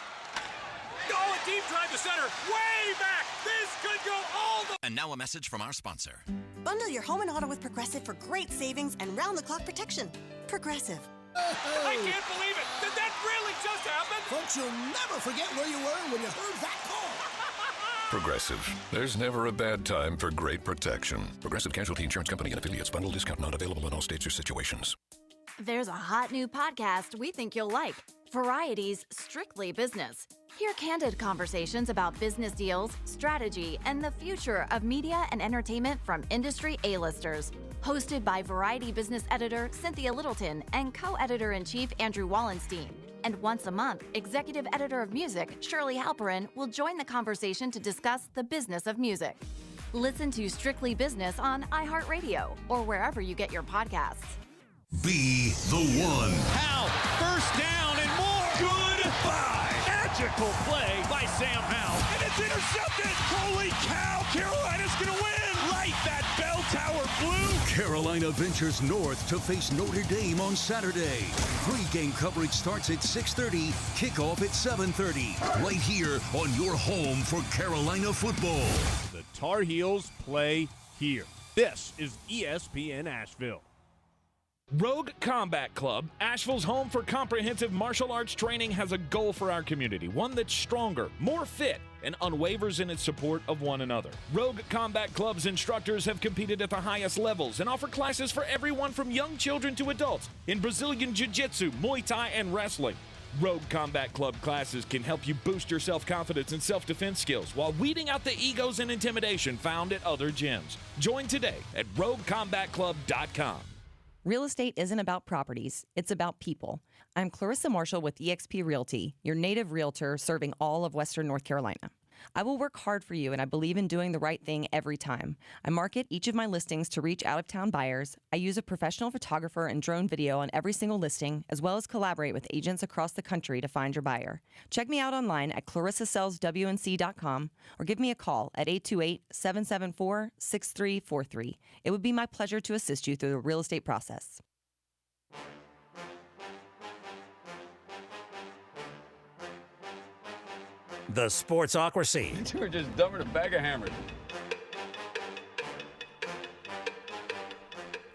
Oh, a deep drive to center, way back. This could go all the... And now a message from our sponsor. Bundle your home and auto with Progressive for great savings and round-the-clock protection. Progressive. I can't believe it. Did that really just happen? Folks, you'll never forget where you were when you heard that call. Progressive. There's never a bad time for great protection. Progressive Casualty Insurance Company and affiliates. Bundle discount not available in all states or situations. There's a hot new podcast we think you'll like. Variety's Strictly Business. Hear candid conversations about business deals, strategy, and the future of media and entertainment from industry A-listers. Hosted by Variety business editor Cynthia Littleton and co-editor-in-chief Andrew Wallenstein. And once a month, executive editor of music Shirley Halperin will join the conversation to discuss the business of music. Listen to Strictly Business on iHeartRadio or wherever you get your podcasts. Be the one. How? First down and more. Goodbye. Magical play by Sam Howell, and it's intercepted. Holy cow, Carolina's going to win. Light that bell tower blue. Carolina ventures north to face Notre Dame on Saturday. Pre-game coverage starts at 6:30, kickoff at 7:30. Right here on your home for Carolina football. The Tar Heels play here. This is ESPN Asheville. Rogue Combat Club, Asheville's home for comprehensive martial arts training, has a goal for our community, one that's stronger, more fit, and unwavers in its support of one another. Rogue Combat Club's instructors have competed at the highest levels and offer classes for everyone from young children to adults in Brazilian Jiu-Jitsu, Muay Thai, and wrestling. Rogue Combat Club classes can help you boost your self-confidence and self-defense skills while weeding out the egos and intimidation found at other gyms. Join today at roguecombatclub.com. Real estate isn't about properties, it's about people. I'm Clarissa Marshall with eXp Realty, your native realtor serving all of Western North Carolina. I will work hard for you, and I believe in doing the right thing every time. I market each of my listings to reach out-of-town buyers. I use a professional photographer and drone video on every single listing, as well as collaborate with agents across the country to find your buyer. Check me out online at clarissasellswnc.com or give me a call at 828-774-6343. It would be my pleasure to assist you through the real estate process. The Sportsocracy. You were just dumber than a bag of hammers.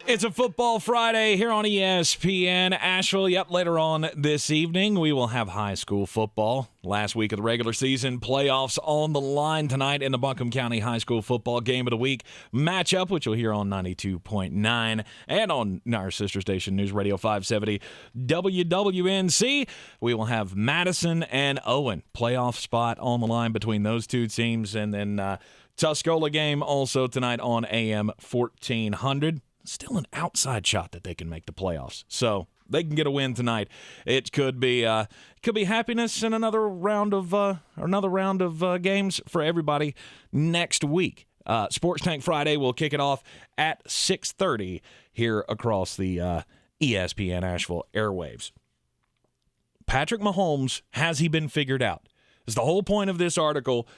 It's a Football Friday here on ESPN Asheville. Yep, later on this evening, we will have high school football. Last week of the regular season, playoffs on the line tonight in the Buncombe County High School Football Game of the Week matchup, which you'll hear on 92.9 and on our sister station, News Radio 570 WWNC. We will have Madison and Owen. Playoff spot on the line between those two teams. And then Tuscola game also tonight on AM 1400. Still an outside shot that they can make the playoffs. So they can get a win tonight. It could be happiness and another round of games for everybody next week. Sports Tank Friday will kick it off at 6:30 here across the ESPN Asheville airwaves. Patrick Mahomes, has he been figured out? Is the whole point of this article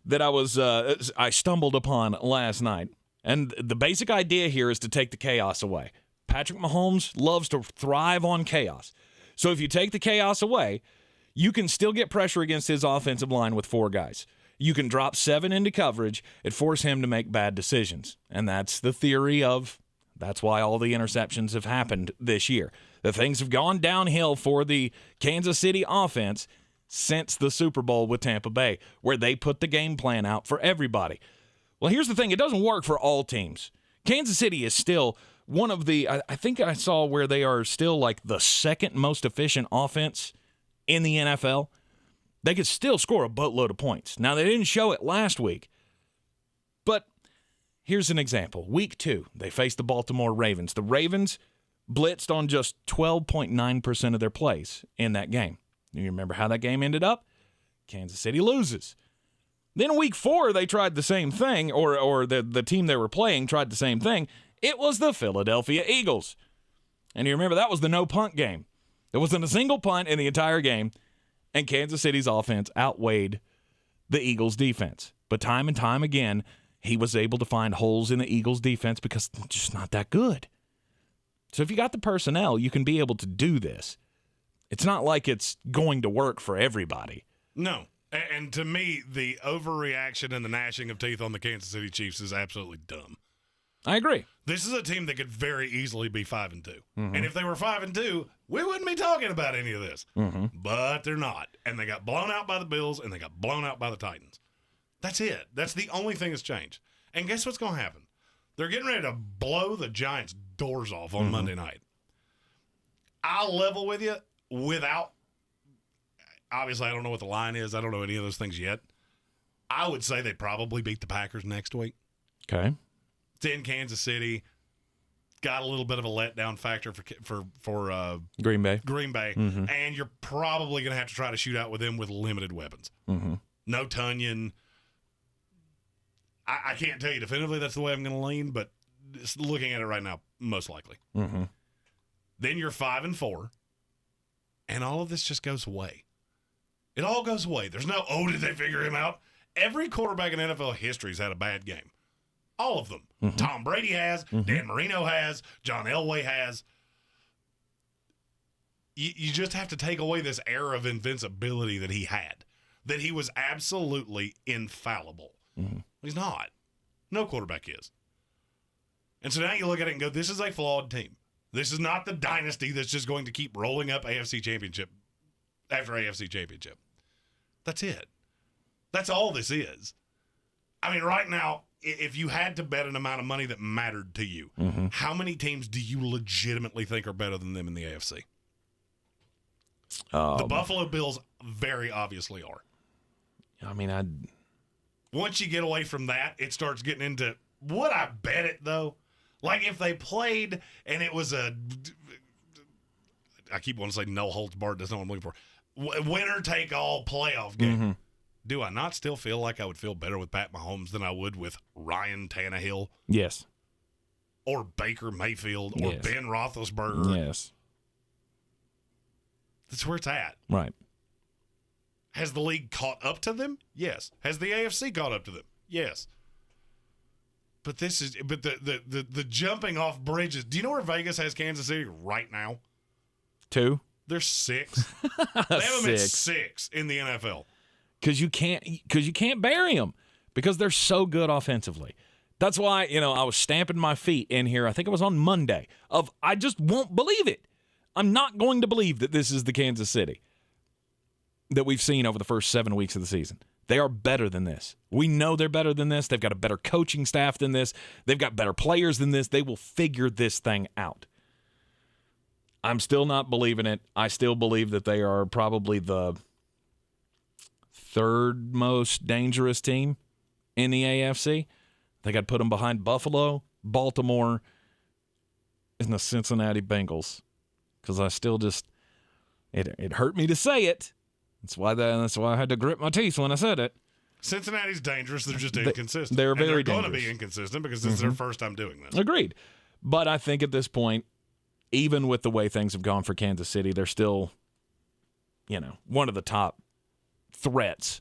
that I stumbled upon last night. And the basic idea here is to take the chaos away. Patrick Mahomes loves to thrive on chaos. So if you take the chaos away, you can still get pressure against his offensive line with 4 guys. You can drop 7 into coverage and force him to make bad decisions. And that's the theory that's why all the interceptions have happened this year. The things have gone downhill for the Kansas City offense since the Super Bowl with Tampa Bay, where they put the game plan out for everybody. Well, here's the thing. It doesn't work for all teams. Kansas City is still one of the, I think I saw where they are still like the second most efficient offense in the NFL. They could still score a boatload of points. Now, they didn't show it last week, but here's an example. Week 2, they faced the Baltimore Ravens. The Ravens blitzed on just 12.9% of their plays in that game. You remember how that game ended up? Kansas City loses. Then week 4, they tried the same thing, or the team they were playing tried the same thing. It was the Philadelphia Eagles. And you remember that was the no-punt game. There wasn't a single punt in the entire game, and Kansas City's offense outweighed the Eagles' defense. But time and time again, he was able to find holes in the Eagles' defense because they're just not that good. So if you got the personnel, you can be able to do this. It's not like it's going to work for everybody. No. And to me, the overreaction and the gnashing of teeth on the Kansas City Chiefs is absolutely dumb. I agree. This is a team that could very easily be 5-2. Mm-hmm. And if they were 5-2, we wouldn't be talking about any of this. Mm-hmm. But they're not. And they got blown out by the Bills, and they got blown out by the Titans. That's it. That's the only thing that's changed. And guess what's going to happen? They're getting ready to blow the Giants' doors off on Monday night. I'll level with you without – obviously, I don't know what the line is. I don't know any of those things yet. I would say they probably beat the Packers next week. Okay. It's in Kansas City. Got a little bit of a letdown factor for Green Bay. Mm-hmm. And you're probably going to have to try to shoot out with them with limited weapons. Mm-hmm. No Tunyon. I can't tell you definitively that's the way I'm going to lean, but just looking at it right now, most likely. Mm-hmm. Then you're 5-4, and all of this just goes away. It all goes away. There's no, did they figure him out? Every quarterback in NFL history has had a bad game. All of them. Mm-hmm. Tom Brady has. Mm-hmm. Dan Marino has. John Elway has. You just have to take away this air of invincibility that he had, that he was absolutely infallible. Mm-hmm. He's not. No quarterback is. And so now you look at it and go, this is a flawed team. This is not the dynasty that's just going to keep rolling up AFC championship after AFC championship. That's it. That's all this is. I mean, right now, if you had to bet an amount of money that mattered to you, mm-hmm. how many teams do you legitimately think are better than them in the AFC? The Buffalo Bills very obviously are. I mean, once you get away from that, it starts getting into, would I bet it, though? Like, if they played and it was I keep wanting to say no holds barred, that's not what I'm looking for. Winner-take-all playoff game. Mm-hmm. Do I not still feel like I would feel better with Pat Mahomes than I would with Ryan Tannehill? Yes. Or Baker Mayfield or Ben Roethlisberger? Yes. That's where it's at. Right. Has the league caught up to them? Yes. Has the AFC caught up to them? Yes. But the jumping off bridges. Do you know where Vegas has Kansas City right now? 2. They're 6. They have them at 6 in the NFL. Because you can't bury them because they're so good offensively. That's why, I was stamping my feet in here. I think it was on Monday I just won't believe it. I'm not going to believe that this is the Kansas City that we've seen over the first 7 weeks of the season. They are better than this. We know they're better than this. They've got a better coaching staff than this. They've got better players than this. They will figure this thing out. I'm still not believing it. I still believe that they are probably the 3rd most dangerous team in the AFC. They got to put them behind Buffalo, Baltimore, and the Cincinnati Bengals. Because I still just it hurt me to say it. That's why I had to grit my teeth when I said it. Cincinnati's dangerous. They're just inconsistent. They're very dangerous. They're going to be inconsistent because this is their first time doing this. Agreed. But I think at this point, even with the way things have gone for Kansas City, they're still, one of the top threats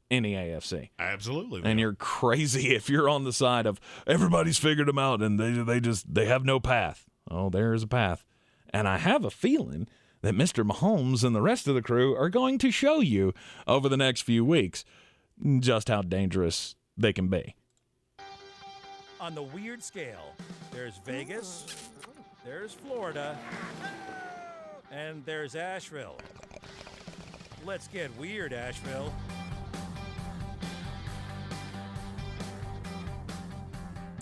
in the AFC. Absolutely. And you're crazy if you're on the side of everybody's figured them out and they have no path. Oh, there is a path. And I have a feeling that Mr. Mahomes and the rest of the crew are going to show you over the next few weeks just how dangerous they can be. On the weird scale, there's Vegas, there's Florida, and there's Asheville. Let's get weird, Asheville.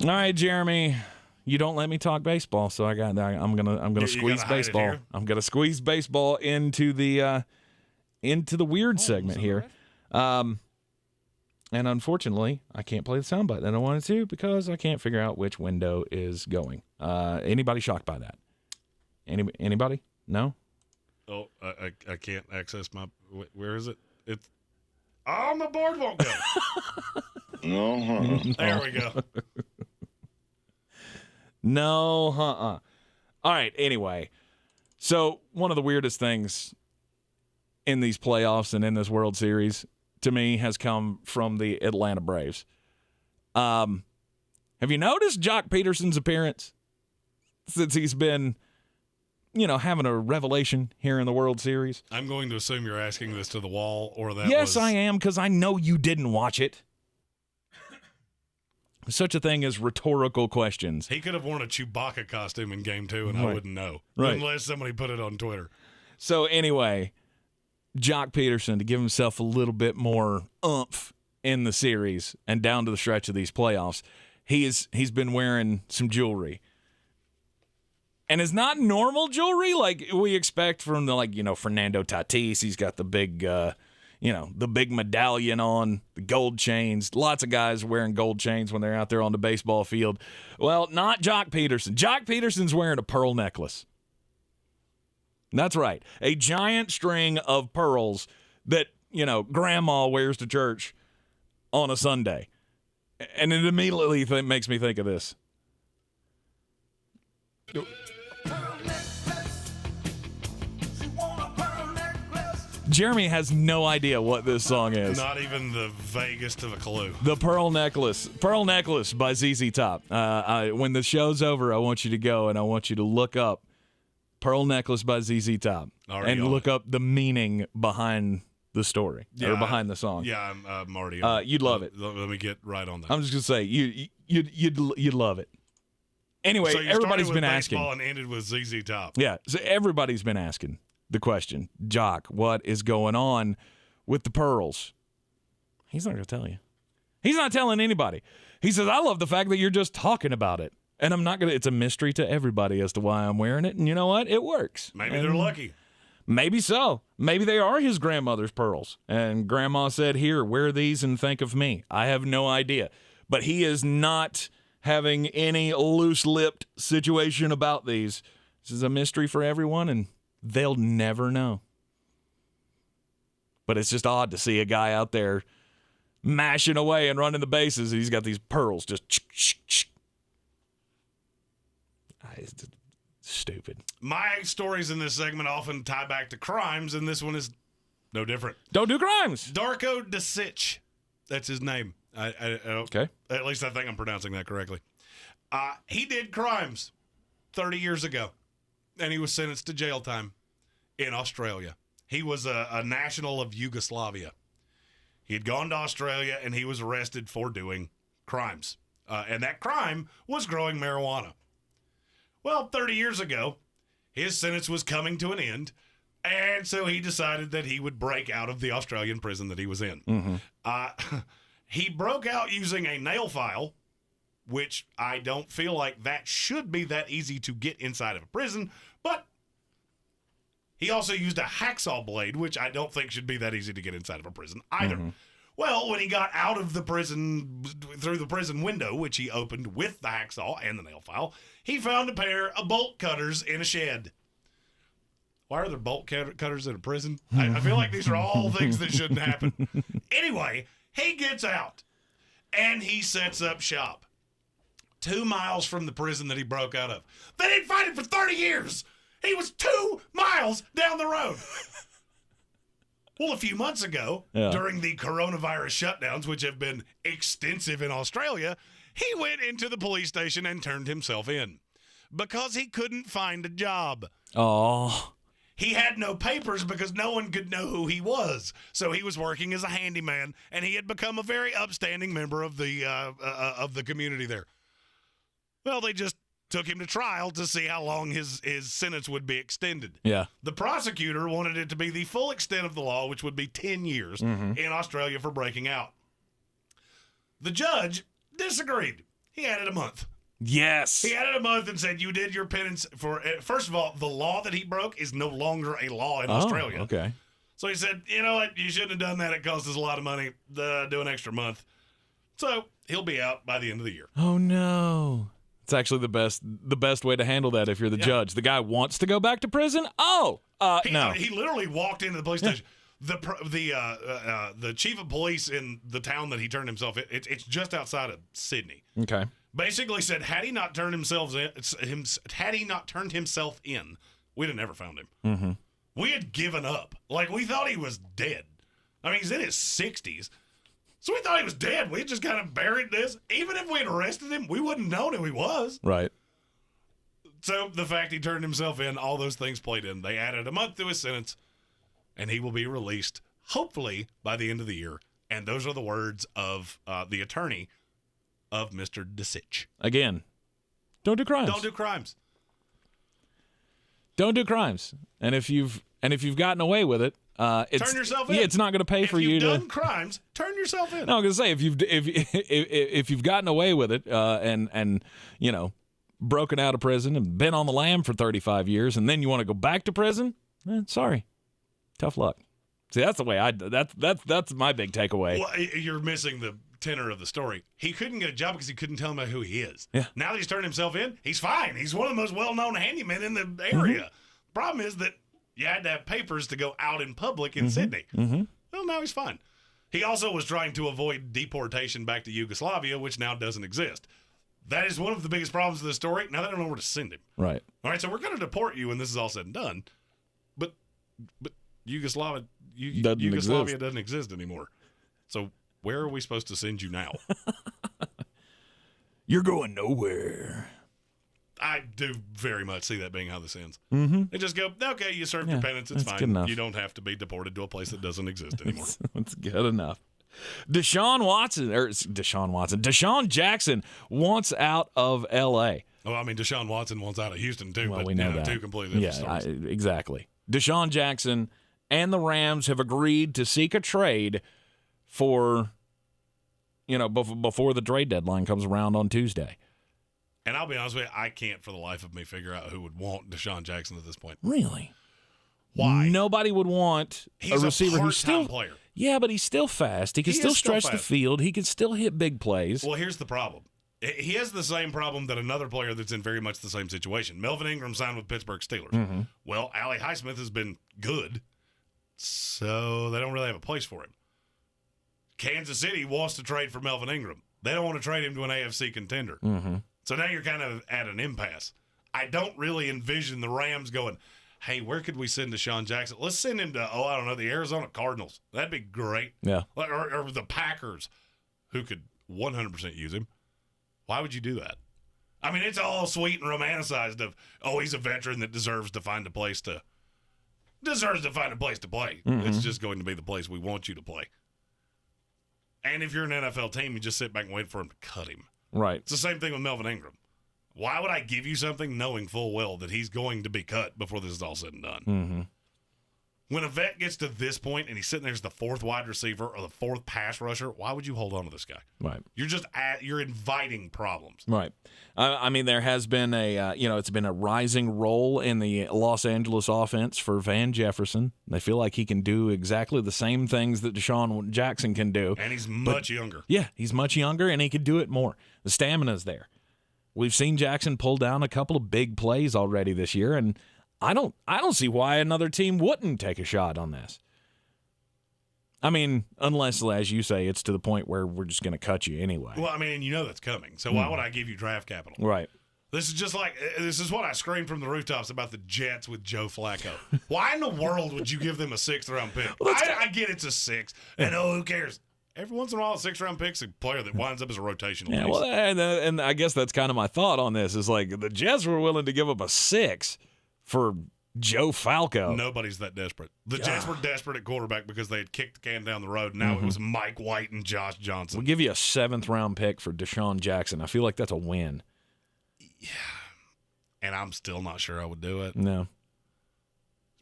All right, Jeremy. You don't let me talk baseball, so I'm gonna squeeze baseball. I'm gonna squeeze baseball into the weird segment here, and unfortunately, I can't play the soundbite that I wanted to because I can't figure out which window is going. Anybody shocked by that? Anybody? No. Oh, I can't access my. Where is it? It's my board won't go. No. There we go. No, All right, anyway. So one of the weirdest things in these playoffs and in this World Series, to me, has come from the Atlanta Braves. Have you noticed Jock Peterson's appearance since he's been, having a revelation here in the World Series? I'm going to assume you're asking this to the wall, or that Yes, I am, because I know you didn't watch it. Such a thing as rhetorical questions. He could have worn a Chewbacca costume in Game 2, and Right. I wouldn't know. Right. Unless somebody put it on Twitter. So anyway, Jock Peterson, to give himself a little bit more oomph in the series and down to the stretch of these playoffs, he's been wearing some jewelry. And it's not normal jewelry like we expect from the Fernando Tatis. He's got the big the big medallion on, the gold chains. Lots of guys wearing gold chains when they're out there on the baseball field. Well, not Jock Peterson. Jock Peterson's wearing a pearl necklace. That's right. A giant string of pearls that, grandma wears to church on a Sunday. And it immediately makes me think of this. Jeremy has no idea what this song is. Not even the vaguest of a clue. The Pearl Necklace. Pearl Necklace by ZZ Top. When the show's over, I want you to go and I want you to look up Pearl Necklace by ZZ Top and look up the meaning behind the story or behind the song. Yeah, I'm already on it. You'd love it. Let me get right on that. I'm just going to say, you'd love it. Anyway, so you everybody's started with been asking. baseball and ended with ZZ Top. Yeah, so everybody's been asking the question, Jock, what is going on with the Pearls? He's not going to tell you. He's not telling anybody. He says, I love the fact that you're just talking about it. And I'm not going to, it's a mystery to everybody as to why I'm wearing it. And you know what? It works. Maybe they're lucky. Maybe so. Maybe they are his grandmother's pearls. And grandma said, here, wear these and think of me. I have no idea. But he is not having any loose-lipped situation about these. This is a mystery for everyone, and they'll never know. But it's just odd to see a guy out there mashing away and running the bases. He's got these pearls just It's stupid. My stories in this segment often tie back to crimes, and this one is no different. Don't do crimes. Darko Desean. That's his name. Okay. At least I think I'm pronouncing that correctly. He did crimes 30 years ago, and he was sentenced to jail time in Australia. He was a national of Yugoslavia. He had gone to Australia, and he was arrested for doing crimes. And that crime was growing marijuana. Well, 30 years ago, his sentence was coming to an end, and so he decided that he would break out of the Australian prison that he was in. Mm-hmm. He broke out using a nail file, which I don't feel like that should be that easy to get inside of a prison, but he also used a hacksaw blade, which I don't think should be that easy to get inside of a prison either. Mm-hmm. Well, when he got out of the prison, through the prison window, which he opened with the hacksaw and the nail file, he found a pair of bolt cutters in a shed. Why are there bolt cutters in a prison? I feel like these are all things that shouldn't happen. Anyway, he gets out, and he sets up shop 2 miles from the prison that he broke out of. They didn't find him for 30 years. He was 2 miles down the road. Well, a few months ago, during the coronavirus shutdowns, which have been extensive in Australia, he went into the police station and turned himself in because he couldn't find a job. Oh. He had no papers because no one could know who he was. So he was working as a handyman, and he had become a very upstanding member of the community there. Well, they just took him to trial to see how long his sentence would be extended. Yeah. The prosecutor wanted it to be the full extent of the law, which would be 10 years in Australia for breaking out. The judge disagreed. He added a month. Yes. He added a month and said, you did your penance for, first of all, the law that he broke is no longer a law in Australia. Okay. So he said, you know what, you shouldn't have done that. It cost us a lot of money. Do an extra month. So he'll be out by the end of the year. Oh, no. It's actually the best way to handle that if you're the judge. The guy wants to go back to prison? No. He literally walked into the police station. The chief of police in the town that he turned himself in, it's just outside of Sydney. Okay. Basically said, had he not turned himself in, we'd have never found him. Mm-hmm. We had given up. Like, we thought he was dead. I mean, he's in his 60s. So we thought he was dead. We just kind of buried this. Even if we'd arrested him, we wouldn't have known who he was. Right. So the fact he turned himself in, all those things played in. They added a month to his sentence, and he will be released, hopefully, by the end of the year. And those are the words of the attorney of Mr. Desean. Again, don't do crimes. Don't do crimes. Don't do crimes. And if you've gotten away with it, turn yourself in. Yeah, it's not going to pay for you to. If you've done crimes, turn yourself in. No, I'm going to say if you've gotten away with it and you know, broken out of prison and been on the lam for 35 years, and then you want to go back to prison, sorry, tough luck. See, that's the way that's my big takeaway. Well, you're missing the tenor of the story. He couldn't get a job because he couldn't tell him who he is. Yeah. Now that he's turned himself in, he's fine. He's one of the most well-known handymen in the area. Mm-hmm. Problem is that you had to have papers to go out in public in Sydney. Mm-hmm. Well, now he's fine. He also was trying to avoid deportation back to Yugoslavia, which now doesn't exist. That is one of the biggest problems of the story. Now they don't know where to send him. Right. All right, so we're going to deport you when this is all said and done. But Yugoslavia exist. doesn't exist anymore. So where are we supposed to send you now? You're going nowhere. I do very much see that being how this ends. Mm-hmm. They just go, okay, you served your penance, it's that's fine. good enough. You don't have to be deported to a place that doesn't exist anymore. That's good enough. Deshaun Jackson wants out of L.A. Oh, I mean, Deshaun Watson wants out of Houston, too. Well, but, we know that. Two completely different stories. Exactly. Deshaun Jackson and the Rams have agreed to seek a trade for, before the trade deadline comes around on Tuesday. And I'll be honest with you, I can't for the life of me figure out who would want Deshaun Jackson at this point. Really? Why? Nobody would want He's a receiver who's part-time still player. Yeah, but he's still fast. He can still stretch the field. He can still hit big plays. Well, here's the problem. He has the same problem that another player that's in very much the same situation. Melvin Ingram signed with Pittsburgh Steelers. Mm-hmm. Well, Ali Highsmith has been good, so they don't really have a place for him. Kansas City wants to trade for Melvin Ingram. They don't want to trade him to an AFC contender. Mm-hmm. So now you're kind of at an impasse. I don't really envision the Rams going, hey, where could we send Deshaun Jackson? Let's send him to, the Arizona Cardinals. That'd be great. Yeah. Or the Packers, who could 100% use him. Why would you do that? I mean, it's all sweet and romanticized of, he's a veteran that deserves to find a place to play. Mm-hmm. It's just going to be the place we want you to play. And if you're an NFL team, you just sit back and wait for him to cut him. Right. It's the same thing with Melvin Ingram. Why would I give you something knowing full well that he's going to be cut before this is all said and done? Mm-hmm. When a vet gets to this point and he's sitting there as the fourth wide receiver or the fourth pass rusher, why would you hold on to this guy? Right. You're inviting problems. Right. I mean, there has been it's been a rising role in the Los Angeles offense for Van Jefferson. They feel like he can do exactly the same things that Deshaun Jackson can do. And he's much younger. Yeah, he's much younger, and he could do it more. The stamina's there. We've seen Jackson pull down a couple of big plays already this year, and I don't see why another team wouldn't take a shot on this. I mean, unless, as you say, it's to the point where we're just going to cut you anyway. Well, I mean, that's coming. So why would I give you draft capital? Right. This is what I screamed from the rooftops about the Jets with Joe Flacco. Why in the world would you give them a 6th-round pick? Well, I get it's a 6, and who cares? Every once in a while, a 6th-round pick's a player that winds up as a rotational piece. Well, and I guess that's kind of my thought on this is like the Jets were willing to give up a 6 for Joe Flacco. Nobody's that desperate. The Jets were desperate at quarterback because they had kicked the can down the road. Now it was Mike White and Josh Johnson. We'll give you a 7th-round pick for Deshaun Jackson. I feel like that's a win. Yeah. And I'm still not sure I would do it. No.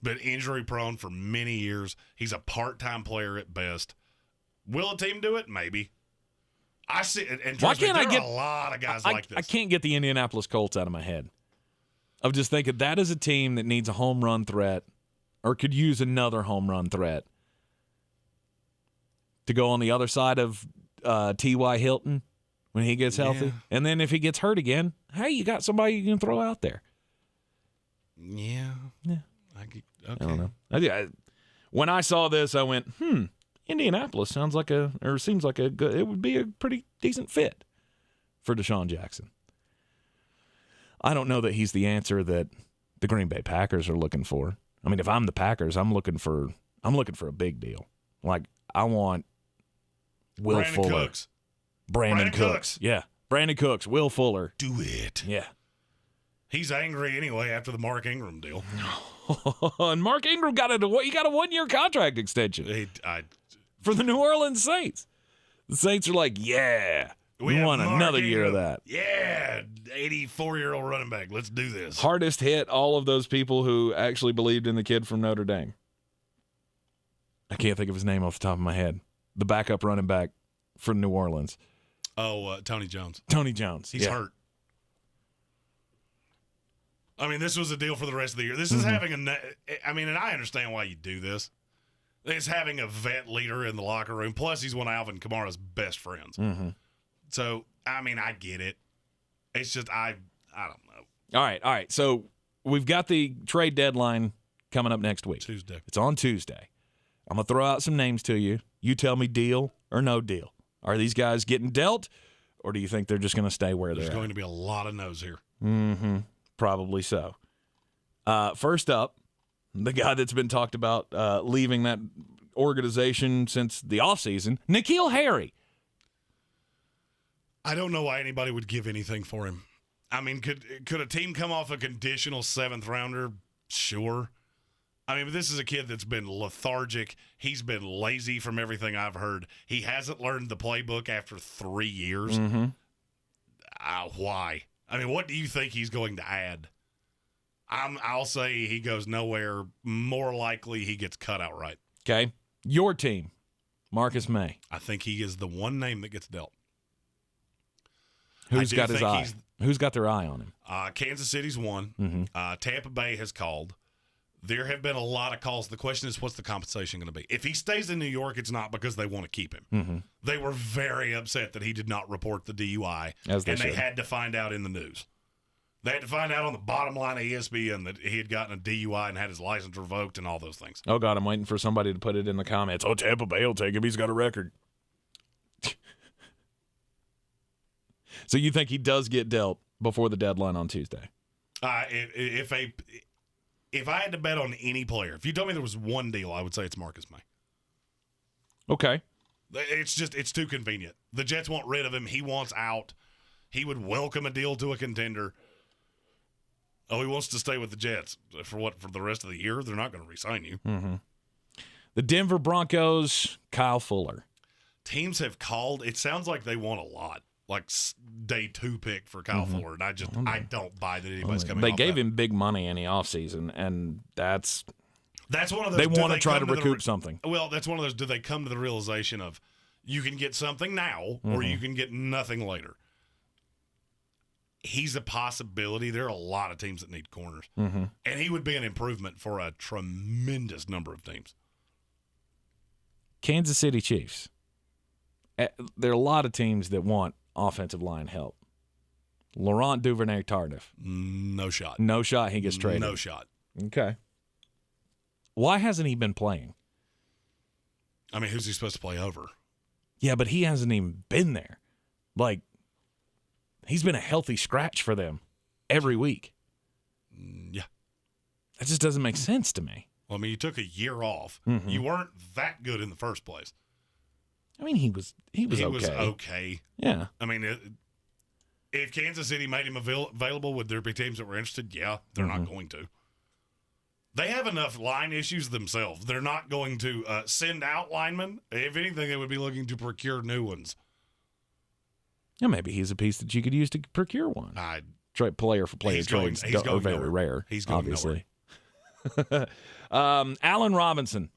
Been injury-prone for many years. He's a part-time player at best. Will a team do it? Maybe. I see, and trust me, there are a lot of guys like this. I can't get the Indianapolis Colts out of my head. I'm just thinking that is a team that needs a home run threat or could use another home run threat to go on the other side of T.Y. Hilton when he gets healthy. Yeah. And then if he gets hurt again, hey, you got somebody you can throw out there. Yeah. Yeah. Okay. I don't know. When I saw this, I went, Indianapolis seems like a good, it would be a pretty decent fit for Deshaun Jackson. I don't know that he's the answer that the Green Bay Packers are looking for. I mean, if I'm the Packers, I'm looking for a big deal. Like I want Will Brandon Fuller. Cooks. Brandon Cooks. Yeah. Brandon Cooks, Will Fuller. Do it. Yeah. He's angry anyway after the Mark Ingram deal. And Mark Ingram got a 1-year contract extension for the New Orleans Saints. The Saints are like, yeah, we want another year of that. Yeah, 84-year-old running back. Let's do this. Hardest hit all of those people who actually believed in the kid from Notre Dame. I can't think of his name off the top of my head. The backup running back for New Orleans. Oh, Tony Jones. Tony Jones. He's hurt. I mean, this was a deal for the rest of the year. This is having and I understand why you do this. It's having a vet leader in the locker room. Plus, he's one of Alvin Kamara's best friends. Mm-hmm. So, I mean, I get it. It's just, I don't know. All right. So, we've got the trade deadline coming up next week. Tuesday. It's on Tuesday. I'm going to throw out some names to you. You tell me deal or no deal. Are these guys getting dealt, or do you think they're just going to stay where they're at? There's going to be a lot of no's here. Mm-hmm. Probably so. First up, the guy that's been talked about leaving that organization since the offseason, N'Keal Harry. I don't know why anybody would give anything for him. I mean, could a team come off a conditional 7th rounder? Sure. I mean, but this is a kid that's been lethargic. He's been lazy from everything I've heard. He hasn't learned the playbook after 3 years. Mm-hmm. Why? I mean, what do you think he's going to add? I'll say he goes nowhere. More likely he gets cut outright. Okay. Your team, Marcus May. I think he is the one name that gets dealt. Who's got his eye? Who's got their eye on him? Kansas City's one. Mm-hmm. Tampa Bay has called. There have been a lot of calls. The question is, what's the compensation going to be? If he stays in New York, it's not because they want to keep him. Mm-hmm. They were very upset that he did not report the DUI, and they had to find out in the news. They had to find out on the bottom line of ESPN that he had gotten a DUI and had his license revoked and all those things. Oh, God, I'm waiting for somebody to put it in the comments. Oh, Tampa Bay will take him. He's got a record. So you think he does get dealt before the deadline on Tuesday? If I had to bet on any player, if you told me there was one deal, I would say it's Marcus May. Okay. It's too convenient. The Jets want rid of him. He wants out. He would welcome a deal to a contender. Oh, he wants to stay with the Jets. For what? For the rest of the year? They're not going to re-sign you. Mm-hmm. The Denver Broncos, Kyle Fuller. Teams have called. It sounds like they want a lot. Like day 2 pick for Kyle Fuller. And I don't buy that anybody's coming off They gave that. him big money in the offseason, and that's one of those. They want to try to recoup something. Well, that's one of those. Do they come to the realization of you can get something now or you can get nothing later? He's a possibility. There are a lot of teams that need corners. Mm-hmm. And he would be an improvement for a tremendous number of teams. Kansas City Chiefs. There are a lot of teams that want offensive line help. Laurent Duvernay-Tardif. No shot. No shot he gets traded. No shot. Okay. Why hasn't he been playing? I mean, who's he supposed to play over? Yeah, but he hasn't even been there. Like, he's been a healthy scratch for them every week. Yeah. That just doesn't make sense to me. Well, I mean, you took a year off. Mm-hmm. You weren't that good in the first place. I mean, he was okay. Was okay. Yeah. I mean, if Kansas City made him available, would there be teams that were interested? Yeah, they're not going to. They have enough line issues themselves. They're not going to send out linemen. If anything, they would be looking to procure new ones. Yeah, maybe he's a piece that you could use to procure one. Player for player trades are very rare. He's going obviously. Allen Robinson.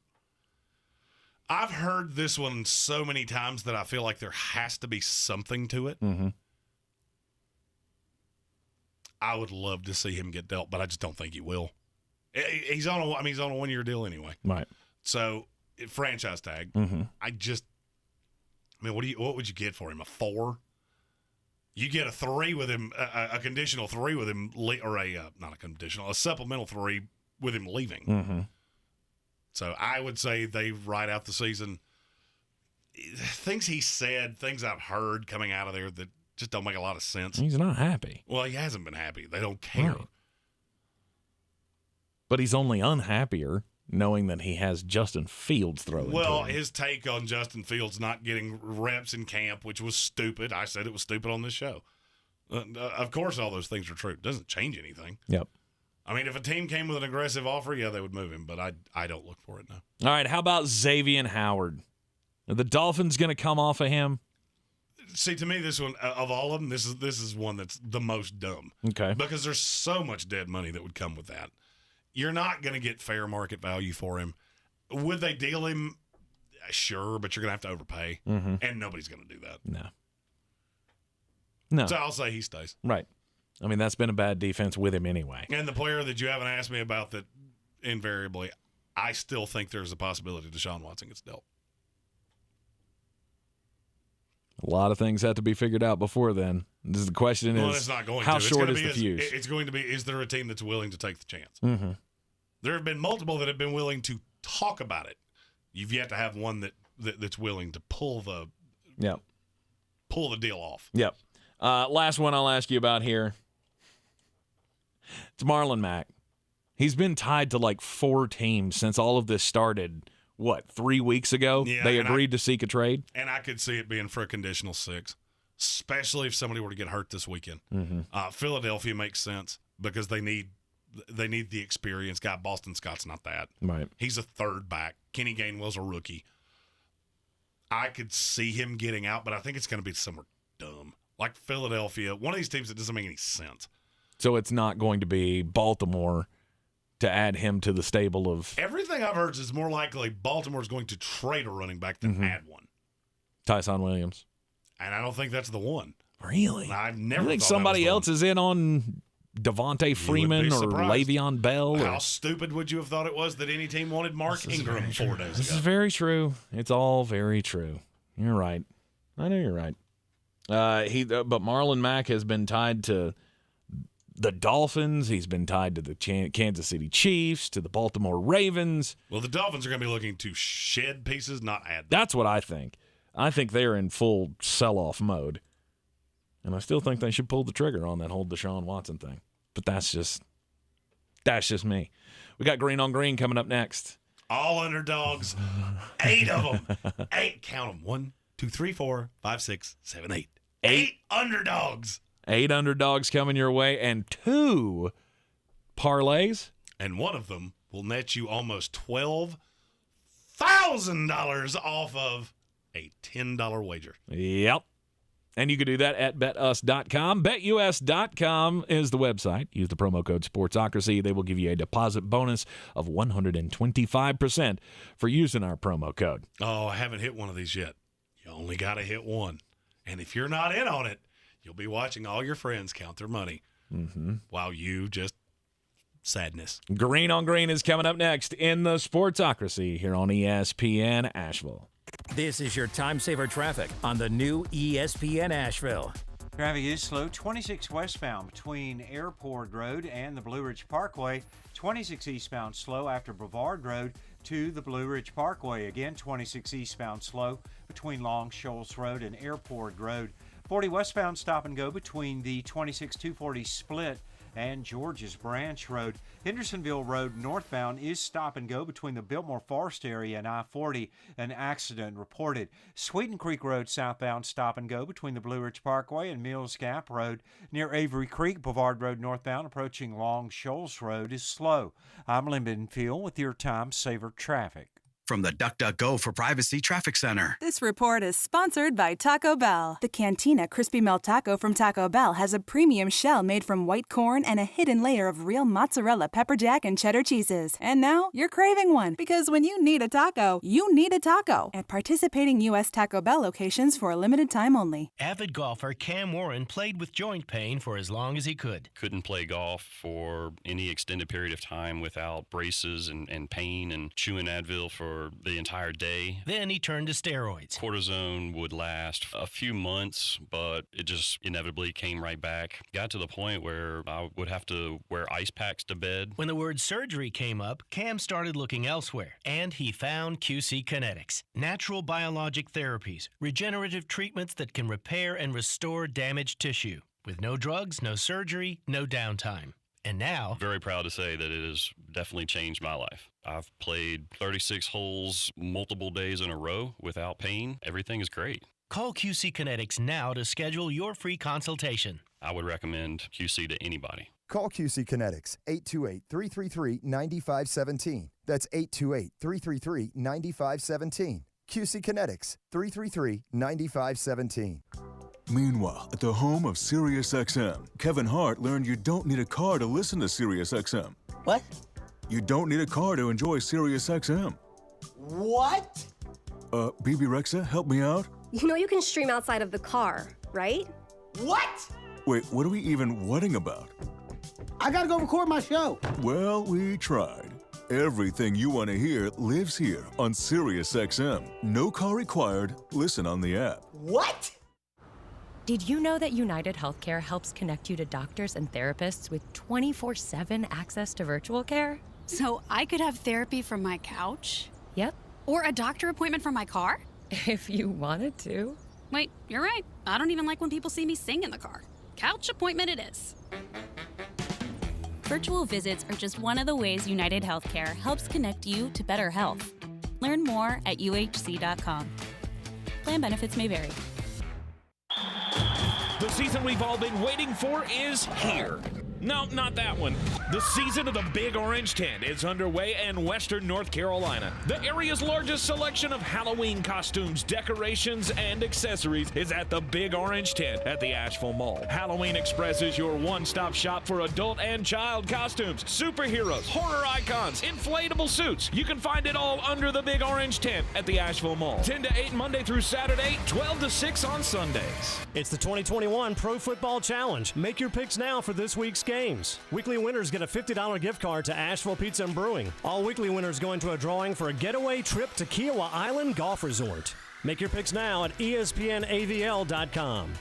I've heard this one so many times that I feel like there has to be something to it. Mm-hmm. I would love to see him get dealt, but I just don't think he will. He's on a 1-year deal anyway. Right. So franchise tag. Mm-hmm. What would you get for him? A 4? You get a 3 with him, a conditional 3 with him, or not a conditional, a supplemental 3 with him leaving. Mm-hmm. So I would say they ride out the season. Things he said, things I've heard coming out of there that just don't make a lot of sense. He's not happy. Well, he hasn't been happy. They don't care. Right. But he's only unhappier knowing that he has Justin Fields throwing. Well, his take on Justin Fields not getting reps in camp, which was stupid. I said it was stupid on this show. Of course, all those things are true. It doesn't change anything. Yep. I mean, if a team came with an aggressive offer, yeah, they would move him, but I don't look for it now. All right, how about Xavier Howard? Are the Dolphins going to come off of him? See, to me, this one, of all of them, this is one that's the most dumb. Okay. Because there's so much dead money that would come with that. You're not going to get fair market value for him. Would they deal him? Sure, but you're going to have to overpay, and nobody's going to do that. No. So I'll say he stays. Right. I mean, that's been a bad defense with him anyway. And the player that you haven't asked me about that invariably, I still think there's a possibility Desean Watson gets dealt. A lot of things have to be figured out before then. The question is, it's not going how to. short is the fuse? It's going to be, is there a team that's willing to take the chance? Mm-hmm. There have been multiple that have been willing to talk about it. You've yet to have one that's willing to pull the deal off. Yep. Last one I'll ask you about here. It's Marlon Mack. He's been tied to like 4 teams since all of this started, 3 weeks ago? Yeah, they agreed to seek a trade? And I could see it being for a conditional 6, especially if somebody were to get hurt this weekend. Philadelphia makes sense because they need the experience guy. Boston Scott's not that. Right. He's a third back. Kenny Gainwell's a rookie. I could see him getting out, but I think it's going to be somewhere dumb. Like Philadelphia, one of these teams that doesn't make any sense. So it's not going to be Baltimore to add him to the stable of... Everything I've heard is more likely Baltimore's going to trade a running back than add one. Tyson Williams. And I don't think that's the one. Really? I've never You think thought somebody that was else is in on Devontae Freeman or Le'Veon Bell? How stupid would you have thought it was that any team wanted Mark Ingram 4 days ago? This is very true. It's all very true. You're right. I know you're right. But Marlon Mack has been tied to the Dolphins. He's been tied to the Kansas City Chiefs, to the Baltimore Ravens. Well, the Dolphins are going to be looking to shed pieces, not add them. That's what I think. I think they're in full sell-off mode. And I still think they should pull the trigger on that whole Desean Watson thing. But that's just me. We got Greene on Greene coming up next. All underdogs. 8 of them. 8. Count them. 1, 2, 3, 4, 5, 6, 7, 8. 8 underdogs. 8 underdogs coming your way and 2 parlays. And one of them will net you almost $12,000 off of a $10 wager. Yep. And you can do that at betus.com. BetUS.com is the website. Use the promo code SPORTSOCRACY. They will give you a deposit bonus of 125% for using our promo code. Oh, I haven't hit one of these yet. You only got to hit one. And if you're not in on it, you'll be watching all your friends count their money while you just sadness. Greene on Greene is coming up next in the Sportsocracy here on ESPN Asheville. This is your time saver traffic on the new ESPN Asheville. Traffic is slow. 26 westbound between Airport Road and the Blue Ridge Parkway. 26 eastbound slow after Brevard Road to the Blue Ridge Parkway. Again, 26 eastbound slow between Long Shoals Road and Airport Road. 40 westbound stop and go between the 26-240 split and George's Branch Road. Hendersonville Road northbound is stop and go between the Biltmore Forest area and I-40. An accident reported. Sweeten Creek Road southbound stop and go between the Blue Ridge Parkway and Mills Gap Road. Near Avery Creek, Brevard Road northbound approaching Long Shoals Road is slow. I'm Lyndon Field with your Time Saver Traffic. From the DuckDuckGo for Privacy Traffic Center. This report is sponsored by Taco Bell. The Cantina Crispy Melt Taco from Taco Bell has a premium shell made from white corn and a hidden layer of real mozzarella, pepper jack, and cheddar cheeses. And now you're craving one, because when you need a taco, you need a taco. At participating U.S. Taco Bell locations for a limited time only. Avid golfer Cam Warren played with joint pain for as long as he could. Couldn't play golf for any extended period of time without braces and pain and chewing Advil for the entire day. Then he turned to steroids. Cortisone would last a few months, but it just inevitably came right back. Got to the point where I would have to wear ice packs to bed. When the word surgery came up, Cam started looking elsewhere, and he found QC Kinetics. Natural biologic therapies, regenerative treatments that can repair and restore damaged tissue. With no drugs, no surgery, no downtime. And now, very proud to say that it has definitely changed my life. I've played 36 holes multiple days in a row without pain. Everything is great. Call QC Kinetics now to schedule your free consultation. I would recommend QC to anybody. Call QC Kinetics, 828-333-9517. That's 828-333-9517. QC Kinetics, 333-9517. Meanwhile, at the home of SiriusXM, Kevin Hart learned you don't need a car to listen to SiriusXM. What? You don't need a car to enjoy SiriusXM. What? BB Rexa, help me out? You know you can stream outside of the car, right? What? Wait, what are we even whatting about? I gotta go record my show. Well, we tried. Everything you want to hear lives here on SiriusXM. No call required. Listen on the app. What? Did you know that United Healthcare helps connect you to doctors and therapists with 24/7 access to virtual care? So I could have therapy from my couch? Yep. Or a doctor appointment from my car? If you wanted to. Wait, you're right. I don't even like when people see me sing in the car. Couch appointment it is. Virtual visits are just one of the ways United Healthcare helps connect you to better health. Learn more at uhc.com. Plan benefits may vary. The season we've all been waiting for is here. No, not that one. The season of the Big Orange Tent is underway in Western North Carolina. The area's largest selection of Halloween costumes, decorations, and accessories is at the Big Orange Tent at the Asheville Mall. Halloween Express is your one-stop shop for adult and child costumes, superheroes, horror icons, inflatable suits. You can find it all under the Big Orange Tent at the Asheville Mall. 10 to 8 Monday through Saturday, 12 to 6 on Sundays. It's the 2021 Pro Football Challenge. Make your picks now for this week's games. Weekly winners get a $50 gift card to Asheville Pizza and Brewing. All weekly winners go into a drawing for a getaway trip to Kiowa Island Golf Resort. Make your picks now at ESPNAVL.com.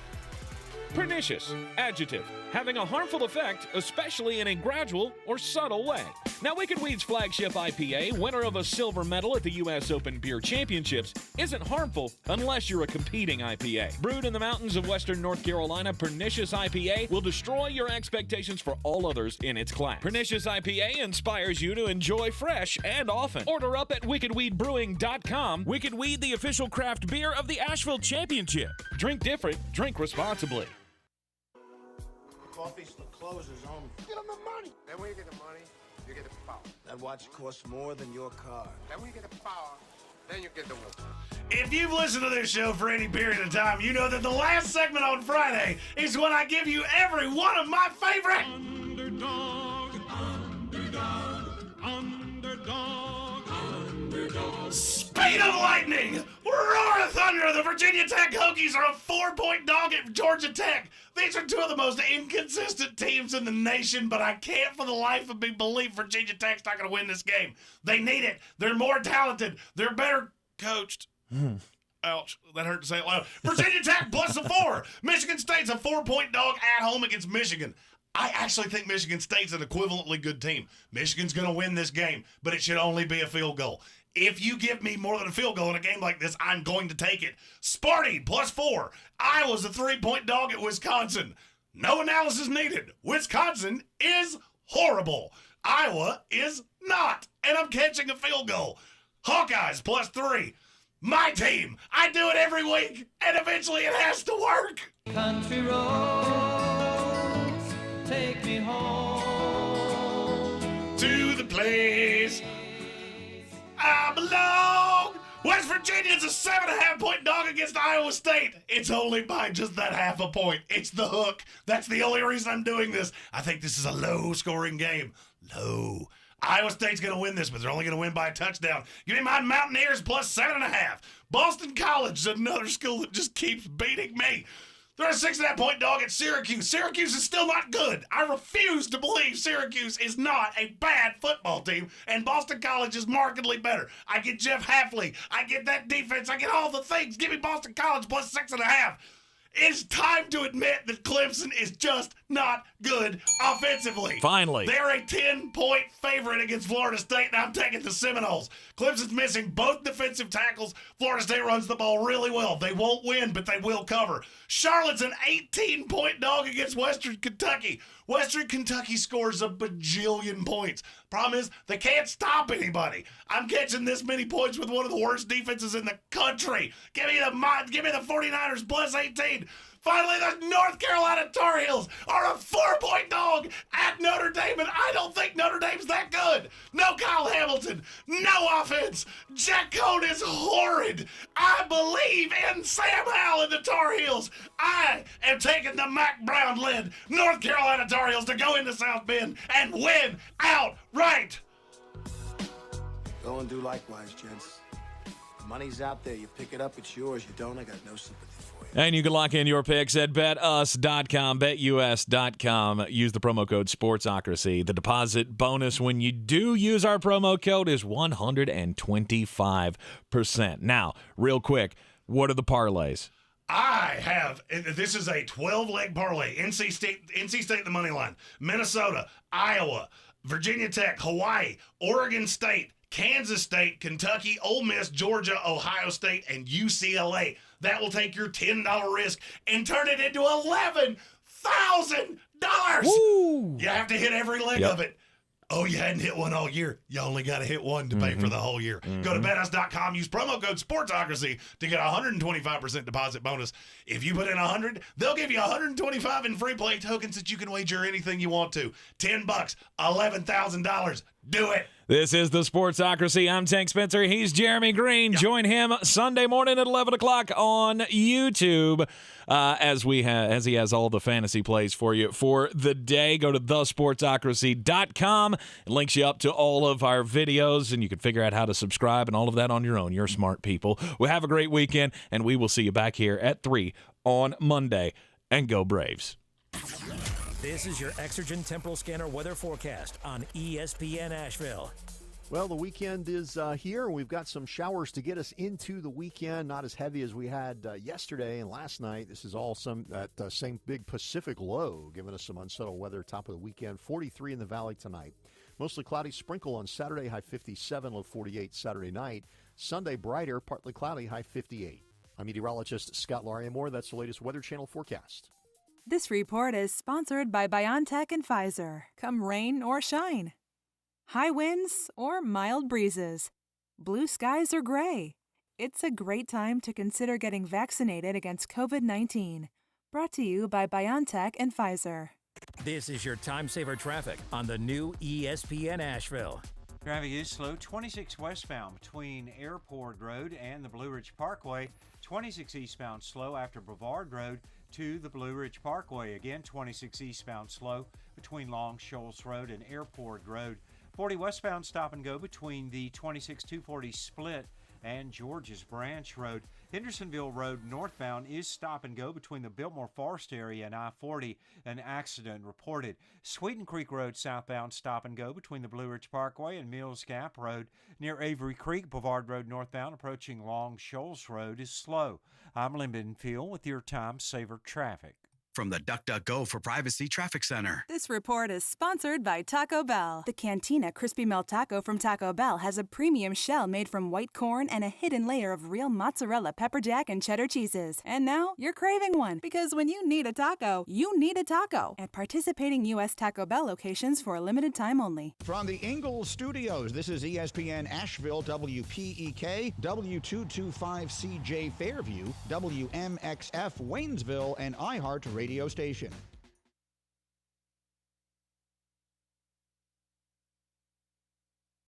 Pernicious, adjective, having a harmful effect, especially in a gradual or subtle way. Now, Wicked Weed's flagship IPA, winner of a silver medal at the U.S. Open Beer Championships, isn't harmful unless you're a competing IPA. Brewed in the mountains of Western North Carolina, Pernicious IPA will destroy your expectations for all others in its class. Pernicious IPA inspires you to enjoy fresh and often. Order up at wickedweedbrewing.com. Wicked Weed, the official craft beer of the Asheville Championship. Drink different, drink responsibly. Coffee closes on. Get them the money. Then when you get the money, you get the power. That watch costs more than your car. Then when you get the power, then you get the woman. If you've listened to this show for any period of time, you know that the last segment on Friday is when I give you every one of my favorite underdog. Speed of lightning, roar of thunder. The Virginia Tech Hokies are a 4-point dog at Georgia Tech. These are two of the most inconsistent teams in the nation, but I can't for the life of me believe Virginia Tech's not going to win this game. They need it. They're more talented. They're better coached. Ouch, that hurt to say it loud. Virginia Tech plus a 4. Michigan State's a 4-point dog at home against Michigan. I actually think Michigan State's an equivalently good team. Michigan's going to win this game, but it should only be a field goal. If you give me more than a field goal in a game like this, I'm going to take it. Sparty plus 4. Iowa's a 3-point dog at Wisconsin. No analysis needed. Wisconsin is horrible. Iowa is not. And I'm catching a field goal. Hawkeyes plus 3. My team. I do it every week, and eventually it has to work. Country roads, take me home to the place I belong. West Virginia's a 7.5-point dog against Iowa State. It's only by just that half a point. It's the hook. That's the only reason I'm doing this. I think this is a low-scoring game. Low. Iowa State's going to win this, but they're only going to win by a touchdown. Give me my Mountaineers plus 7.5. Boston College is another school that just keeps beating me. They're a 6.5-point dog at Syracuse. Syracuse is still not good. I refuse to believe Syracuse is not a bad football team, and Boston College is markedly better. I get Jeff Hafley. I get that defense. I get all the things. Give me Boston College plus 6.5. It's time to admit that Clemson is just not good offensively. Finally. They're a 10-point favorite against Florida State, and I'm taking the Seminoles. Clemson's missing both defensive tackles. Florida State runs the ball really well. They won't win, but they will cover. Charlotte's an 18-point dog against Western Kentucky. Western Kentucky scores a bajillion points. Problem is, they can't stop anybody. I'm catching this many points with one of the worst defenses in the country. Give me the 49ers plus 18. Finally, the North Carolina Tar Heels are a 4-point dog at Notre Dame, and I don't think Notre Dame's that good. No Kyle Hamilton, no offense. Jack Cohn is horrid. I believe in Sam Howell and the Tar Heels. I am taking the Mac Brown-led North Carolina Tar Heels to go into South Bend and win outright. Go and do likewise, gents. The money's out there. You pick it up, it's yours. You don't, I got no sympathy for you. And you can lock in your picks at betus.com, betus.com. Use the promo code SPORTSOCRACY. The deposit bonus when you do use our promo code is 125%. Now, real quick, what are the parlays? I have, this is a 12-leg parlay. NC State, the money line. Minnesota, Iowa, Virginia Tech, Hawaii, Oregon State, Kansas State, Kentucky, Ole Miss, Georgia, Ohio State, and UCLA. That will take your $10 risk and turn it into $11,000. $1,000. You have to hit every leg of it. Oh, you hadn't hit one all year. You only got to hit one to pay for the whole year. Go to BetUs.com. Use promo code SPORTSOCRACY to get a 125% deposit bonus. If you put in 100, they'll give you 125 in free play tokens that you can wager anything you want to. $10, $11,000. Do it. This is the Sportsocracy. I'm Tank Spencer. He's Jeremy Greene. Join him Sunday morning at 11 o'clock on YouTube as he has all the fantasy plays for you for the day. Go to thesportsocracy.com. It links you up to all of our videos, and you can figure out how to subscribe and all of that on your own. You're smart people. Well, have a great weekend, and we will see you back here at 3 on Monday. And go Braves. This is your Exergen Temporal Scanner weather forecast on ESPN Asheville. Well, the weekend is here. We've got some showers to get us into the weekend, not as heavy as we had yesterday and last night. This is all that same big Pacific low, giving us some unsettled weather top of the weekend. 43 in the valley tonight. Mostly cloudy, sprinkle on Saturday, high 57, low 48 Saturday night. Sunday, brighter, partly cloudy, high 58. I'm meteorologist Scott Lariamore. That's the latest Weather Channel forecast. This report is sponsored by BioNTech and Pfizer. Come rain or shine. High winds or mild breezes. Blue skies or gray. It's a great time to consider getting vaccinated against COVID-19. Brought to you by BioNTech and Pfizer. This is your time saver traffic on the new ESPN Asheville. Traffic is slow. 26 westbound between Airport Road and the Blue Ridge Parkway. 26 eastbound slow after Brevard Road to the Blue Ridge Parkway. Again, 26 eastbound slow between Long Shoals Road and Airport Road. 40 westbound stop and go between the 26-240 split and George's Branch Road. Hendersonville Road northbound is stop and go between the Biltmore Forest area and I-40. An accident reported. Sweeten Creek Road southbound stop and go between the Blue Ridge Parkway and Mills Gap Road. Near Avery Creek, Boulevard Road northbound approaching Long Shoals Road is slow. I'm Lyndon Field with your Time Saver Traffic. From the DuckDuckGo for Privacy Traffic Center. This report is sponsored by Taco Bell. The Cantina Crispy Melt Taco from Taco Bell has a premium shell made from white corn and a hidden layer of real mozzarella, pepper jack, and cheddar cheeses. And now you're craving one, because when you need a taco, you need a taco. At participating U.S. Taco Bell locations for a limited time only. From the Ingalls Studios, this is ESPN Asheville, WPEK, W225CJ Fairview, WMXF Waynesville, and iHeart Radio Station.